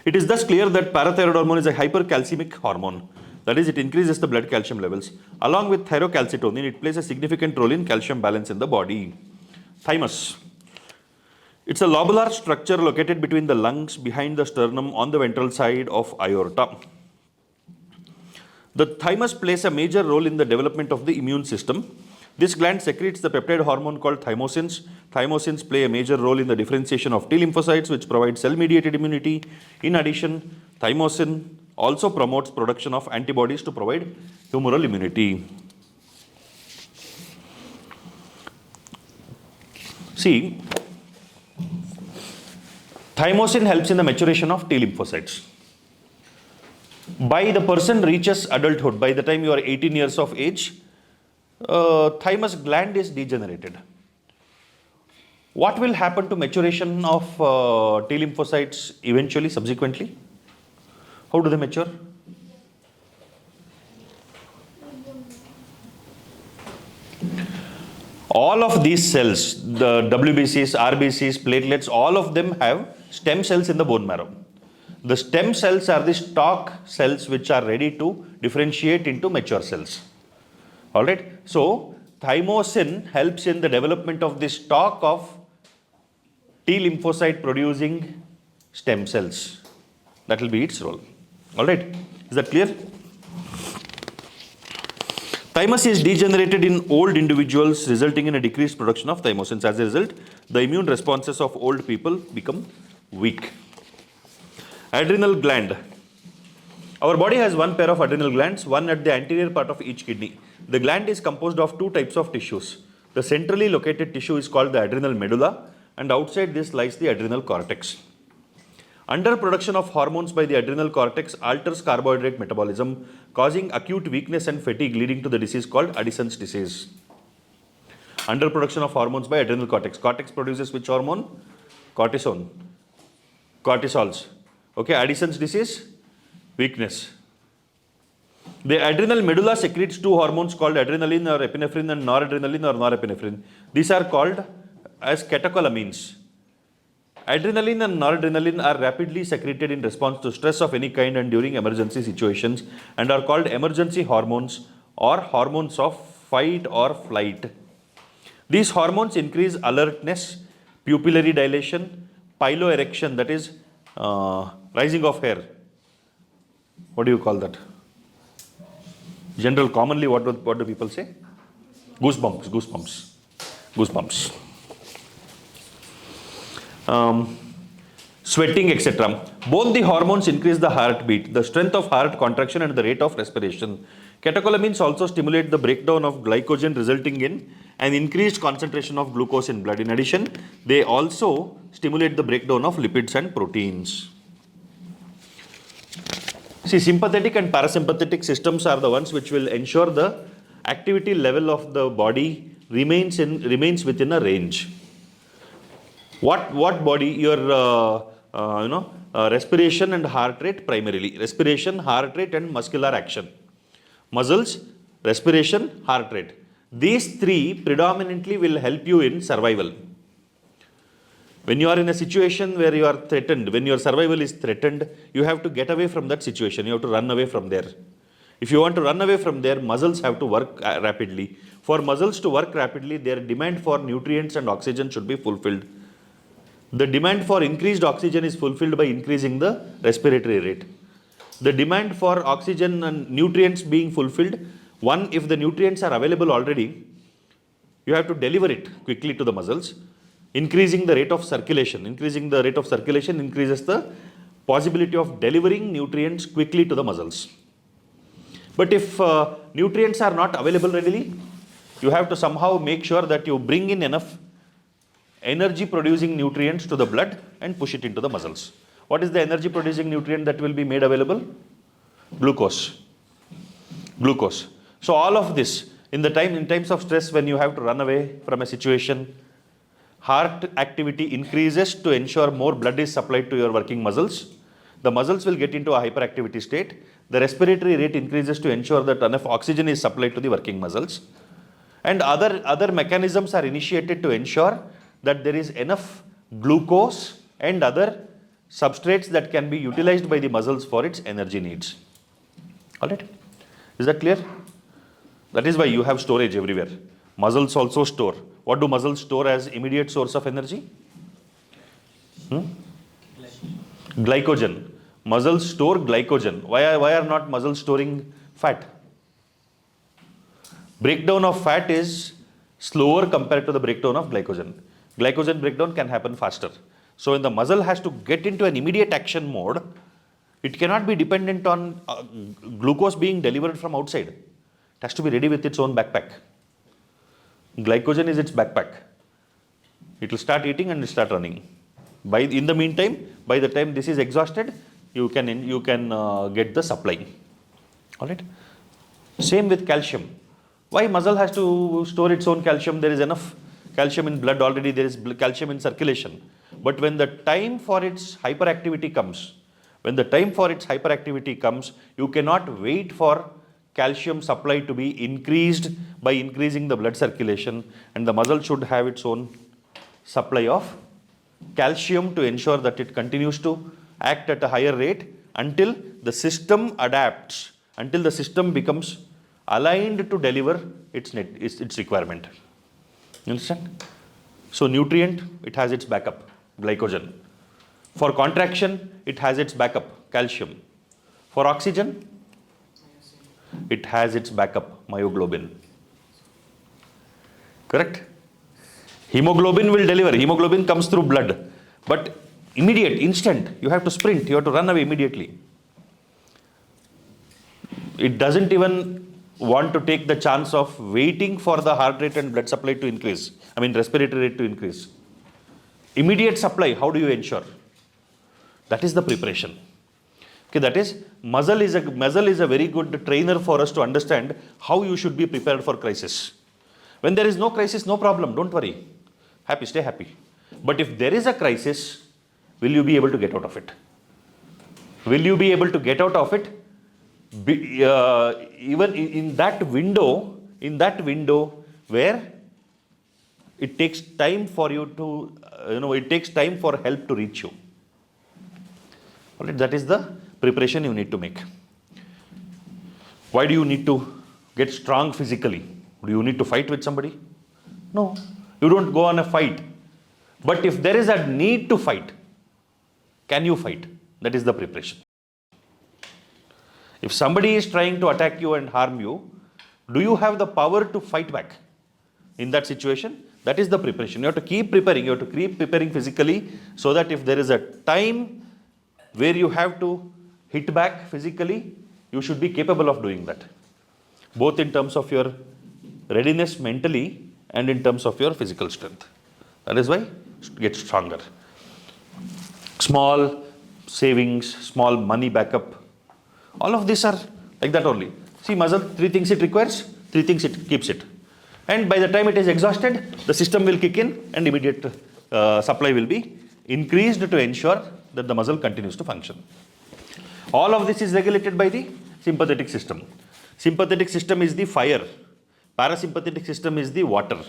D: It is thus clear that parathyroid hormone is a hypercalcemic hormone. That is, it increases the blood calcium levels. Along with thyrocalcitonin, it plays a significant role in calcium balance in the body. Thymus. It's a lobular structure located between the lungs, behind the sternum, on the ventral side of aorta. The thymus plays a major role in the development of the immune system. This gland secretes the peptide hormone called thymosins. Thymosins play a major role in the differentiation of T lymphocytes, which provide cell-mediated immunity. In addition, thymosin also promotes production of antibodies to provide humoral immunity. See, thymosin helps in the maturation of T lymphocytes. By the person reaches adulthood, by the time you are 18 years of age, thymus gland is degenerated. What will happen to maturation of T lymphocytes eventually, subsequently? How do they mature? All of these cells, the WBCs, RBCs, platelets, all of them have stem cells in the bone marrow. The stem cells are the stalk cells which are ready to differentiate into mature cells. Alright, so thymosin helps in the development of the stalk of T lymphocyte producing stem cells. That will be its role. Alright, is that clear? Thymus is degenerated in old individuals, resulting in a decreased production of thymosins. As a result, the immune responses of old people become weak. Adrenal gland. Our body has 1 pair of adrenal glands, one at the anterior part of each kidney. The gland is composed of 2 types of tissues. The centrally located tissue is called the adrenal medulla, and outside this lies the adrenal cortex. Underproduction of hormones by the adrenal cortex alters carbohydrate metabolism, causing acute weakness and fatigue, leading to the disease called Addison's disease. Underproduction of hormones by adrenal cortex. Cortex produces which hormone? Cortisone. Cortisols. Okay, Addison's disease, weakness. The adrenal medulla secretes 2 hormones called adrenaline or epinephrine and noradrenaline or norepinephrine. These are called as catecholamines. Adrenaline and noradrenaline are rapidly secreted in response to stress of any kind and during emergency situations and are called emergency hormones or hormones of fight or flight. These hormones increase alertness, pupillary dilation, piloerection, that is rising of hair. What do you call that? General, commonly what do people say? Goosebumps. Sweating, etc. Both the hormones increase the heartbeat, the strength of heart contraction and the rate of respiration. Catecholamines also stimulate the breakdown of glycogen, resulting in an increased concentration of glucose in blood. In addition, they also stimulate the breakdown of lipids and proteins. See, sympathetic and parasympathetic systems are the ones which will ensure the activity level of the body remains within a range. What body? Your respiration and heart rate primarily. Respiration, heart rate and muscular action. Muscles, respiration, heart rate. These three predominantly will help you in survival. When you are in a situation where you are threatened, when your survival is threatened, you have to get away from that situation. You have to run away from there. If you want to run away from there, muscles have to work rapidly. For muscles to work rapidly, their demand for nutrients and oxygen should be fulfilled. The demand for increased oxygen is fulfilled by increasing the respiratory rate. The demand for oxygen and nutrients being fulfilled, one, if the nutrients are available already, you have to deliver it quickly to the muscles. Increasing the rate of circulation. Increasing the rate of circulation increases the possibility of delivering nutrients quickly to the muscles. But if nutrients are not available readily, you have to somehow make sure that you bring in enough energy producing nutrients to the blood and push it into the muscles. What is the energy producing nutrient that will be made available? Glucose. So all of this, in times of stress, when you have to run away from a situation, heart activity increases to ensure more blood is supplied to your working muscles. The muscles will get into a hyperactivity state. The respiratory rate increases to ensure that enough oxygen is supplied to the working muscles. And other mechanisms are initiated to ensure that there is enough glucose and other substrates that can be utilized by the muscles for its energy needs. Alright? Is that clear? That is why you have storage everywhere. Muscles also store. What do muscles store as immediate source of energy? Glycogen. Muscles store glycogen. Why are not muscles storing fat? Breakdown of fat is slower compared to the breakdown of glycogen. Glycogen breakdown can happen faster. So when the muscle has to get into an immediate action mode, it cannot be dependent on glucose being delivered from outside. It has to be ready with its own backpack. Glycogen is its backpack. It will start eating and start running. In the meantime, by the time this is exhausted, you can get the supply. All right. Same with calcium. Why muscle has to store its own calcium? There is enough calcium in blood already. There is calcium in circulation. But when the time for its hyperactivity comes, you cannot wait for calcium supply to be increased by increasing the blood circulation, and the muscle should have its own supply of calcium to ensure that it continues to act at a higher rate until the system adapts, until the system becomes aligned to deliver its requirement. You understand? So nutrient, it has its backup, glycogen. For contraction, it has its backup, calcium. For oxygen, it has its backup, myoglobin. Correct? Hemoglobin will deliver. Hemoglobin comes through blood. But immediate, instant, you have to sprint, you have to run away immediately. It doesn't even want to take the chance of waiting for the heart rate and blood supply to increase. Respiratory rate to increase. Immediate supply, how do you ensure? That is the preparation. Okay, that is, muscle is a very good trainer for us to understand how you should be prepared for crisis. When there is no crisis, no problem, don't worry. Stay happy. But if there is a crisis, will you be able to get out of it? Will you be able to get out of it? Even in that window where it takes time for you to, it takes time for help to reach you. All right, that is the preparation you need to make. Why do you need to get strong physically? Do you need to fight with somebody? No, you don't go on a fight. But if there is a need to fight, can you fight? That is the preparation. If somebody is trying to attack you and harm you, do you have the power to fight back in that situation? That is the preparation. You have to keep preparing. You have to keep preparing physically so that if there is a time where you have to hit back physically, you should be capable of doing that. Both in terms of your readiness mentally and in terms of your physical strength. That is why get stronger. Small savings, small money backup. All of these are like that only. See, muscle, 3 things it requires, 3 things it keeps it. And by the time it is exhausted, the system will kick in and immediate supply will be increased to ensure that the muscle continues to function. All of this is regulated by the sympathetic system. Sympathetic system is the fire. Parasympathetic system is the water.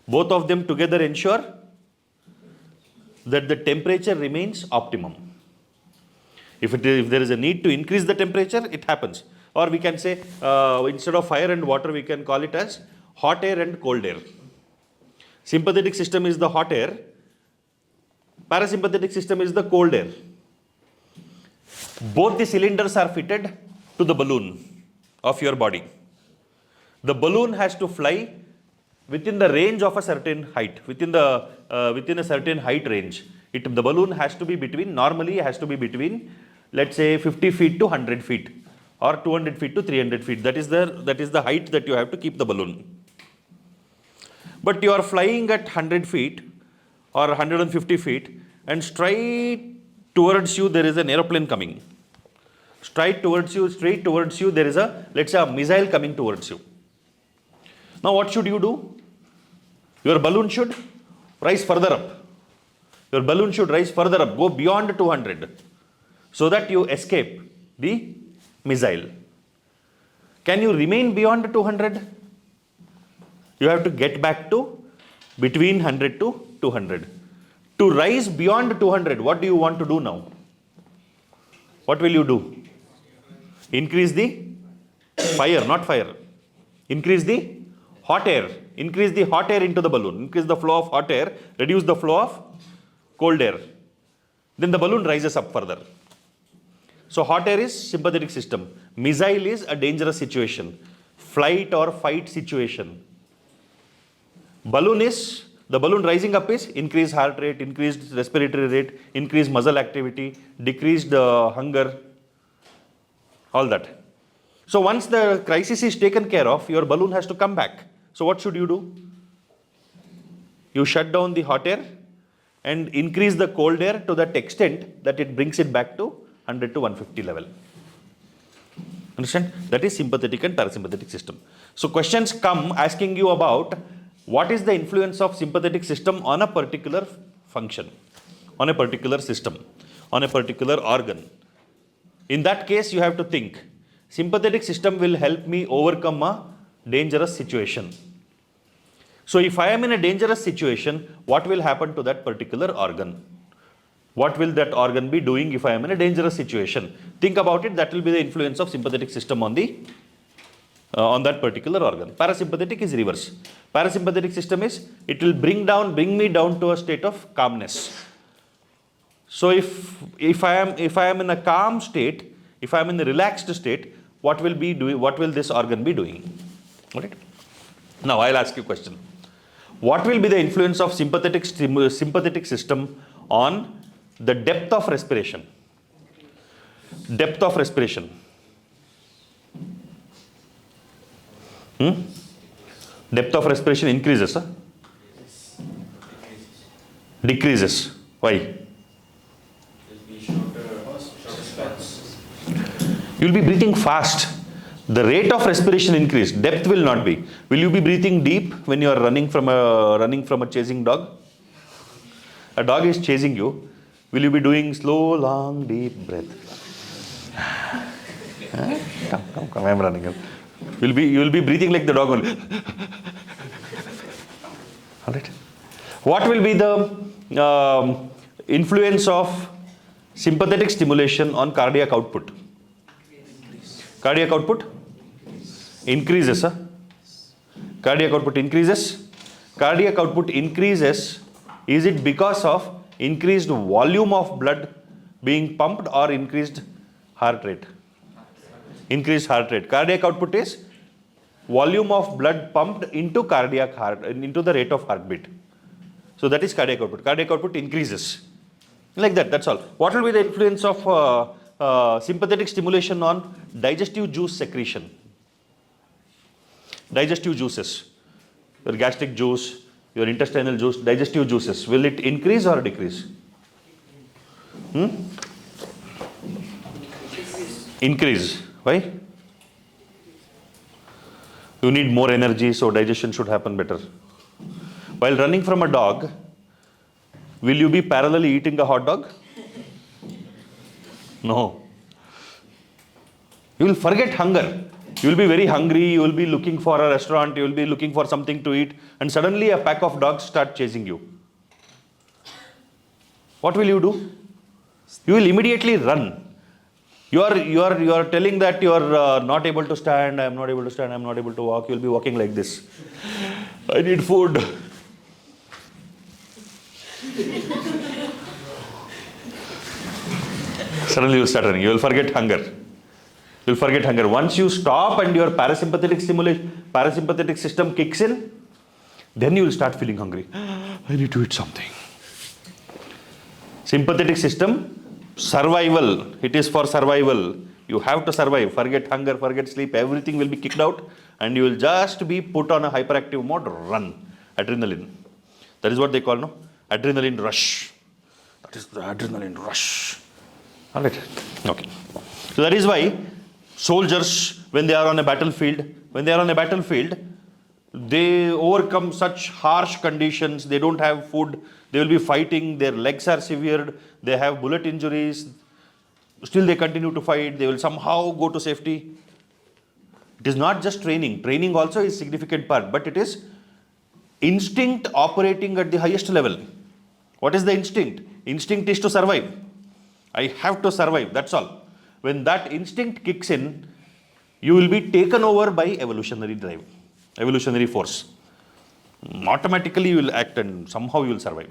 D: Both of them together ensure that the temperature remains optimum. If there is a need to increase the temperature, it happens. Or we can say, instead of fire and water, we can call it as hot air and cold air. Sympathetic system is the hot air. Parasympathetic system is the cold air. Both the cylinders are fitted to the balloon of your body. The balloon has to fly within the range of a certain height, within a certain height range. The balloon has to be normally has to be between, let's say 50 feet to 100 feet or 200 feet to 300 feet. That is the height that you have to keep the balloon. But you are flying at 100 feet or 150 feet and straight towards you there is an aeroplane coming. Straight towards you there is let's say a missile coming towards you. Now what should you do? Your balloon should rise further up. Your balloon should rise further up, go beyond 200 so that you escape the missile. Can you remain beyond 200? You have to get back to between 100 to 200. To rise beyond 200, what do you want to do now? What will you do? Increase the fire, not fire. Increase the hot air. Increase the hot air into the balloon. Increase the flow of hot air. Reduce the flow of cold air. Then the balloon rises up further. So hot air is sympathetic system. Missile is a dangerous situation. Flight or fight situation. The balloon rising up is increased heart rate, increased respiratory rate, increased muscle activity, decreased hunger, all that. So once the crisis is taken care of, your balloon has to come back. So what should you do? You shut down the hot air and increase the cold air to that extent that it brings it back to 100 to 150 level. Understand? That is sympathetic and parasympathetic system. So questions come asking you about what is the influence of sympathetic system on a particular function, on a particular system, on a particular organ. In that case, you have to think, sympathetic system will help me overcome a dangerous situation. So if I am in a dangerous situation, what will happen to that particular organ? What will that organ be doing if I am in a dangerous situation? Think about it, that will be the influence of sympathetic system on that particular organ. Parasympathetic is reverse. Parasympathetic system is, it will bring me down to a state of calmness. So if I am in a calm state, if I am in a relaxed state, what will this organ be doing? Alright? Now I'll ask you a question. What will be the influence of sympathetic system on the depth of respiration? Depth of respiration. Depth of respiration increases, huh? Decreases. Why? You will be breathing fast. The rate of respiration increase. Depth will not be. Will you be breathing deep when you are running from a chasing dog? A dog is chasing you. Will you be doing slow, long, deep breath? Come, I'm running. You will be breathing like the dog only. All right. What will be the influence of sympathetic stimulation on cardiac output? Cardiac output increases, huh? Cardiac output increases. Cardiac output increases. Is it because of increased volume of blood being pumped or increased heart rate? Increased heart rate. Cardiac output is volume of blood pumped into into the rate of heartbeat. So that is cardiac output. Cardiac output increases. Like that, that's all. What will be the influence of sympathetic stimulation on digestive juice secretion? Digestive juices. Your gastric juice, your intestinal juice, digestive juices. Will it increase or decrease? Increase. Why? You need more energy, so digestion should happen better. While running from a dog, will you be parallelly eating a hot dog? No. You will forget hunger. You will be very hungry, you will be looking for a restaurant, you will be looking for something to eat, and suddenly a pack of dogs start chasing you. What will you do? You will immediately run. You are telling that you are not able to stand, I am not able to stand, I am not able to walk. You will be walking like this. I need food. Suddenly you will start running. You will forget hunger. You will forget hunger. Once you stop and your parasympathetic system kicks in, then you will start feeling hungry. I need to eat something. Sympathetic system, survival. It is for survival. You have to survive. Forget hunger, forget sleep. Everything will be kicked out and you will just be put on a hyperactive mode. Run. Adrenaline. That is what they call, no? Adrenaline rush. That is the adrenaline rush. Alright. Okay. So that is why soldiers, when they are on a battlefield, they overcome such harsh conditions. They don't have food. They will be fighting. Their legs are severed. They have bullet injuries. Still they continue to fight. They will somehow go to safety. It is not just training. Training also is a significant part, but it is instinct operating at the highest level. What is the instinct? Instinct is to survive. I have to survive. That's all. When that instinct kicks in, you will be taken over by evolutionary drive, evolutionary force. Automatically you will act and somehow you will survive.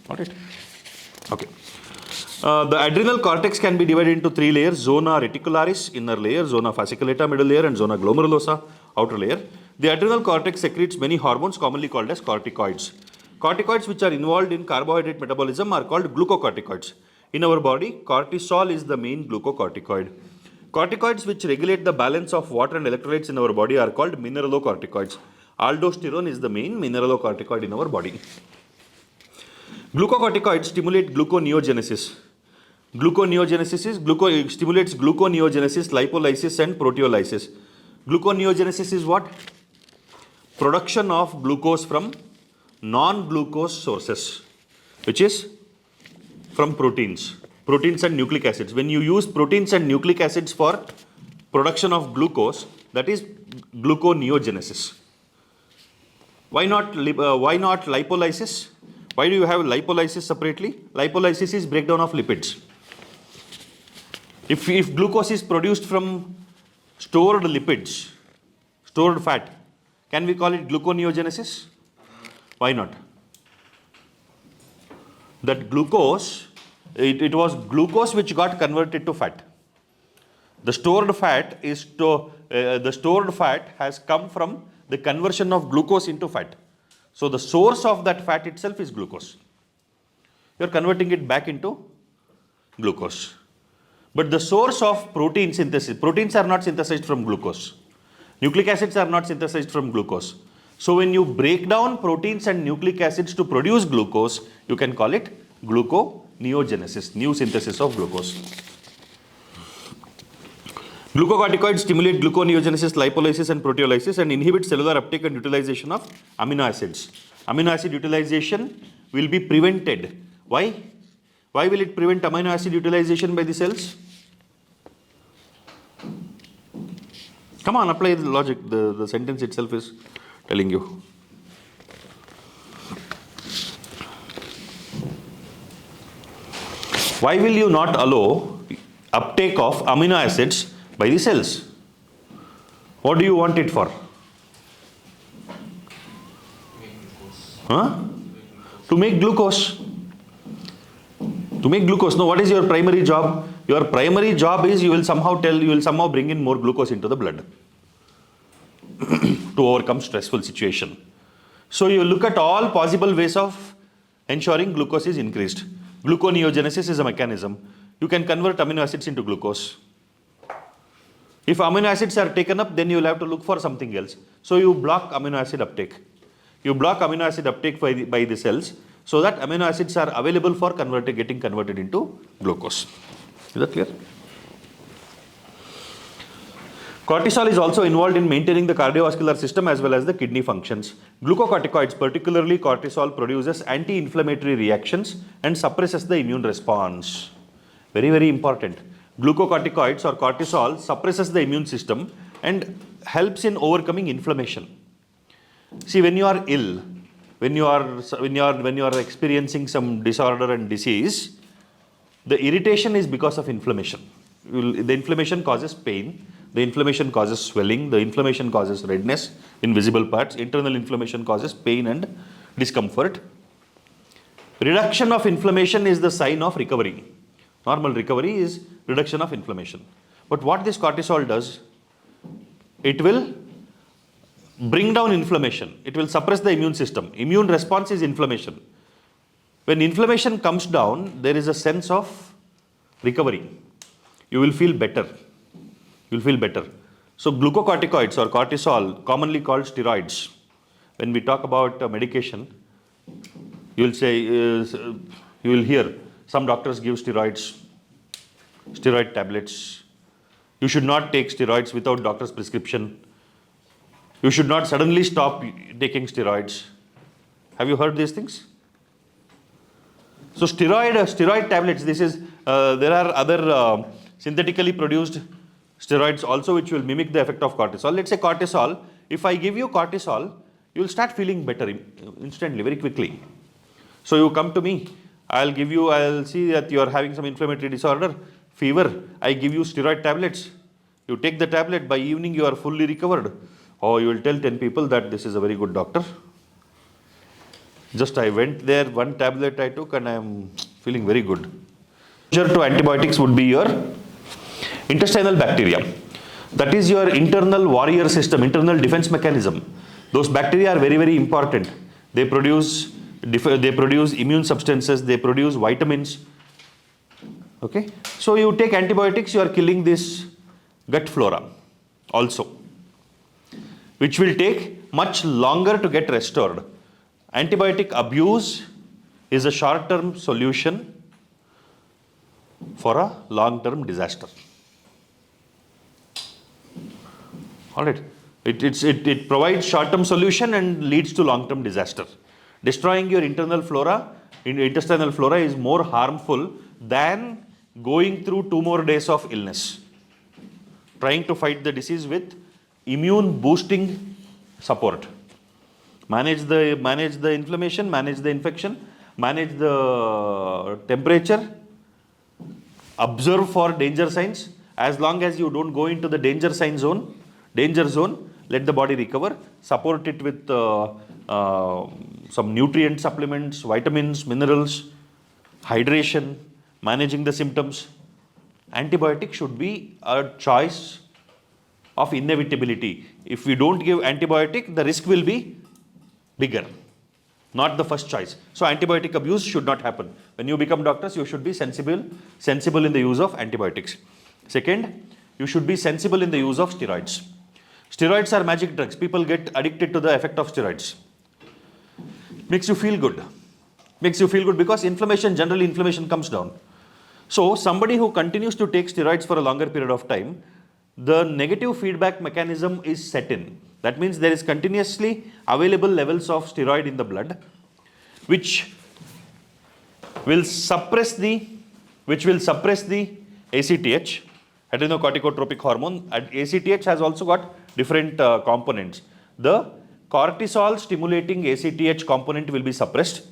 D: Alright? Okay. The adrenal cortex can be divided into three layers: zona reticularis, inner layer; zona fasciculata, middle layer; and zona glomerulosa, outer layer. The adrenal cortex secretes many hormones commonly called as corticoids. Corticoids which are involved in carbohydrate metabolism are called glucocorticoids. In our body, cortisol is the main glucocorticoid. Corticoids which regulate the balance of water and electrolytes in our body are called mineralocorticoids. Aldosterone is the main mineralocorticoid in our body. Glucocorticoids stimulate gluconeogenesis. Stimulates gluconeogenesis, lipolysis and proteolysis. Gluconeogenesis is what? Production of glucose from non-glucose sources, which is from proteins and nucleic acids. When you use proteins and nucleic acids for production of glucose, that is gluconeogenesis. Why not lipolysis? Why do you have lipolysis separately? Lipolysis is breakdown of lipids. If glucose is produced from stored lipids, stored fat, can we call it gluconeogenesis? Why not? That glucose, it was glucose which got converted to fat. The stored fat has come from the conversion of glucose into fat. So the source of that fat itself is glucose. You are converting it back into glucose. But the source of protein synthesis, proteins are not synthesized from glucose. Nucleic acids are not synthesized from glucose. So when you break down proteins and nucleic acids to produce glucose, you can call it gluconeogenesis, new synthesis of glucose. Glucocorticoids stimulate gluconeogenesis, lipolysis and proteolysis and inhibit cellular uptake and utilization of amino acids. Amino acid utilization will be prevented. Why? Why will it prevent amino acid utilization by the cells? Come on, apply the logic. The sentence itself is telling you. Why will you not allow uptake of amino acids by the cells? What do you want it for? Huh? To make glucose. To make glucose. No, what is your primary job? Your primary job is you will somehow bring in more glucose into the blood to overcome stressful situation. So you look at all possible ways of ensuring glucose is increased. Gluconeogenesis is a mechanism. You can convert amino acids into glucose. If amino acids are taken up, then you will have to look for something else. So you block amino acid uptake. You block amino acid uptake by the cells so that amino acids are available for getting converted into glucose. Is that clear? Cortisol is also involved in maintaining the cardiovascular system as well as the kidney functions. Glucocorticoids, particularly cortisol, produces anti-inflammatory reactions and suppresses the immune response. Very, very important. Glucocorticoids or cortisol suppresses the immune system and helps in overcoming inflammation. See, when you are ill, when you are experiencing some disorder and disease, the irritation is because of inflammation. The inflammation causes pain. The inflammation causes swelling. The inflammation causes redness in visible parts. Internal inflammation causes pain and discomfort. Reduction of inflammation is the sign of recovery. Normal recovery is reduction of inflammation. But what this cortisol does, it will bring down inflammation. It will suppress the immune system. Immune response is inflammation. When inflammation comes down, there is a sense of recovery. You will feel better. You will feel better. So glucocorticoids or cortisol, commonly called steroids. When we talk about medication, you will say, you will hear some doctors give steroid tablets. You should not take steroids without doctor's prescription. You should not suddenly stop taking steroids. Have you heard these things? So steroid tablets, there are other synthetically produced steroids also which will mimic the effect of cortisol. Let's say cortisol, if I give you cortisol, you will start feeling better instantly, very quickly. So you come to me, I'll see that you are having some inflammatory disorder, fever, I give you steroid tablets. You take the tablet, by evening you are fully recovered. Oh, you will tell 10 people that this is a very good doctor. Just I went there, one tablet I took and I am feeling very good. To antibiotics would be your intestinal bacteria. That is your internal warrior system, internal defense mechanism. Those bacteria are very, very important. They produce immune substances, they produce vitamins. Okay. So you take antibiotics, you are killing this gut flora also, which will take much longer to get restored. Antibiotic abuse is a short-term solution for a long-term disaster. All right. It provides short-term solution and leads to long-term disaster. Destroying your intestinal flora is more harmful than going through 2 more days of illness. Trying to fight the disease with immune boosting support. Manage the inflammation, manage the infection, manage the temperature, observe for danger signs. As long as you don't go into the danger zone, let the body recover, support it with some nutrient supplements, vitamins, minerals, hydration, managing the symptoms. Antibiotic should be a choice of inevitability. If we don't give antibiotic, the risk will be bigger, not the first choice. So antibiotic abuse should not happen. When you become doctors, you should be sensible in the use of antibiotics. Second, you should be sensible in the use of steroids. Steroids are magic drugs. People get addicted to the effect of steroids. Makes you feel good. Because generally inflammation comes down. So somebody who continues to take steroids for a longer period of time, the negative feedback mechanism is set in. That means there is continuously available levels of steroid in the blood, which will suppress the ACTH, adrenocorticotropic hormone. And ACTH has also got different components. The cortisol stimulating ACTH component will be suppressed.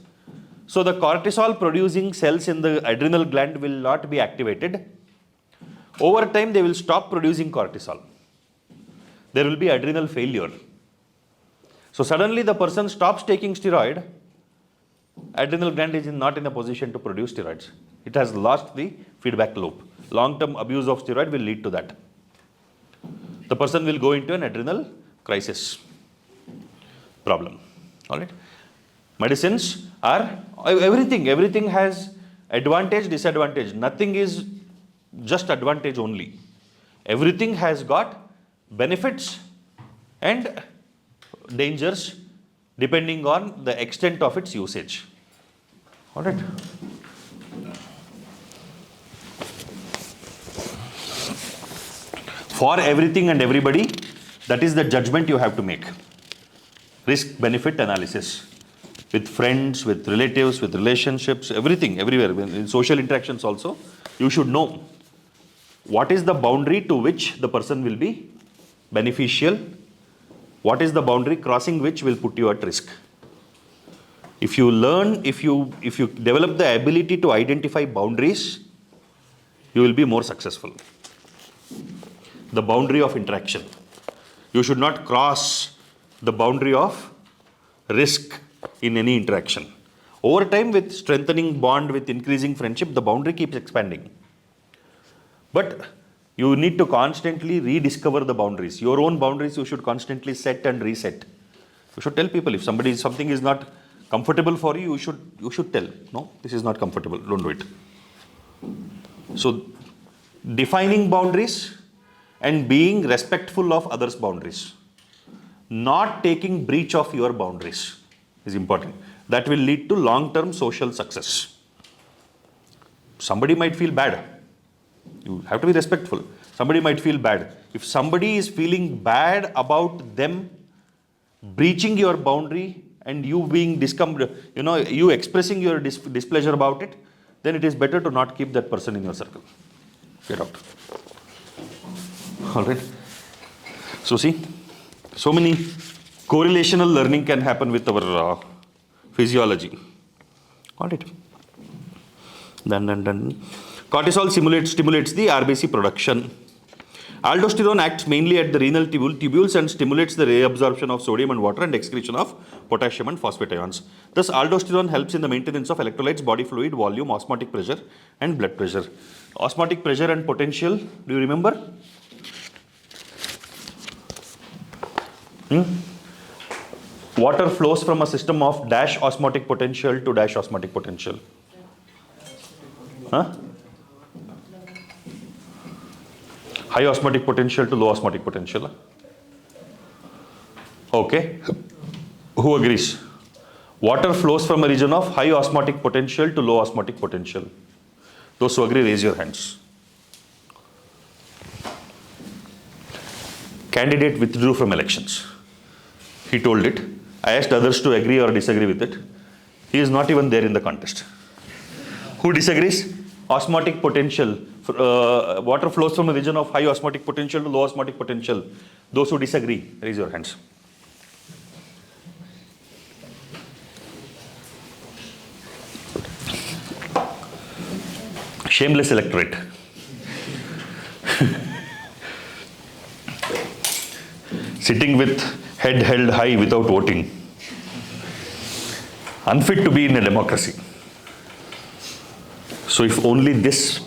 D: So the cortisol producing cells in the adrenal gland will not be activated. Over time, they will stop producing cortisol. There will be adrenal failure. So suddenly the person stops taking steroid, adrenal gland is not in a position to produce steroids. It has lost the feedback loop. Long-term abuse of steroid will lead to that. The person will go into an adrenal crisis problem. All right. Medicines are everything has advantage, disadvantage. Nothing is just advantage only. Everything has got benefits and dangers depending on the extent of its usage. All right. For everything and everybody, that is the judgment you have to make. Risk benefit analysis with friends, with relatives, with relationships, everything, everywhere. In social interactions also, you should know what is the boundary to which the person will be beneficial, what is the boundary crossing which will put you at risk. If you learn, if you develop the ability to identify boundaries, you will be more successful. The boundary of interaction. You should not cross the boundary of risk in any interaction. Over time, with strengthening bond, with increasing friendship, the boundary keeps expanding. But you need to constantly rediscover the boundaries. Your own boundaries you should constantly set and reset. You should tell people if something is not comfortable for you, you should tell. No, this is not comfortable. Don't do it. So defining boundaries and being respectful of others' boundaries. Not taking breach of your boundaries is important. That will lead to long-term social success. Somebody might feel bad. You have to be respectful. Somebody might feel bad. If somebody is feeling bad about them breaching your boundary and you being you expressing your displeasure about it, then it is better to not keep that person in your circle. Get out. All right. So see, so many correlational learning can happen with our physiology. All right. Then. Cortisol stimulates the RBC production. Aldosterone acts mainly at the renal tubules and stimulates the reabsorption of sodium and water and excretion of potassium and phosphate ions. Thus, aldosterone helps in the maintenance of electrolytes, body fluid, volume, osmotic pressure, and blood pressure. Osmotic pressure and potential, do you remember? Water flows from a system of dash osmotic potential to dash osmotic potential. Huh? High osmotic potential to low osmotic potential. Okay. Who agrees? Water flows from a region of high osmotic potential to low osmotic potential. Those who agree, raise your hands. Candidate withdrew from elections. He told it. I asked others to agree or disagree with it. He is not even there in the contest. Who disagrees? Osmotic potential. Water flows from a region of high osmotic potential to low osmotic potential. Those who disagree, raise your hands. Shameless electorate. Sitting with head held high without voting. Unfit to be in a democracy. So if only this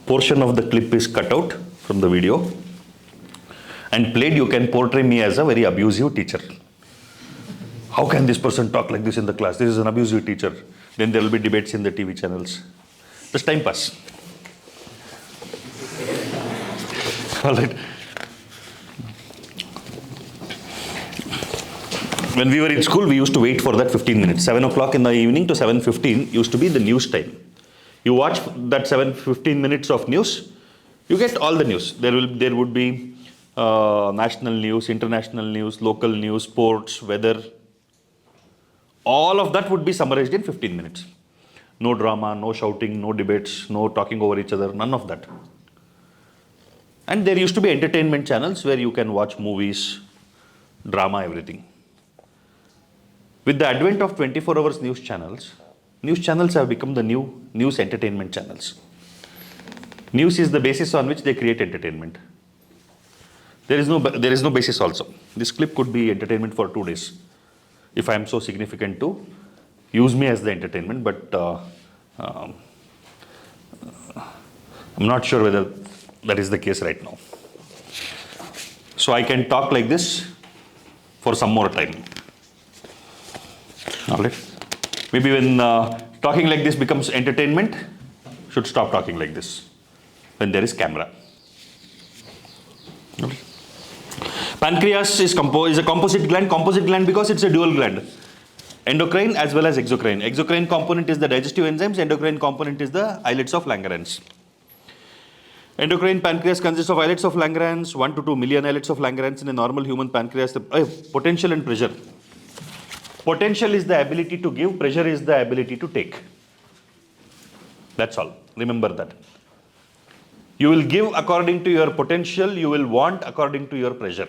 D: portion of the clip is cut out from the video and played, you can portray me as a very abusive teacher. How can this person talk like this in the class? This is an abusive teacher. Then there will be debates in the TV channels. Just time pass. All right. When we were in school, we used to wait for that 15 minutes. 7 o'clock in the evening to 7:15 used to be the news time. You watch that 7-15 minutes of news, you get all the news. There would be national news, international news, local news, sports, weather. All of that would be summarized in 15 minutes. No drama, no shouting, no debates, no talking over each other, none of that. And there used to be entertainment channels where you can watch movies, drama, everything. With the advent of 24 hours news channels, News channels have become the new news entertainment channels. News is the basis on which they create entertainment. There is no basis also. This clip could be entertainment for 2 days. If I am so significant to use me as the entertainment, but I'm not sure whether that is the case right now. So I can talk like this for some more time. All right. Maybe when talking like this becomes entertainment, should stop talking like this when there is camera. Okay. Pancreas is a composite gland. Composite gland because it's a dual gland. Endocrine as well as exocrine. Exocrine component is the digestive enzymes. Endocrine component is the islets of Langerhans. Endocrine pancreas consists of islets of Langerhans, 1 to 2 million islets of Langerhans in a normal human pancreas. Potential and pressure. Potential is the ability to give, pressure is the ability to take. That's all. Remember that. You will give according to your potential, you will want according to your pressure.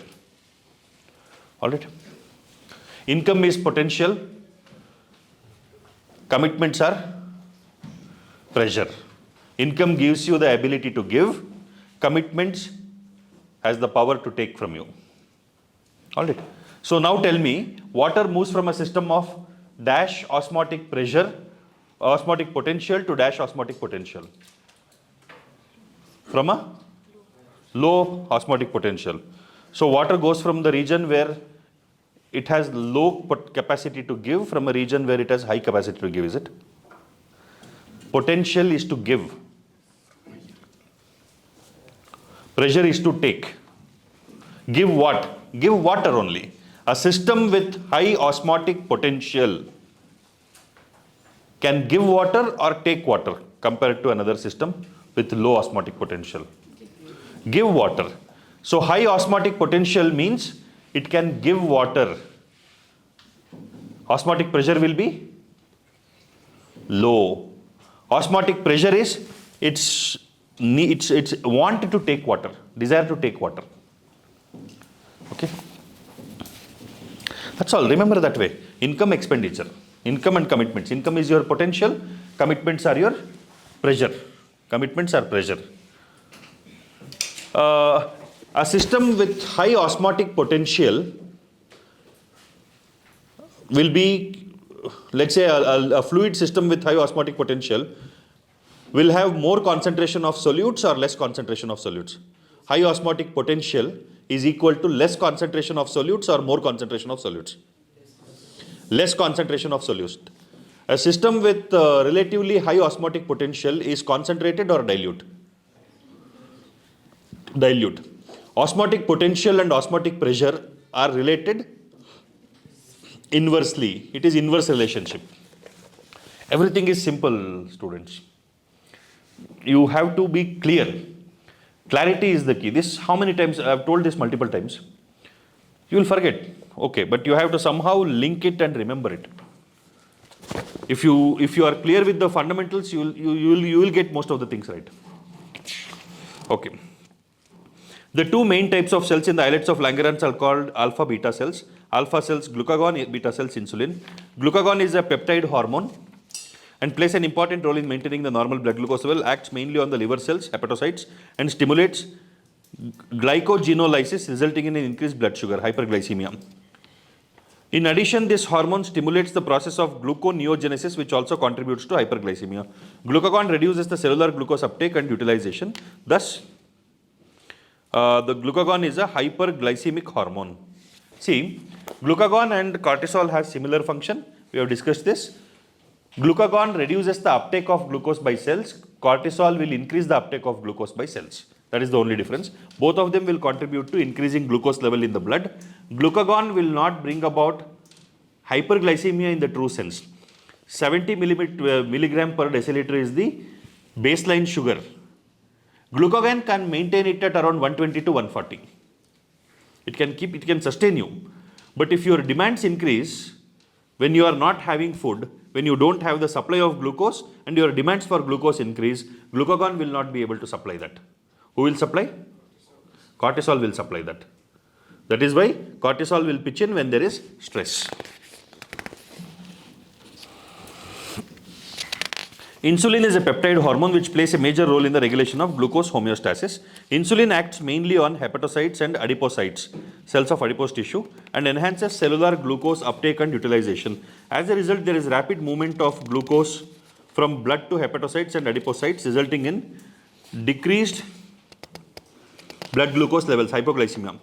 D: Alright? Income is potential, commitments are pressure. Income gives you the ability to give, commitments has the power to take from you. Alright? So now tell me, water moves from a system of dash osmotic pressure, osmotic potential to dash osmotic potential. From a low osmotic potential. So water goes from the region where it has low capacity to give from a region where it has high capacity to give, is it? Potential is to give. Pressure is to take. Give what? Give water only. A system with high osmotic potential can give water or take water compared to another system with low osmotic potential. Give water. So high osmotic potential means it can give water. Osmotic pressure will be low. Osmotic pressure is it's want to take water, desire to take water. Okay. That's all. Remember that way. Income, expenditure. Income and commitments. Income is your potential. Commitments are your pressure. Commitments are pressure. A system with high osmotic potential will be, let's say, a fluid system with high osmotic potential will have more concentration of solutes or less concentration of solutes. High osmotic potential is equal to less concentration of solutes or more concentration of solutes. Less concentration of solutes. A system with relatively high osmotic potential is concentrated or dilute? Dilute. Osmotic potential and osmotic pressure are related inversely. It is inverse relationship. Everything is simple, students. You have to be clear. Clarity is the key. This, how many times, I have told this multiple times. You will forget. Okay, but you have to somehow link it and remember it. If you are clear with the fundamentals, you will get most of the things right. Okay. The two main types of cells in the islets of Langerhans are called alpha beta cells. Alpha cells glucagon, beta cells insulin. Glucagon is a peptide hormone and plays an important role in maintaining the normal blood glucose level, acts mainly on the liver cells, hepatocytes, and stimulates glycogenolysis, resulting in an increased blood sugar, hyperglycemia. In addition, this hormone stimulates the process of gluconeogenesis, which also contributes to hyperglycemia. Glucagon reduces the cellular glucose uptake and utilization. Thus, the glucagon is a hyperglycemic hormone. See, glucagon and cortisol has similar function. We have discussed this. Glucagon reduces the uptake of glucose by cells. Cortisol will increase the uptake of glucose by cells. That is the only difference. Both of them will contribute to increasing glucose level in the blood. Glucagon will not bring about hyperglycemia in the true sense. 70 milligram per deciliter is the baseline sugar. Glucagon can maintain it at around 120 to 140. It can sustain you. But if your demands increase, when you are not having food, when you don't have the supply of glucose and your demands for glucose increase, glucagon will not be able to supply that. Who will supply? Cortisol will supply that. That is why cortisol will pitch in when there is stress. Insulin is a peptide hormone which plays a major role in the regulation of glucose homeostasis. Insulin acts mainly on hepatocytes and adipocytes, cells of adipose tissue, and enhances cellular glucose uptake and utilization. As a result, there is rapid movement of glucose from blood to hepatocytes and adipocytes, resulting in decreased blood glucose levels, hypoglycemia.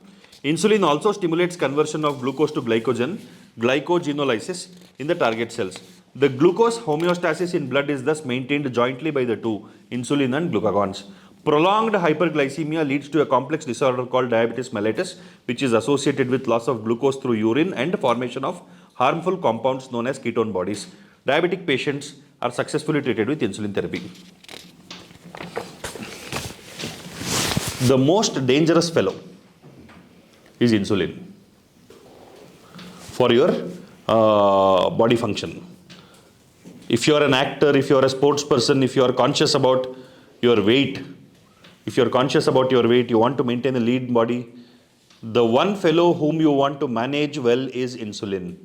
D: Insulin also stimulates conversion of glucose to glycogen, glycogenolysis in the target cells. The glucose homeostasis in blood is thus maintained jointly by the two, insulin and glucagons. Prolonged hyperglycemia leads to a complex disorder called diabetes mellitus, which is associated with loss of glucose through urine and formation of harmful compounds known as ketone bodies. Diabetic patients are successfully treated with insulin therapy. The most dangerous fellow is insulin for your body function. If you are an actor, if you are a sports person, if you are conscious about your weight, you want to maintain a lean body, the one fellow whom you want to manage well is insulin.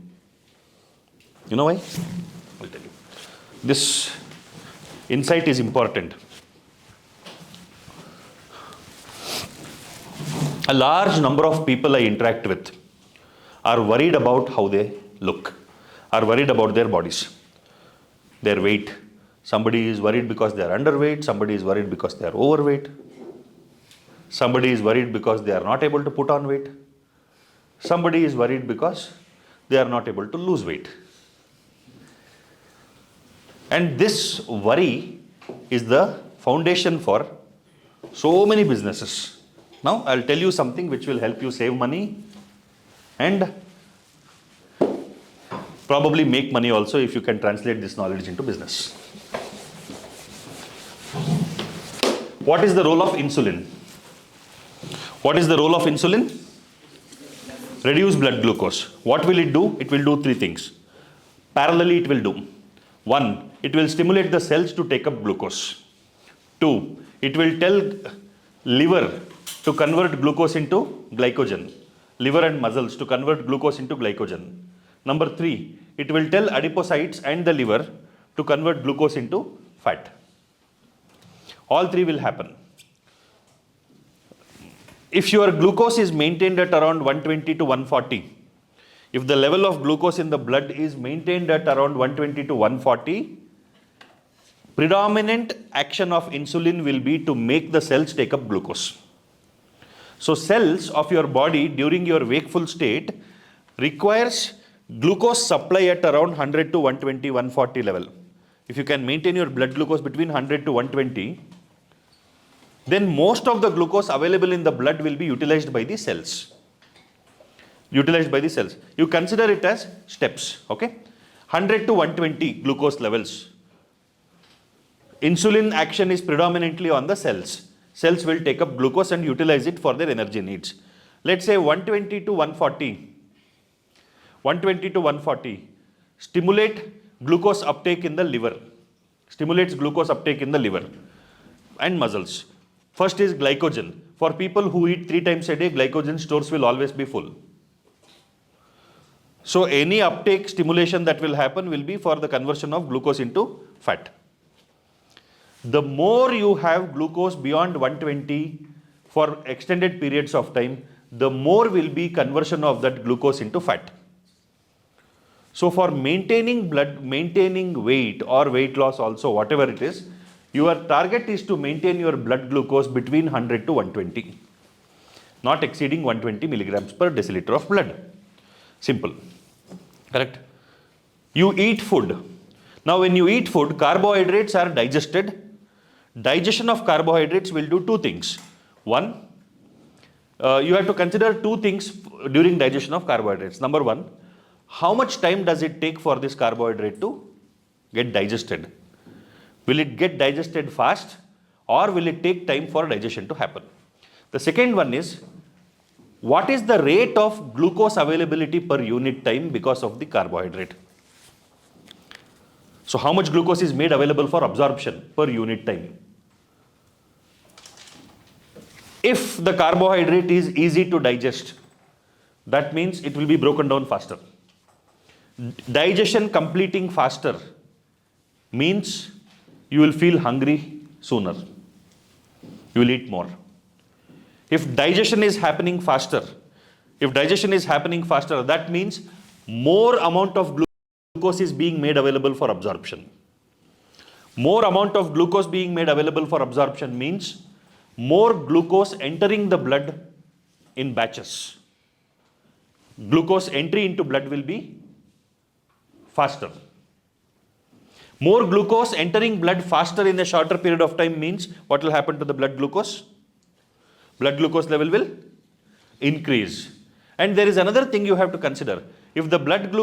D: You know why? I'll tell you. This insight is important. A large number of people I interact with are worried about how they look, are worried about their bodies, their weight. Somebody is worried because they are underweight, somebody is worried because they are overweight, somebody is worried because they are not able to put on weight, somebody is worried because they are not able to lose weight. And this worry is the foundation for so many businesses. Now, I'll tell you something which will help you save money and probably make money also if you can translate this knowledge into business. What is the role of insulin? What is the role of insulin? Reduce blood glucose. What will it do? It will do three things. Parallelly, it will do. One, it will stimulate the cells to take up glucose. Two, it will tell liver to convert glucose into glycogen. Liver and muscles to convert glucose into glycogen. Number three, it will tell adipocytes and the liver to convert glucose into fat. All three will happen. If your glucose is maintained at around 120 to 140, if the level of glucose in the blood is maintained at around 120 to 140, predominant action of insulin will be to make the cells take up glucose. So cells of your body during your wakeful state requires glucose supply at around 100 to 120, 140 level. If you can maintain your blood glucose between 100 to 120, then most of the glucose available in the blood will be utilized by the cells. You consider it as steps, okay? 100 to 120 glucose levels. Insulin action is predominantly on the cells. Cells will take up glucose and utilize it for their energy needs. Let's say 120 to 140. 120 to 140. Stimulate glucose uptake in the liver. Stimulates glucose uptake in the liver and muscles. First is glycogen. For people who eat 3 times a day, glycogen stores will always be full. So any uptake stimulation that will happen will be for the conversion of glucose into fat. The more you have glucose beyond 120 for extended periods of time, the more will be conversion of that glucose into fat. So for maintaining weight or weight loss also, whatever it is, your target is to maintain your blood glucose between 100 to 120, not exceeding 120 milligrams per deciliter of blood. Simple. Correct? You eat food. Now when you eat food, carbohydrates are digested. Digestion of carbohydrates will do two things. One, you have to consider two things during digestion of carbohydrates. Number one, how much time does it take for this carbohydrate to get digested? Will it get digested fast or will it take time for digestion to happen? The second one is, what is the rate of glucose availability per unit time because of the carbohydrate? So how much glucose is made available for absorption per unit time? If the carbohydrate is easy to digest, that means it will be broken down faster. Digestion completing faster means you will feel hungry sooner. You will eat more. If digestion is happening faster, that means more amount of glucose is being made available for absorption. More amount of glucose being made available for absorption means more glucose entering the blood in batches. Glucose entry into blood will be faster. More glucose entering blood faster in a shorter period of time means what will happen to the blood glucose? Blood glucose level will increase. And there is another thing you have to consider. If the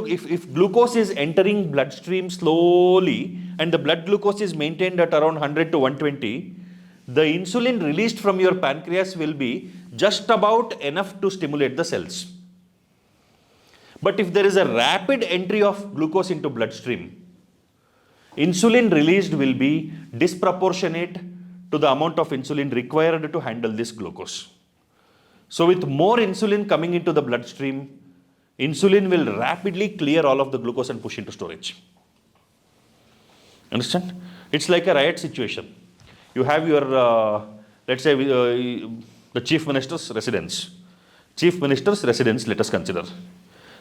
D: if glucose is entering bloodstream slowly and the blood glucose is maintained at around 100 to 120, the insulin released from your pancreas will be just about enough to stimulate the cells. But if there is a rapid entry of glucose into bloodstream, insulin released will be disproportionate to the amount of insulin required to handle this glucose. So with more insulin coming into the bloodstream, insulin will rapidly clear all of the glucose and push into storage. Understand? It's like a riot situation. You have your, let's say, the Chief Minister's residence. Chief Minister's residence, let us consider.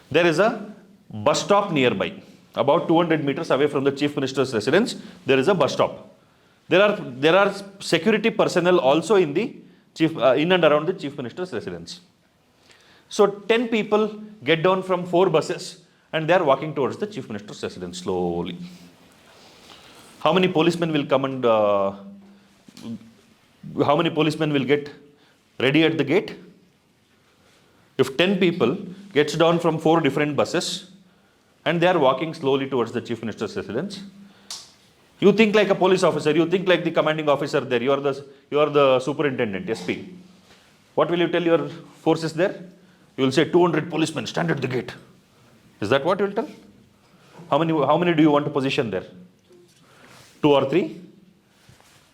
D: There is a bus stop nearby. About 200 meters away from the Chief Minister's residence, there is a bus stop. There are security personnel also in the in and around the Chief Minister's residence. So 10 people get down from 4 buses and they are walking towards the Chief Minister's residence slowly. How many policemen will come and how many policemen will get ready at the gate? If 10 people gets down from 4 different buses and they are walking slowly towards the Chief Minister's residence, you think like a police officer, you think like the commanding officer there, you are the superintendent, SP. What will you tell your forces there? You will say 200 policemen stand at the gate. Is that what you will tell? How many do you want to position there? 2 or 3?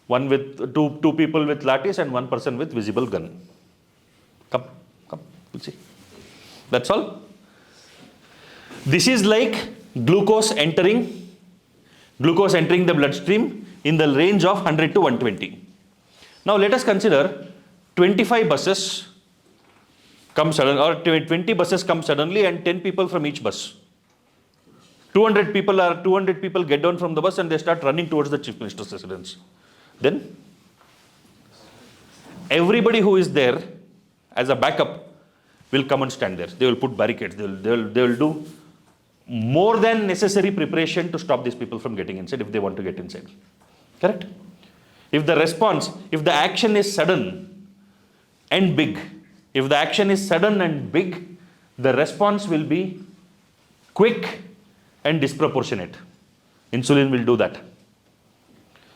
D: One with two people with lathis and 1 person with visible gun. Come, we'll see. That's all. This is like glucose entering the bloodstream in the range of 100 to 120. Now let us consider 25 buses come suddenly, or 20 buses come suddenly and 10 people from each bus. 200 people get down from the bus and they start running towards the Chief Minister's residence. Then everybody who is there as a backup will come and stand there. They will put barricades. They will do more than necessary preparation to stop these people from getting inside if they want to get inside. Correct? If the action is sudden and big, the response will be quick and disproportionate. Insulin will do that.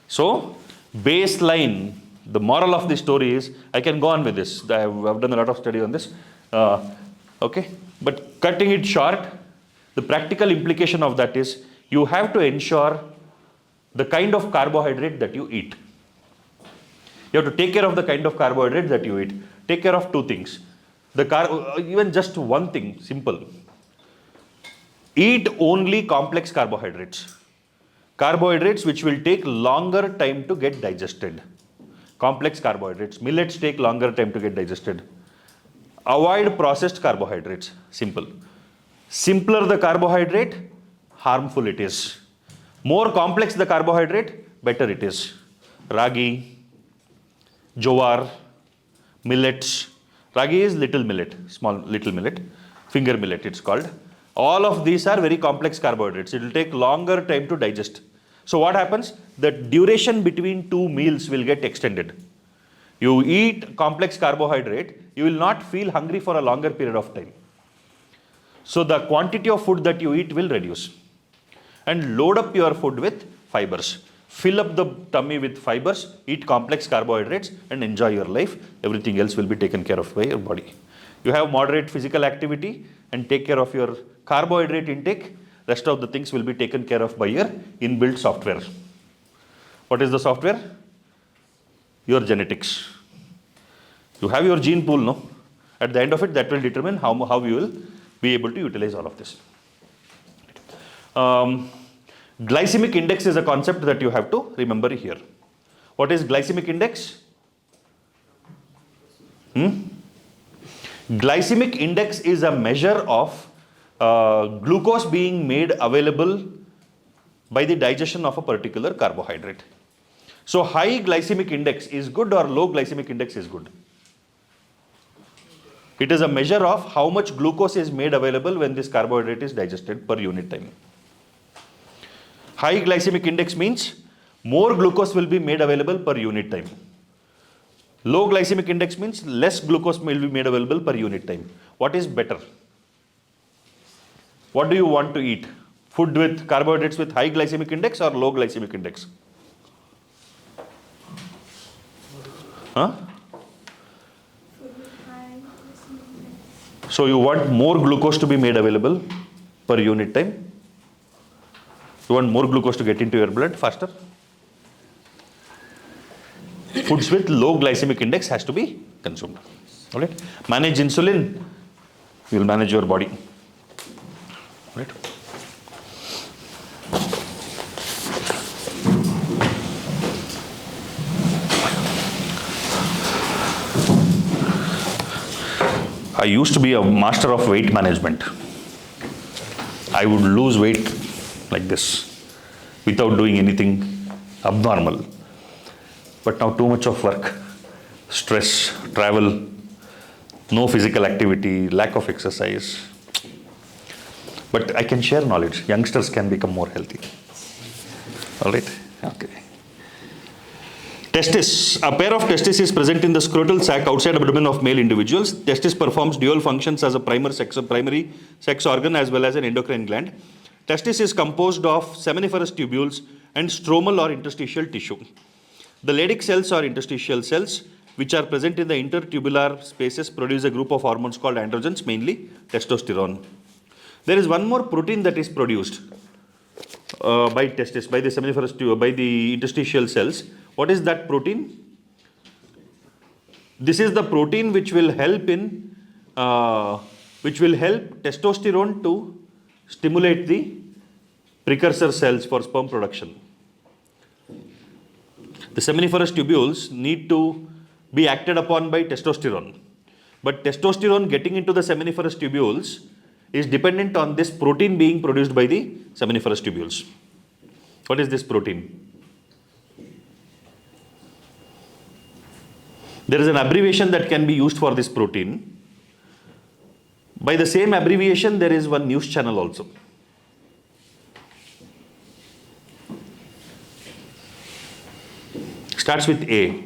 D: So, baseline, the moral of the story is, I can go on with this. I've done a lot of study on this. Okay, but cutting it short, the practical implication of that is you have to ensure the kind of carbohydrate that you eat. You have to take care of the kind of carbohydrate that you eat. Take care of 2 things. Even just one thing, simple. Eat only complex carbohydrates. Carbohydrates which will take longer time to get digested. Complex carbohydrates. Millets take longer time to get digested. Avoid processed carbohydrates. Simple. Simpler the carbohydrate, harmful it is. More complex the carbohydrate, better it is. Ragi, jowar, millets. Ragi is little millet, little millet. Finger millet it's called. All of these are very complex carbohydrates. It will take longer time to digest. So what happens? The duration between 2 meals will get extended. You eat complex carbohydrate, you will not feel hungry for a longer period of time. So the quantity of food that you eat will reduce. And load up your food with fibers. Fill up the tummy with fibers, eat complex carbohydrates and enjoy your life. Everything else will be taken care of by your body. You have moderate physical activity and take care of your carbohydrate intake. Rest of the things will be taken care of by your inbuilt software. What is the software? Your genetics. You have your gene pool, no? At the end of it, that will determine how you will be able to utilize all of this. Glycemic index is a concept that you have to remember here. What is glycemic index? Glycemic index is a measure of glucose being made available by the digestion of a particular carbohydrate. So high glycemic index is good or low glycemic index is good? It is a measure of how much glucose is made available when this carbohydrate is digested per unit time. High glycemic index means more glucose will be made available per unit time. Low glycemic index means less glucose will be made available per unit time. What is better? What do you want to eat? Food with carbohydrates with high glycemic index or low glycemic index? Huh?
B: Food with high glycemic index.
D: So you want more glucose to be made available per unit time? You want more glucose to get into your blood faster? Foods with low glycemic index has to be consumed. All right? Manage insulin, you will manage your body. All right? I used to be a master of weight management. I would lose weight like this without doing anything abnormal. But now too much of work, stress, travel, no physical activity, lack of exercise. But I can share knowledge. Youngsters can become more healthy. All right? Okay. Testis. A pair of testes is present in the scrotal sac outside abdomen of male individuals. Testis performs dual functions as a primary sex organ as well as an endocrine gland. Testis is composed of seminiferous tubules and stromal or interstitial tissue. The Leydig cells or interstitial cells, which are present in the intertubular spaces, produce a group of hormones called androgens, mainly testosterone. There is one more protein that is produced by testis, by the seminiferous tube, by the interstitial cells. What is that protein? This is the protein which will help testosterone to stimulate the precursor cells for sperm production. The seminiferous tubules need to be acted upon by testosterone. But testosterone getting into the seminiferous tubules is dependent on this protein being produced by the seminiferous tubules. What is this protein? There is an abbreviation that can be used for this protein. By the same abbreviation, there is one news channel also. Starts with A.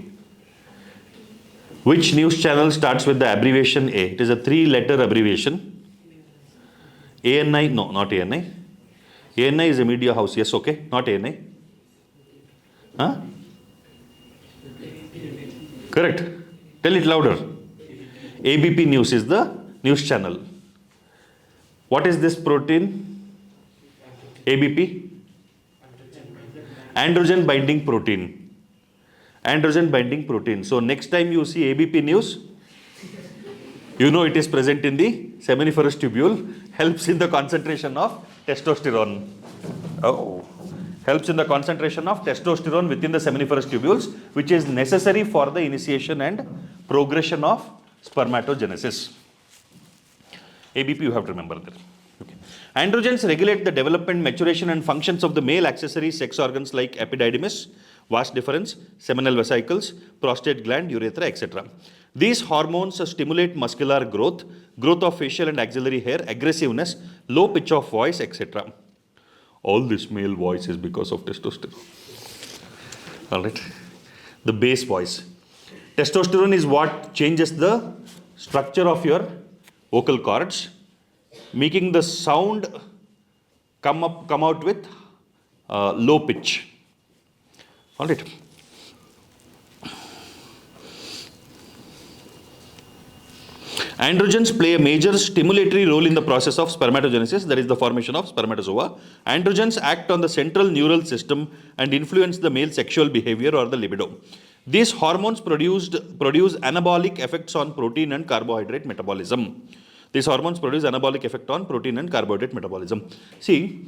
D: Which news channel starts with the abbreviation A? It is a 3-letter abbreviation. ANI? No, not ANI. ANI is a media house. Yes, okay. Not ANI. Huh? Correct. Tell it louder. ABP News is the news channel. What is this protein? ABP? Androgen binding protein. Androgen binding protein. So next time you see ABP News, you know it is present in the seminiferous tubule, helps in the concentration of testosterone. Oh. Helps in the concentration of testosterone within the seminiferous tubules, which is necessary for the initiation and progression of spermatogenesis. ABP you have to remember that. Okay. Androgens regulate the development, maturation and functions of the male accessory sex organs like epididymis, vas deferens, seminal vesicles, prostate gland, urethra, etc. These hormones stimulate muscular growth, growth of facial and axillary hair, aggressiveness, low pitch of voice, etc. All this male voice is because of testosterone. All right. The bass voice. Testosterone is what changes the structure of your vocal cords, making the sound come out with low pitch. All right. Androgens play a major stimulatory role in the process of spermatogenesis, that is the formation of spermatozoa. Androgens act on the central neural system and influence the male sexual behavior or the libido. These hormones produce anabolic effects on protein and carbohydrate metabolism. These hormones produce anabolic effect on protein and carbohydrate metabolism. See,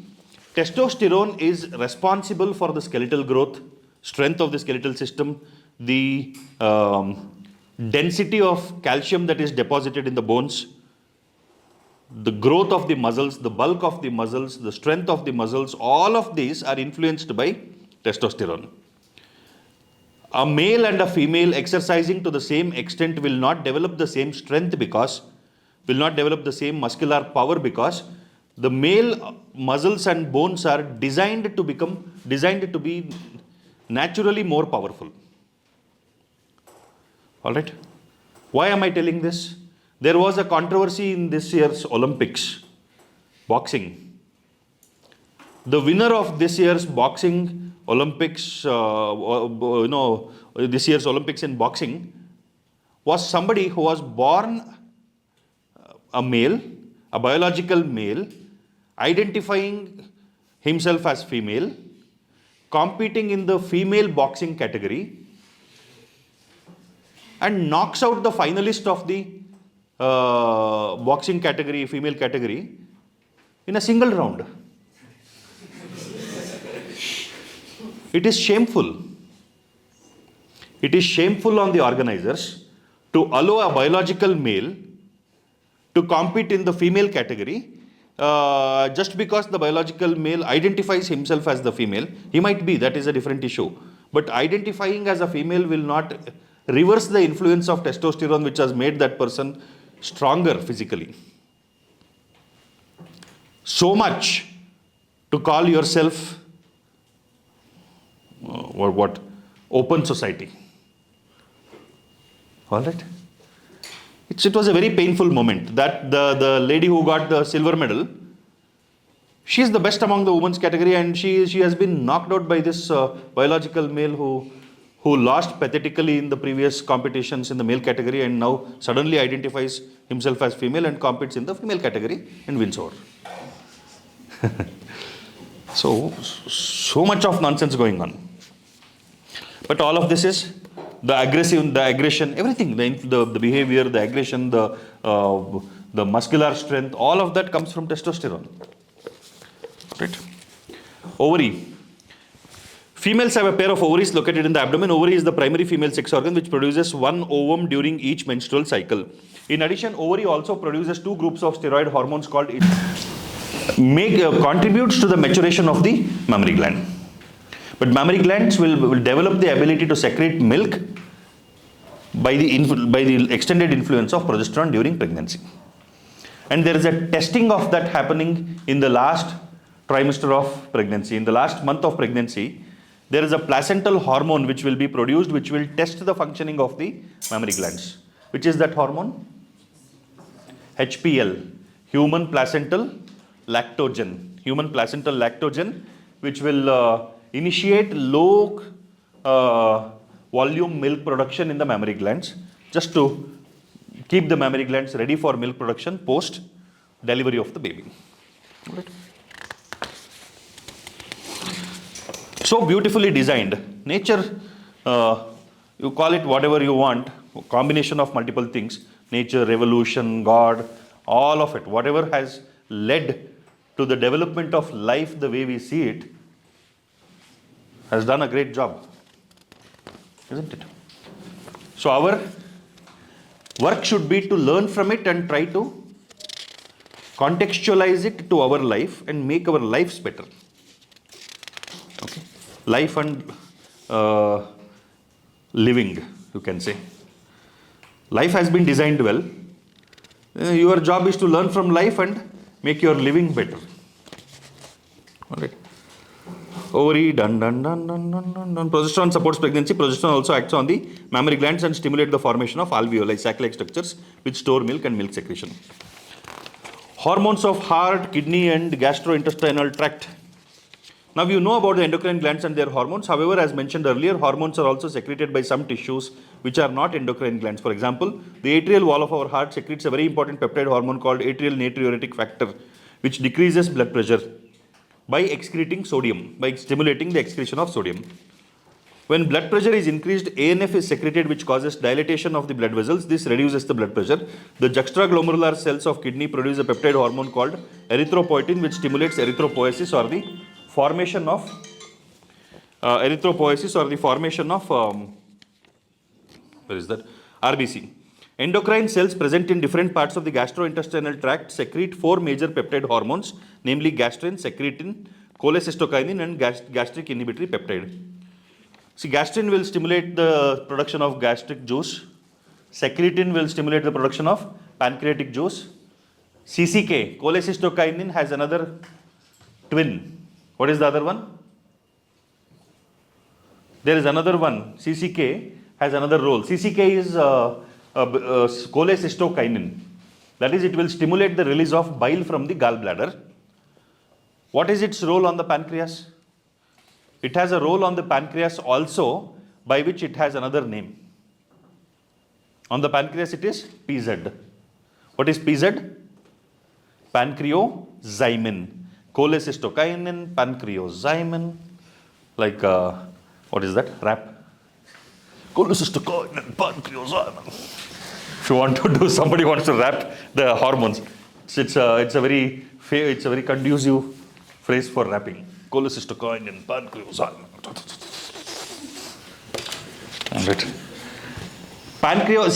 A: Testosterone is responsible for the skeletal growth, strength of the skeletal system, the density of calcium that is deposited in the bones, the growth of the muscles, the bulk of the muscles, the strength of the muscles, all of these are influenced by testosterone. A male and a female exercising to the same extent will not develop the same strength because, will not develop the same muscular power because the male muscles and bones are designed to be naturally more powerful. All right. Why am I telling this? There was a controversy in this year's Olympics, boxing. The winner of this year's boxing Olympics, this year's Olympics in boxing was somebody who was born a male, a biological male, identifying himself as female, competing in the female boxing category, and knocks out the finalist of the boxing category, female category, in a single round. It is shameful. It is shameful on the organizers to allow a biological male to compete in the female category just because the biological male identifies himself as the female. He might be, that is a different issue. But identifying as a female will not reverse the influence of testosterone which has made that person stronger physically. So much to call yourself open society. All right. It was a very painful moment that the lady who got the silver medal, she is the best among the women's category, and she has been knocked out by this biological male who lost pathetically in the previous competitions in the male category and now suddenly identifies himself as female and competes in the female category and wins over. So much of nonsense going on. But all of this is the aggression, everything, the behavior, the aggression, the muscular strength, all of that comes from testosterone. Right? Ovary. Females have a pair of ovaries located in the abdomen. Ovary is the primary female sex organ which produces one ovum during each menstrual cycle. In addition, ovary also produces two groups of steroid hormones called contributes to the maturation of the mammary gland. But mammary glands will develop the ability to secrete milk by the extended influence of progesterone during pregnancy. And there is a testing of that happening in the last trimester of pregnancy. In the last month of pregnancy, there is a placental hormone which will be produced which will test the functioning of the mammary glands. Which is that hormone? HPL, human placental lactogen. Human placental lactogen, which will initiate low volume milk production in the mammary glands just to keep the mammary glands ready for milk production post delivery of the baby. Right. So beautifully designed. Nature, you call it whatever you want, combination of multiple things, nature, evolution, God, all of it, whatever has led to the development of life the way we see it, has done a great job, isn't it? So our work should be to learn from it and try to contextualize it to our life and make our lives better. Okay, life and living, you can say. Life has been designed well. Your job is to learn from life and make your living better. All right. Ovary, dun. Progesterone supports pregnancy. Progesterone also acts on the mammary glands and stimulates the formation of alveoli, sac-like structures which store milk and milk secretion. Hormones of heart, kidney and gastrointestinal tract. Now you know about the endocrine glands and their hormones. However, as mentioned earlier, hormones are also secreted by some tissues which are not endocrine glands. For example, the atrial wall of our heart secretes a very important peptide hormone called atrial natriuretic factor, which decreases blood pressure by excreting sodium, by stimulating the excretion of sodium.
D: When blood pressure is increased, ANF is secreted, which causes dilatation of the blood vessels. This reduces the blood pressure. The juxtaglomerular cells of kidney produce a peptide hormone called erythropoietin, which stimulates erythropoiesis or the formation of where is that? RBC. Endocrine cells present in different parts of the gastrointestinal tract secrete four major peptide hormones, namely gastrin, secretin, cholecystokinin, and gastric inhibitory peptide. See, gastrin will stimulate the production of gastric juice. Secretin will stimulate the production of pancreatic juice. CCK, cholecystokinin, has another twin. What is the other one? There is another one. CCK has another role. CCK is cholecystokinin. That is, it will stimulate the release of bile from the gallbladder. What is its role on the pancreas? It has a role on the pancreas also, by which it has another name. On the pancreas it is PZ. What is PZ? Pancreozymin. Cholecystokinin, pancreozymin, like what is that? Rap. Cholecystokinin, pancreozymin. If you want to do, somebody wants to rap the hormones. It's a very conducive phrase for rapping. Cholecystokinin, pancreozymin. Right.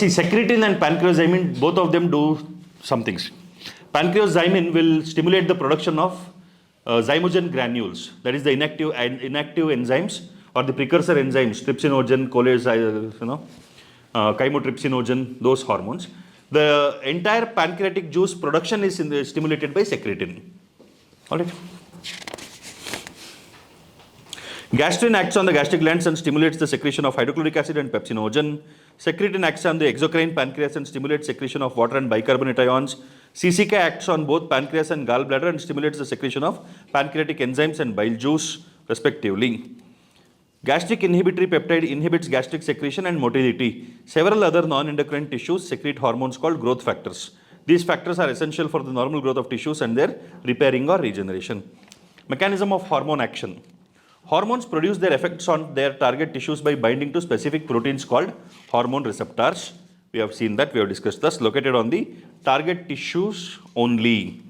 D: Secretin and pancreozymin, both of them do some things. Pancreozymin will stimulate the production of zymogen granules, that is the inactive enzymes or the precursor enzymes, trypsinogen, chymotrypsinogen, those hormones. The entire pancreatic juice production is stimulated by secretin. All right. Gastrin acts on the gastric glands and stimulates the secretion of hydrochloric acid and pepsinogen. Secretin acts on the exocrine pancreas and stimulates secretion of water and bicarbonate ions. CCK acts on both pancreas and gallbladder and stimulates the secretion of pancreatic enzymes and bile juice, respectively. Gastric inhibitory peptide inhibits gastric secretion and motility. Several other non-endocrine tissues secrete hormones called growth factors. These factors are essential for the normal growth of tissues and their repairing or regeneration. Mechanism of hormone action. Hormones produce their effects on their target tissues by binding to specific proteins called hormone receptors. We have seen that, we have discussed this, located on the target tissues only.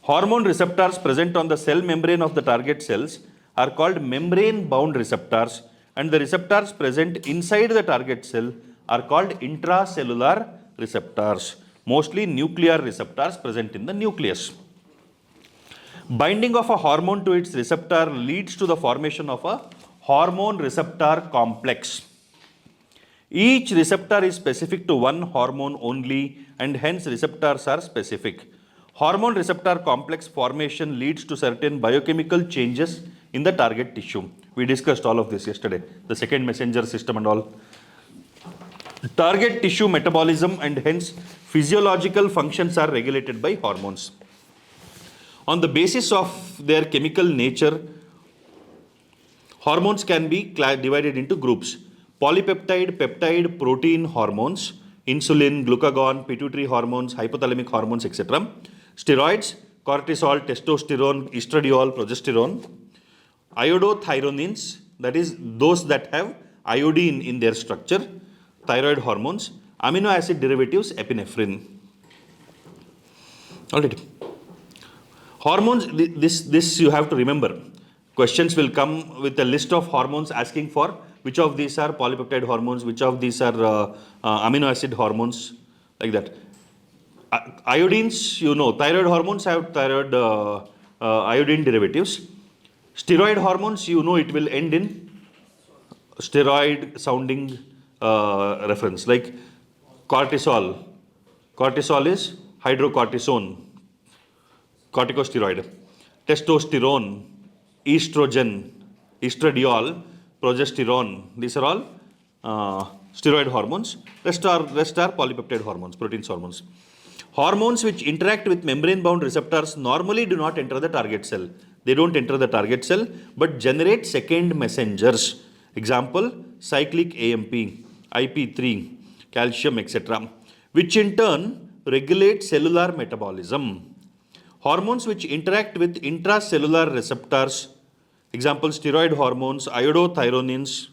D: Hormone receptors present on the cell membrane of the target cells are called membrane-bound receptors, and the receptors present inside the target cell are called intracellular receptors, mostly nuclear receptors present in the nucleus. Binding of a hormone to its receptor leads to the formation of a hormone receptor complex. Each receptor is specific to one hormone only, and hence receptors are specific. Hormone receptor complex formation leads to certain biochemical changes in the target tissue. We discussed all of this yesterday, the second messenger system and all. Target tissue metabolism and hence physiological functions are regulated by hormones. On the basis of their chemical nature, hormones can be divided into groups. Polypeptide, peptide, protein hormones, insulin, glucagon, pituitary hormones, hypothalamic hormones, etc. Steroids, cortisol, testosterone, estradiol, progesterone. Iodothyronins, that is those that have iodine in their structure, thyroid hormones. Amino acid derivatives, epinephrine. Alright. Hormones, this you have to remember. Questions will come with a list of hormones asking for which of these are polypeptide hormones, which of these are amino acid hormones, like that. Iodines, you know, thyroid hormones have thyroid iodine derivatives. Steroid hormones, you know, it will end in steroid sounding reference, like cortisol. Cortisol is hydrocortisone, corticosteroid. Testosterone, estrogen, estradiol, progesterone. These are all steroid hormones. Rest are polypeptide hormones, proteins hormones. Hormones which interact with membrane-bound receptors normally do not enter the target cell. They don't enter the target cell but generate second messengers. Example, cyclic AMP, IP3, calcium, etc., which in turn regulate cellular metabolism. Hormones which interact with intracellular receptors, example, steroid hormones, iodothyronins,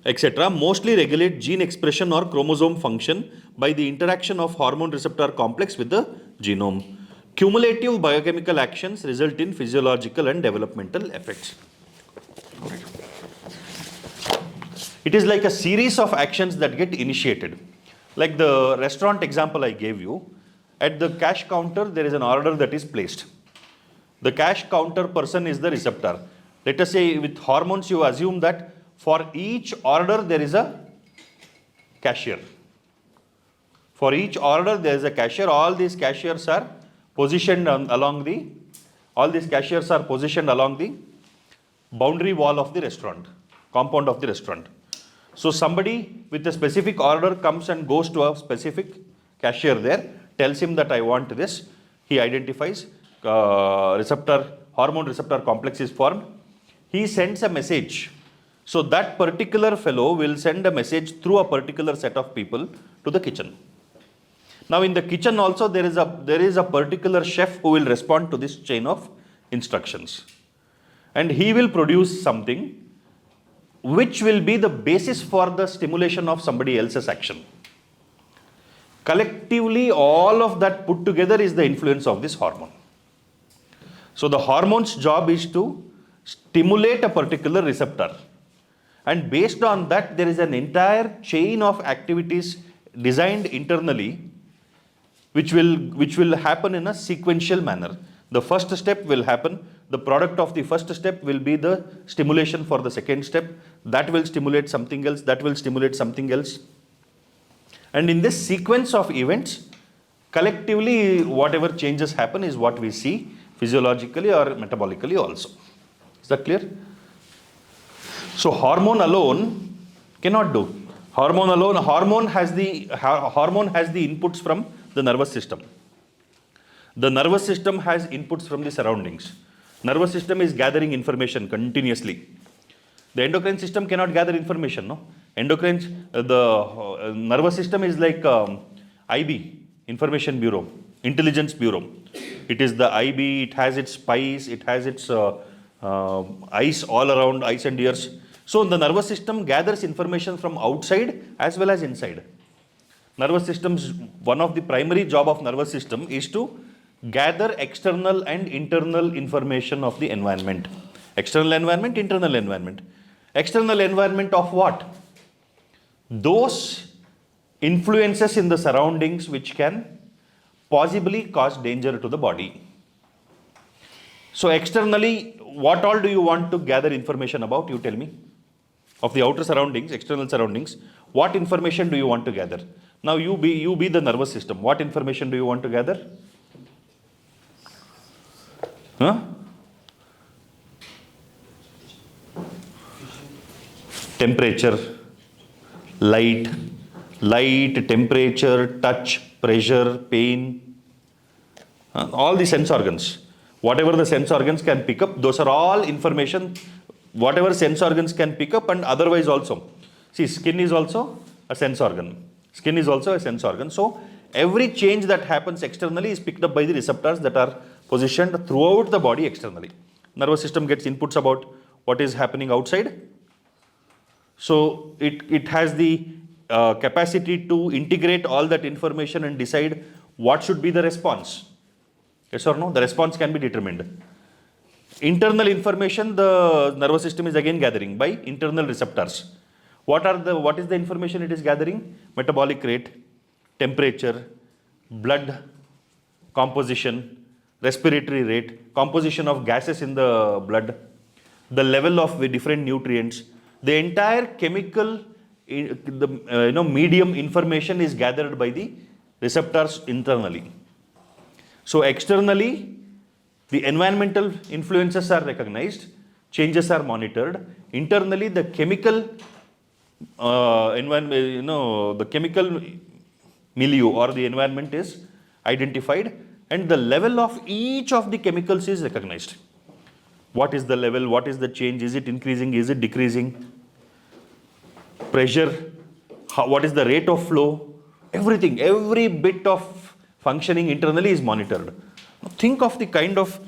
A: etc., mostly regulate gene expression or chromosome function by the interaction of hormone receptor complex with the genome. Cumulative biochemical actions result in physiological and developmental effects. It is like a series of actions that get initiated. Like the restaurant example I gave you, at the cash counter there is an order that is placed. The cash counter person is the receptor. Let us say with hormones you assume that for each order there is a cashier. For each order there is a cashier. All these cashiers are positioned along the boundary wall of the restaurant, compound of the restaurant. So somebody with a specific order comes and goes to a specific cashier there, tells him that I want this. He identifies, hormone receptor complex is formed. He sends a message. So that particular fellow will send a message through a particular set of people to the kitchen. Now in the kitchen also there is a particular chef who will respond to this chain of instructions. And he will produce something which will be the basis for the stimulation of somebody else's action. Collectively, all of that put together is the influence of this hormone. So the hormone's job is to stimulate a particular receptor. And based on that, there is an entire chain of activities designed internally which will happen in a sequential manner. The first step will happen. The product of the first step will be the stimulation for the second step. That will stimulate something else. That will stimulate something else. And in this sequence of events, collectively, whatever changes happen is what we see physiologically or metabolically also. Is that clear? So hormone alone cannot do. Hormone has the inputs from the nervous system. The nervous system has inputs from the surroundings. Nervous system is gathering information continuously. The endocrine system cannot gather information, no? The nervous system is like IB, Information Bureau, Intelligence Bureau. It is the IB, it has its spies, it has its eyes all around, eyes and ears. So the nervous system gathers information from outside as well as inside. Nervous system's, one of the primary job of nervous system is to gather external and internal information of the environment. External environment, internal environment. External environment of what? Those influences in the surroundings which can possibly cause danger to the body. So externally, what all do you want to gather information about? You tell me. Of the outer surroundings, external surroundings, what information do you want to gather? Now you be the nervous system. What information do you want to gather? Huh? Temperature, light, temperature, touch, pressure, pain, all the sense organs. Whatever the sense organs can pick up, those are all information, whatever sense organs can pick up, and otherwise also. See, skin is also a sense organ. Skin is also a sense organ. So every change that happens externally is picked up by the receptors that are positioned throughout the body externally. Nervous system gets inputs about what is happening outside. So it has the capacity to integrate all that information and decide what should be the response. Yes or no? The response can be determined. Internal information the nervous system is again gathering by internal receptors. What is the information it is gathering? Metabolic rate, temperature, blood composition, respiratory rate, composition of gases in the blood, the level of the different nutrients. The entire chemical medium information is gathered by the receptors internally. So externally, the environmental influences are recognized, changes are monitored. Internally, the chemical the chemical milieu or the environment is identified, and the level of each of the chemicals is recognized. What is the level? What is the change? Is it increasing? Is it decreasing? Pressure? What is the rate of flow? Everything, every bit of functioning internally is monitored. Now think of the kind of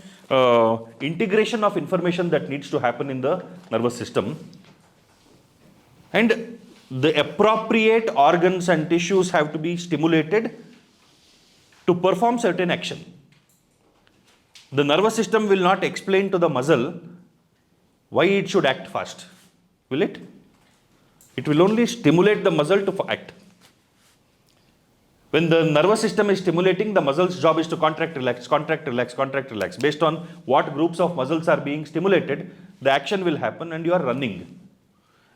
A: integration of information that needs to happen in the nervous system.
D: And the appropriate organs and tissues have to be stimulated to perform certain action. The nervous system will not explain to the muscle why it should act fast, will it? It will only stimulate the muscle to act. When the nervous system is stimulating, the muscle's job is to contract, relax, contract, relax, contract, relax. Based on what groups of muscles are being stimulated, the action will happen and you are running.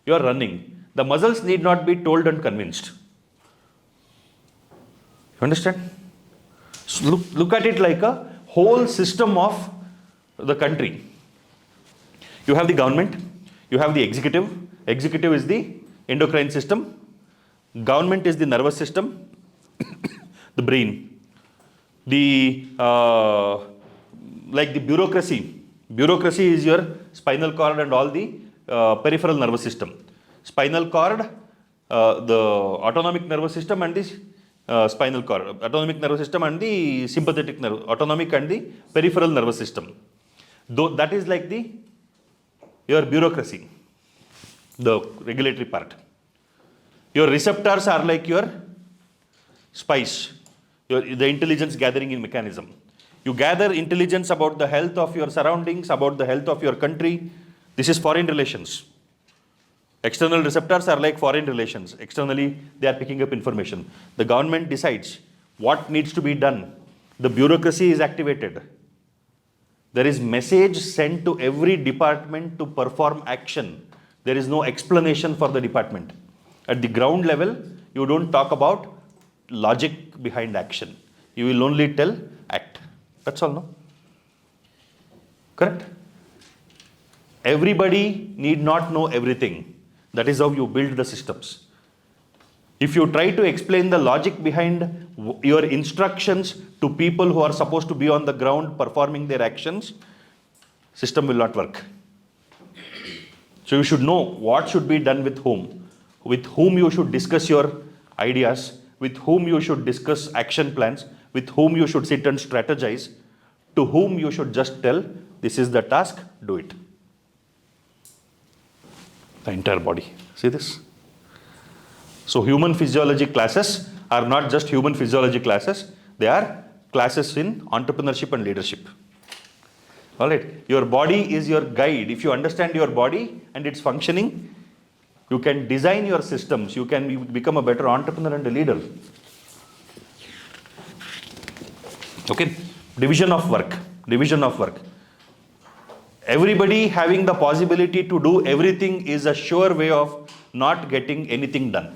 D: You are running. The muscles need not be told and convinced. You understand? So look at it like a whole system of the country. You have the government, you have the executive. Executive is the endocrine system. Government is the nervous system. The brain, like the bureaucracy. Bureaucracy is your spinal cord and all the peripheral nervous system. Spinal cord, the autonomic nervous system and the spinal cord. Autonomic nervous system and the sympathetic nerve. Autonomic and the peripheral nervous system. Though that is like your bureaucracy, the regulatory part. Your receptors are like your spice, the intelligence gathering in mechanism. You gather intelligence about the health of your surroundings, about the health of your country. This is foreign relations. External receptors are like foreign relations. Externally, they are picking up information. The government decides what needs to be done. The bureaucracy is activated. There is message sent to every department to perform action. There is no explanation for the department. At the ground level, you don't talk about logic behind action. You will only tell act. That's all, no? Correct? Everybody need not know everything. That is how you build the systems. If you try to explain the logic behind your instructions to people who are supposed to be on the ground performing their actions, system will not work. So you should know what should be done with whom you should discuss your ideas, with whom you should discuss action plans, with whom you should sit and strategize, to whom you should just tell, this is the task, do it. The entire body. See this? So human physiology classes are not just human physiology classes, they are classes in entrepreneurship and leadership. Alright, your body is your guide. If you understand your body and its functioning, you can design your systems, you can become a better entrepreneur and a leader. Okay, division of work. Everybody having the possibility to do everything is a sure way of not getting anything done.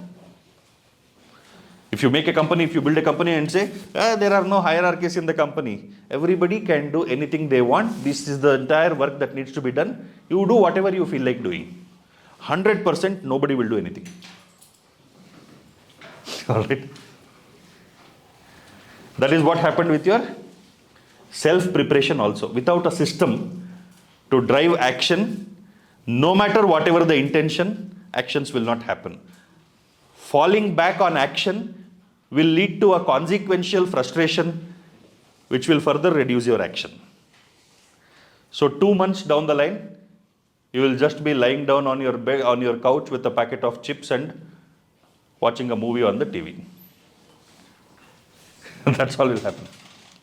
D: If you make a company, if you build a company and say, there are no hierarchies in the company, everybody can do anything they want, this is the entire work that needs to be done, you do whatever you feel like doing. 100% nobody will do anything. Alright? That is what happened with your self-preparation also. Without a system to drive action, no matter whatever the intention, actions will not happen. Falling back on action will lead to a consequential frustration which will further reduce your action. So 2 months down the line, you will just be lying down on your bed, on your couch with a packet of chips and watching a movie on the TV. That's all will happen.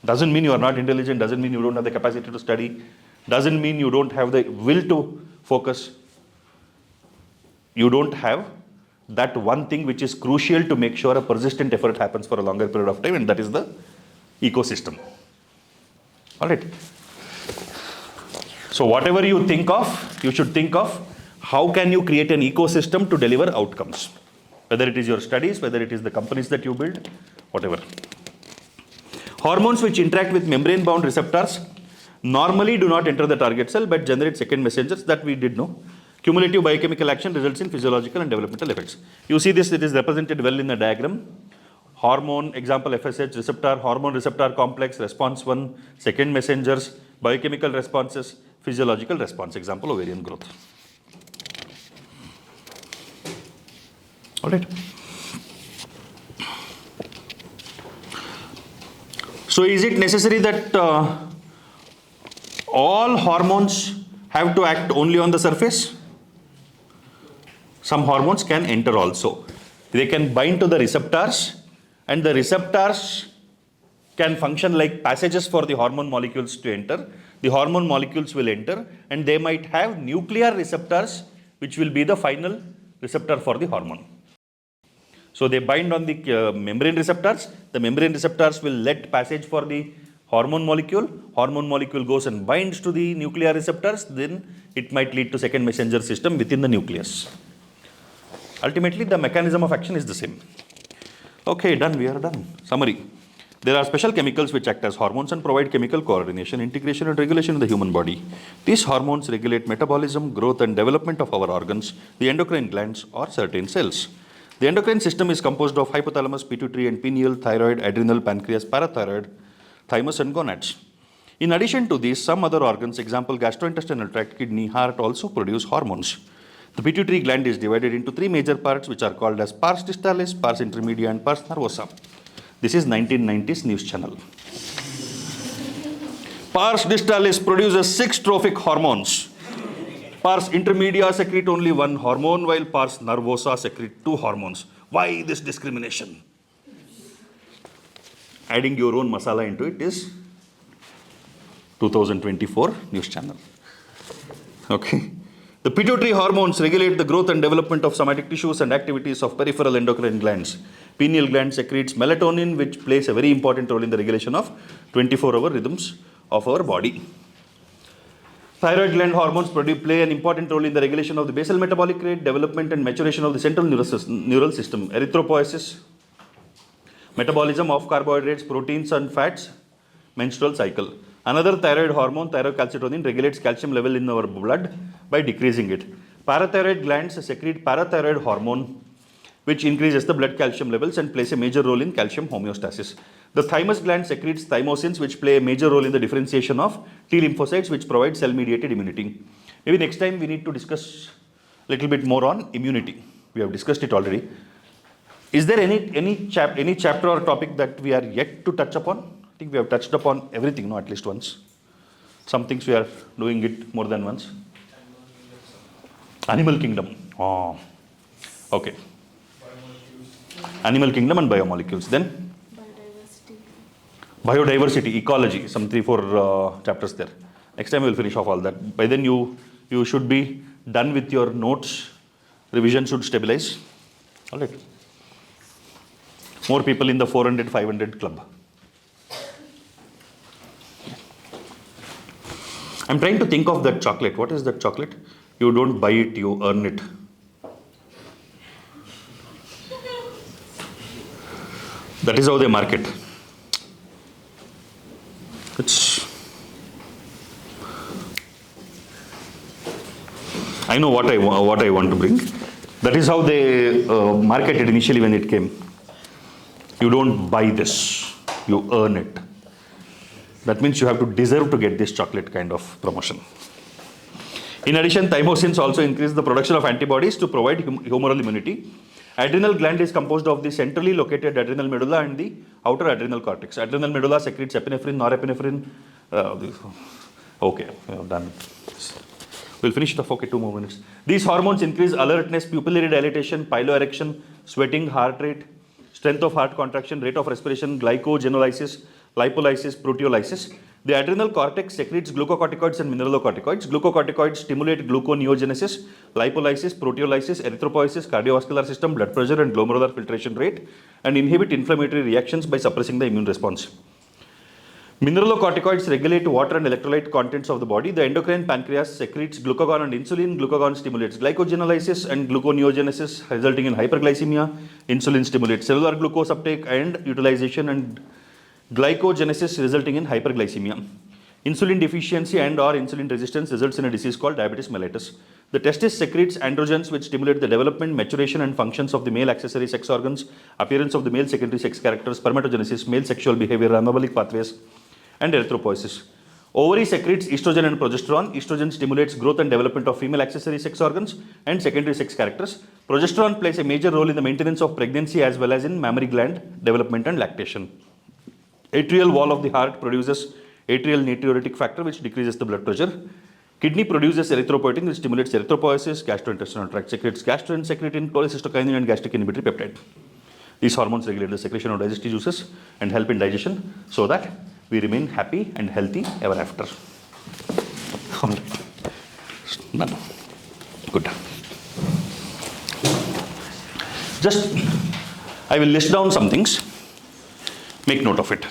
D: Doesn't mean you are not intelligent, doesn't mean you don't have the capacity to study, doesn't mean you don't have the will to focus. You don't have that one thing which is crucial to make sure a persistent effort happens for a longer period of time, and that is the ecosystem. Alright. So whatever you think of, you should think of how can you create an ecosystem to deliver outcomes. Whether it is your studies, whether it is the companies that you build, whatever. Hormones which interact with membrane-bound receptors normally do not enter the target cell but generate second messengers, that we did know. Cumulative biochemical action results in physiological and developmental effects. You see this, it is represented well in the diagram. Hormone, example FSH, receptor, hormone receptor complex, response 1, second messengers, biochemical responses, physiological response, example ovarian growth. Alright. So is it necessary that all hormones have to act only on the surface? some hormones can enter also. They can bind to the receptors, and the receptors can function like passages for the hormone molecules to enter. The hormone molecules will enter, and they might have nuclear receptors, which will be the final receptor for the hormone. So they bind on the membrane receptors. The membrane receptors will let passage for the hormone molecule. Hormone molecule goes and binds to the nuclear receptors. Then it might lead to second messenger system within the nucleus. Ultimately, the mechanism of action is the same. Okay, done. We are done. Summary. There are special chemicals which act as hormones and provide chemical coordination, integration and regulation in the human body. These hormones regulate metabolism, growth and development of our organs, the endocrine glands or certain cells. The endocrine system is composed of hypothalamus, pituitary and pineal, thyroid, adrenal, pancreas, parathyroid, thymus and gonads. In addition to these, some other organs, example gastrointestinal tract, kidney, heart also produce hormones. The pituitary gland is divided into three major parts which are called as pars distalis, pars intermedia and pars nervosa. This is 1990s news channel. Pars distalis produces 6 trophic hormones. Pars intermedia secrete only 1 hormone, while pars nervosa secrete 2 hormones. Why this discrimination? Adding your own masala into it is 2024 news channel. Okay. The pituitary hormones regulate the growth and development of somatic tissues and activities of peripheral endocrine glands. Pineal gland secretes melatonin, which plays a very important role in the regulation of 24-hour rhythms of our body. Thyroid gland hormones play an important role in the regulation of the basal metabolic rate, development and maturation of the central neural system. Erythropoiesis, metabolism of carbohydrates, proteins and fats, menstrual cycle. Another thyroid hormone, thyrocalcitonin, regulates calcium level in our blood by decreasing it. Parathyroid glands secrete parathyroid hormone, which increases the blood calcium levels and plays a major role in calcium homeostasis. The thymus gland secretes thymosins, which play a major role in the differentiation of T lymphocytes, which provide cell-mediated immunity. Maybe next time we need to discuss a little bit more on immunity. We have discussed it already. Is there any chapter or topic that we are yet to touch upon? I think we have touched upon everything, no, at least once. Some things we are doing it more than once. Animal kingdom. Oh, okay. Animal kingdom and biomolecules. Then biodiversity, ecology, some 3-4 chapters there. Next time we will finish off all that. By then you should be done with your notes. Revision should stabilize. All right. More people in the 400-500 club. I'm trying to think of that chocolate. What is that chocolate? You don't buy it, you earn it. That is how they market. I know what I want to bring. That is how they marketed initially when it came. You don't buy this, you earn it. That means you have to deserve to get this chocolate kind of promotion. In addition, thymosins also increase the production of antibodies to provide humoral immunity. Adrenal gland is composed of the centrally located adrenal medulla and the outer adrenal cortex. Adrenal medulla secretes epinephrine, norepinephrine. Okay, we have done it. We'll finish it off. Okay, 2 more minutes. These hormones increase alertness, pupillary dilatation, piloerection, sweating, heart rate, strength of heart contraction, rate of respiration, glycogenolysis, lipolysis, proteolysis. The adrenal cortex secretes glucocorticoids and mineralocorticoids. Glucocorticoids stimulate gluconeogenesis, lipolysis, proteolysis, erythropoiesis, cardiovascular system, blood pressure and glomerular filtration rate, and inhibit inflammatory reactions by suppressing the immune response. Mineralocorticoids regulate water and electrolyte contents of the body. The endocrine pancreas secretes glucagon and insulin. Glucagon stimulates glycogenolysis and gluconeogenesis, resulting in hyperglycemia. Insulin stimulates cellular glucose uptake and utilization, and glycogenesis resulting in hyperglycemia. Insulin deficiency and or insulin resistance results in a disease called diabetes mellitus. The testis secretes androgens which stimulate the development, maturation and functions of the male accessory sex organs, appearance of the male secondary sex characters, spermatogenesis, male sexual behavior, anabolic pathways, and erythropoiesis. Ovary secretes estrogen and progesterone. Estrogen stimulates growth and development of female accessory sex organs and secondary sex characters. Progesterone plays a major role in the maintenance of pregnancy as well as in mammary gland development and lactation. Atrial wall of the heart produces atrial natriuretic factor which decreases the blood pressure. Kidney produces erythropoietin, which stimulates erythropoiesis. Gastrointestinal tract secretes gastrin, secretin, cholecystokinin, and gastric inhibitory peptide. These hormones regulate the secretion of digestive juices and help in digestion so that we remain happy and healthy ever after. All right. None. Good. Just, I will list down some things. Make note of it.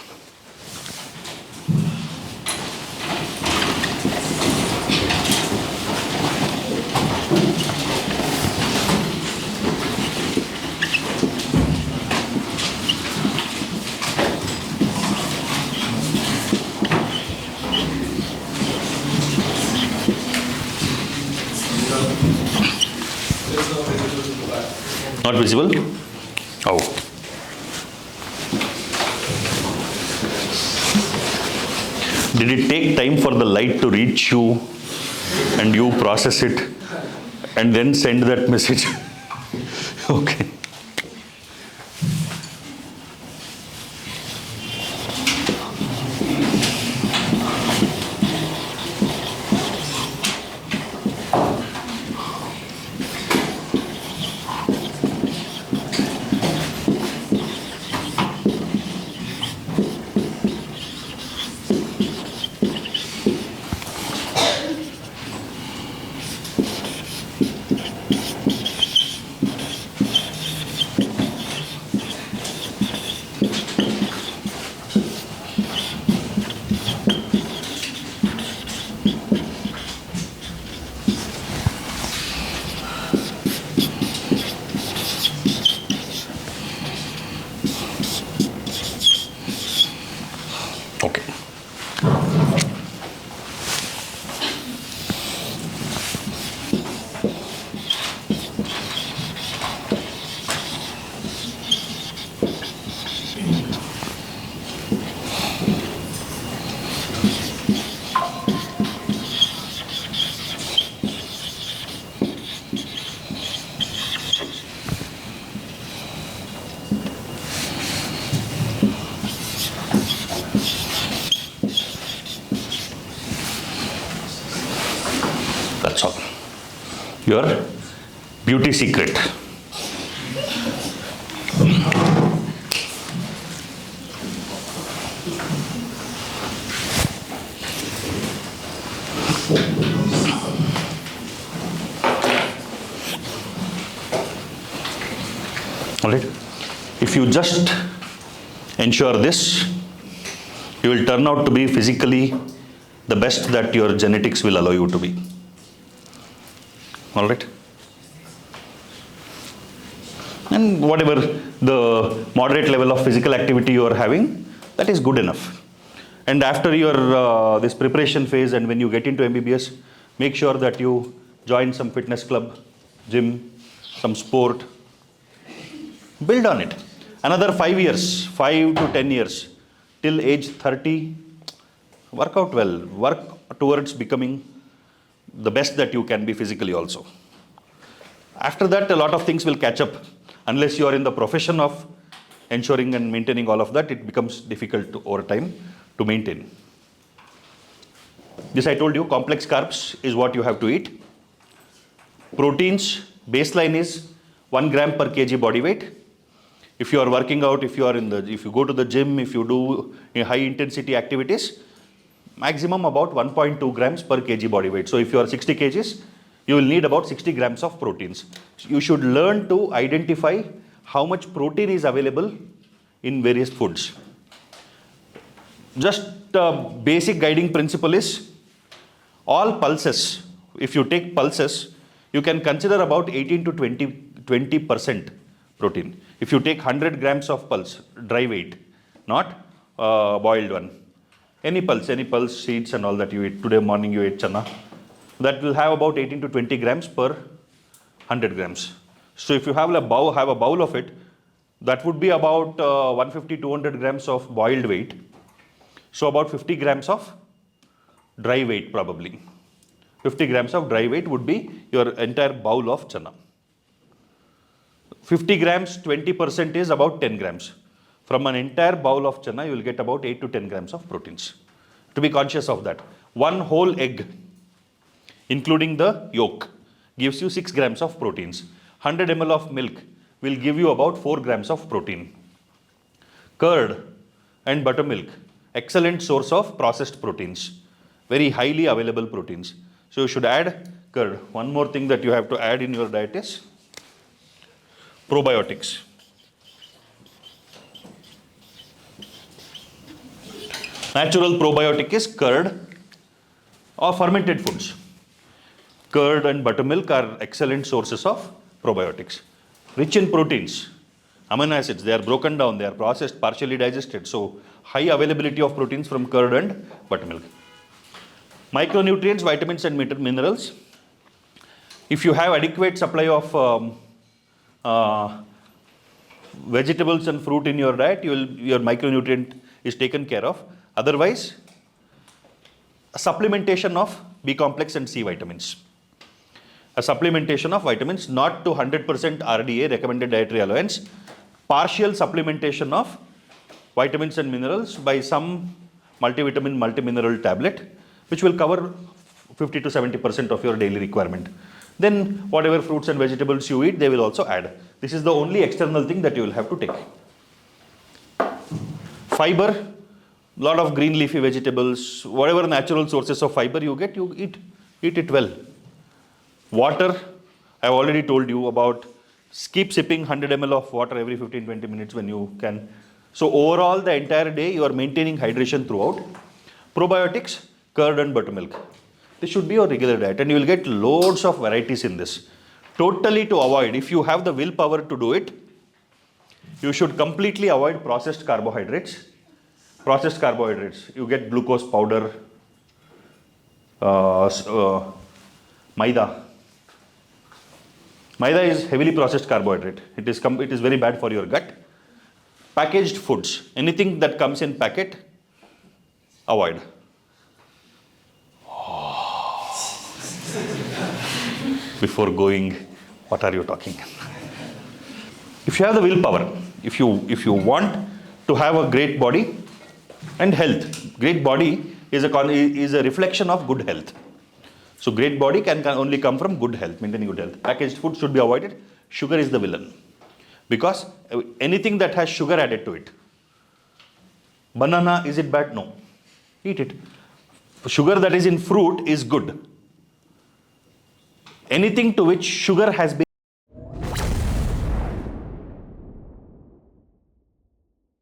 D: Not visible? Oh. Did it take time for the light to reach you and you process it and then send that message? Okay. Okay. That's all. Your beauty secret. All right. If you just ensure this, you will turn out to be physically the best that your genetics will allow you to be. All right. And whatever the moderate level of physical activity you are having, that is good enough. And after your this preparation phase and when you get into MBBS, make sure that you join some fitness club, gym, some sport. Build on it. Another 5 years, 5 to 10 years, till age 30, work out well. Work towards becoming the best that you can be physically also. After that, a lot of things will catch up. Unless you are in the profession of ensuring and maintaining all of that, it becomes difficult over time to maintain. This I told you, complex carbs is what you have to eat. Proteins, baseline is 1 gram per kg body weight. If you are working out, if you go to the gym, if you do high intensity activities, maximum about 1.2 grams per kg body weight. So if you are 60 kgs, you will need about 60 grams of proteins. You should learn to identify how much protein is available in various foods. Just basic guiding principle is all pulses. If you take pulses, you can consider about 18 to 20% protein. If you take 100 grams of pulse, dry weight, not boiled one. Any pulse, seeds and all that you eat. Today morning you ate chana. That will have about 18 to 20 grams per 100 grams. So if you have a bowl of it, that would be about 150-200 grams of boiled weight. So about 50 grams of dry weight probably. 50 grams of dry weight would be your entire bowl of chana. 50 grams, 20% is about 10 grams. From an entire bowl of chana, you will get about 8 to 10 grams of proteins. To be conscious of that. One whole egg. including the yolk, gives you 6 grams of proteins. 100 ml of milk will give you about 4 grams of protein. Curd and buttermilk, excellent source of processed proteins, very highly available proteins. So you should add curd. One more thing that you have to add in your diet is probiotics. Natural probiotic is curd or fermented foods. Curd and buttermilk are excellent sources of probiotics. Rich in proteins, amino acids, they are broken down, they are processed, partially digested. So high availability of proteins from curd and buttermilk. Micronutrients, vitamins and minerals. If you have adequate supply of vegetables and fruit in your diet, your micronutrient is taken care of. Otherwise, a supplementation of B complex and C vitamins. A supplementation of vitamins, not to 100% RDA, recommended dietary allowance, partial supplementation of vitamins and minerals by some multivitamin, multimineral tablet, which will cover 50 to 70% of your daily requirement. Then whatever fruits and vegetables you eat, they will also add. This is the only external thing that you will have to take. Fiber, lot of green leafy vegetables, whatever natural sources of fiber you get, you eat it well. Water, I have already told you about, keep sipping 100 ml of water every 15-20 minutes when you can. So overall, the entire day, you are maintaining hydration throughout. Probiotics, curd and buttermilk. This should be your regular diet and you will get loads of varieties in this. Totally to avoid, if you have the willpower to do it, you should completely avoid processed carbohydrates. Processed carbohydrates, you get glucose powder, maida. Maida is heavily processed carbohydrate. It is very bad for your gut. Packaged foods, anything that comes in packet, avoid. Before going, what are you talking? If you have the willpower, if you want to have a great body and health, great body is a reflection of good health. So great body can only come from good health, maintaining good health. Packaged food should be avoided. Sugar is the villain. Because anything that has sugar added to it. Banana, is it bad? No. Eat it. Sugar that is in fruit is good. Anything to which sugar has been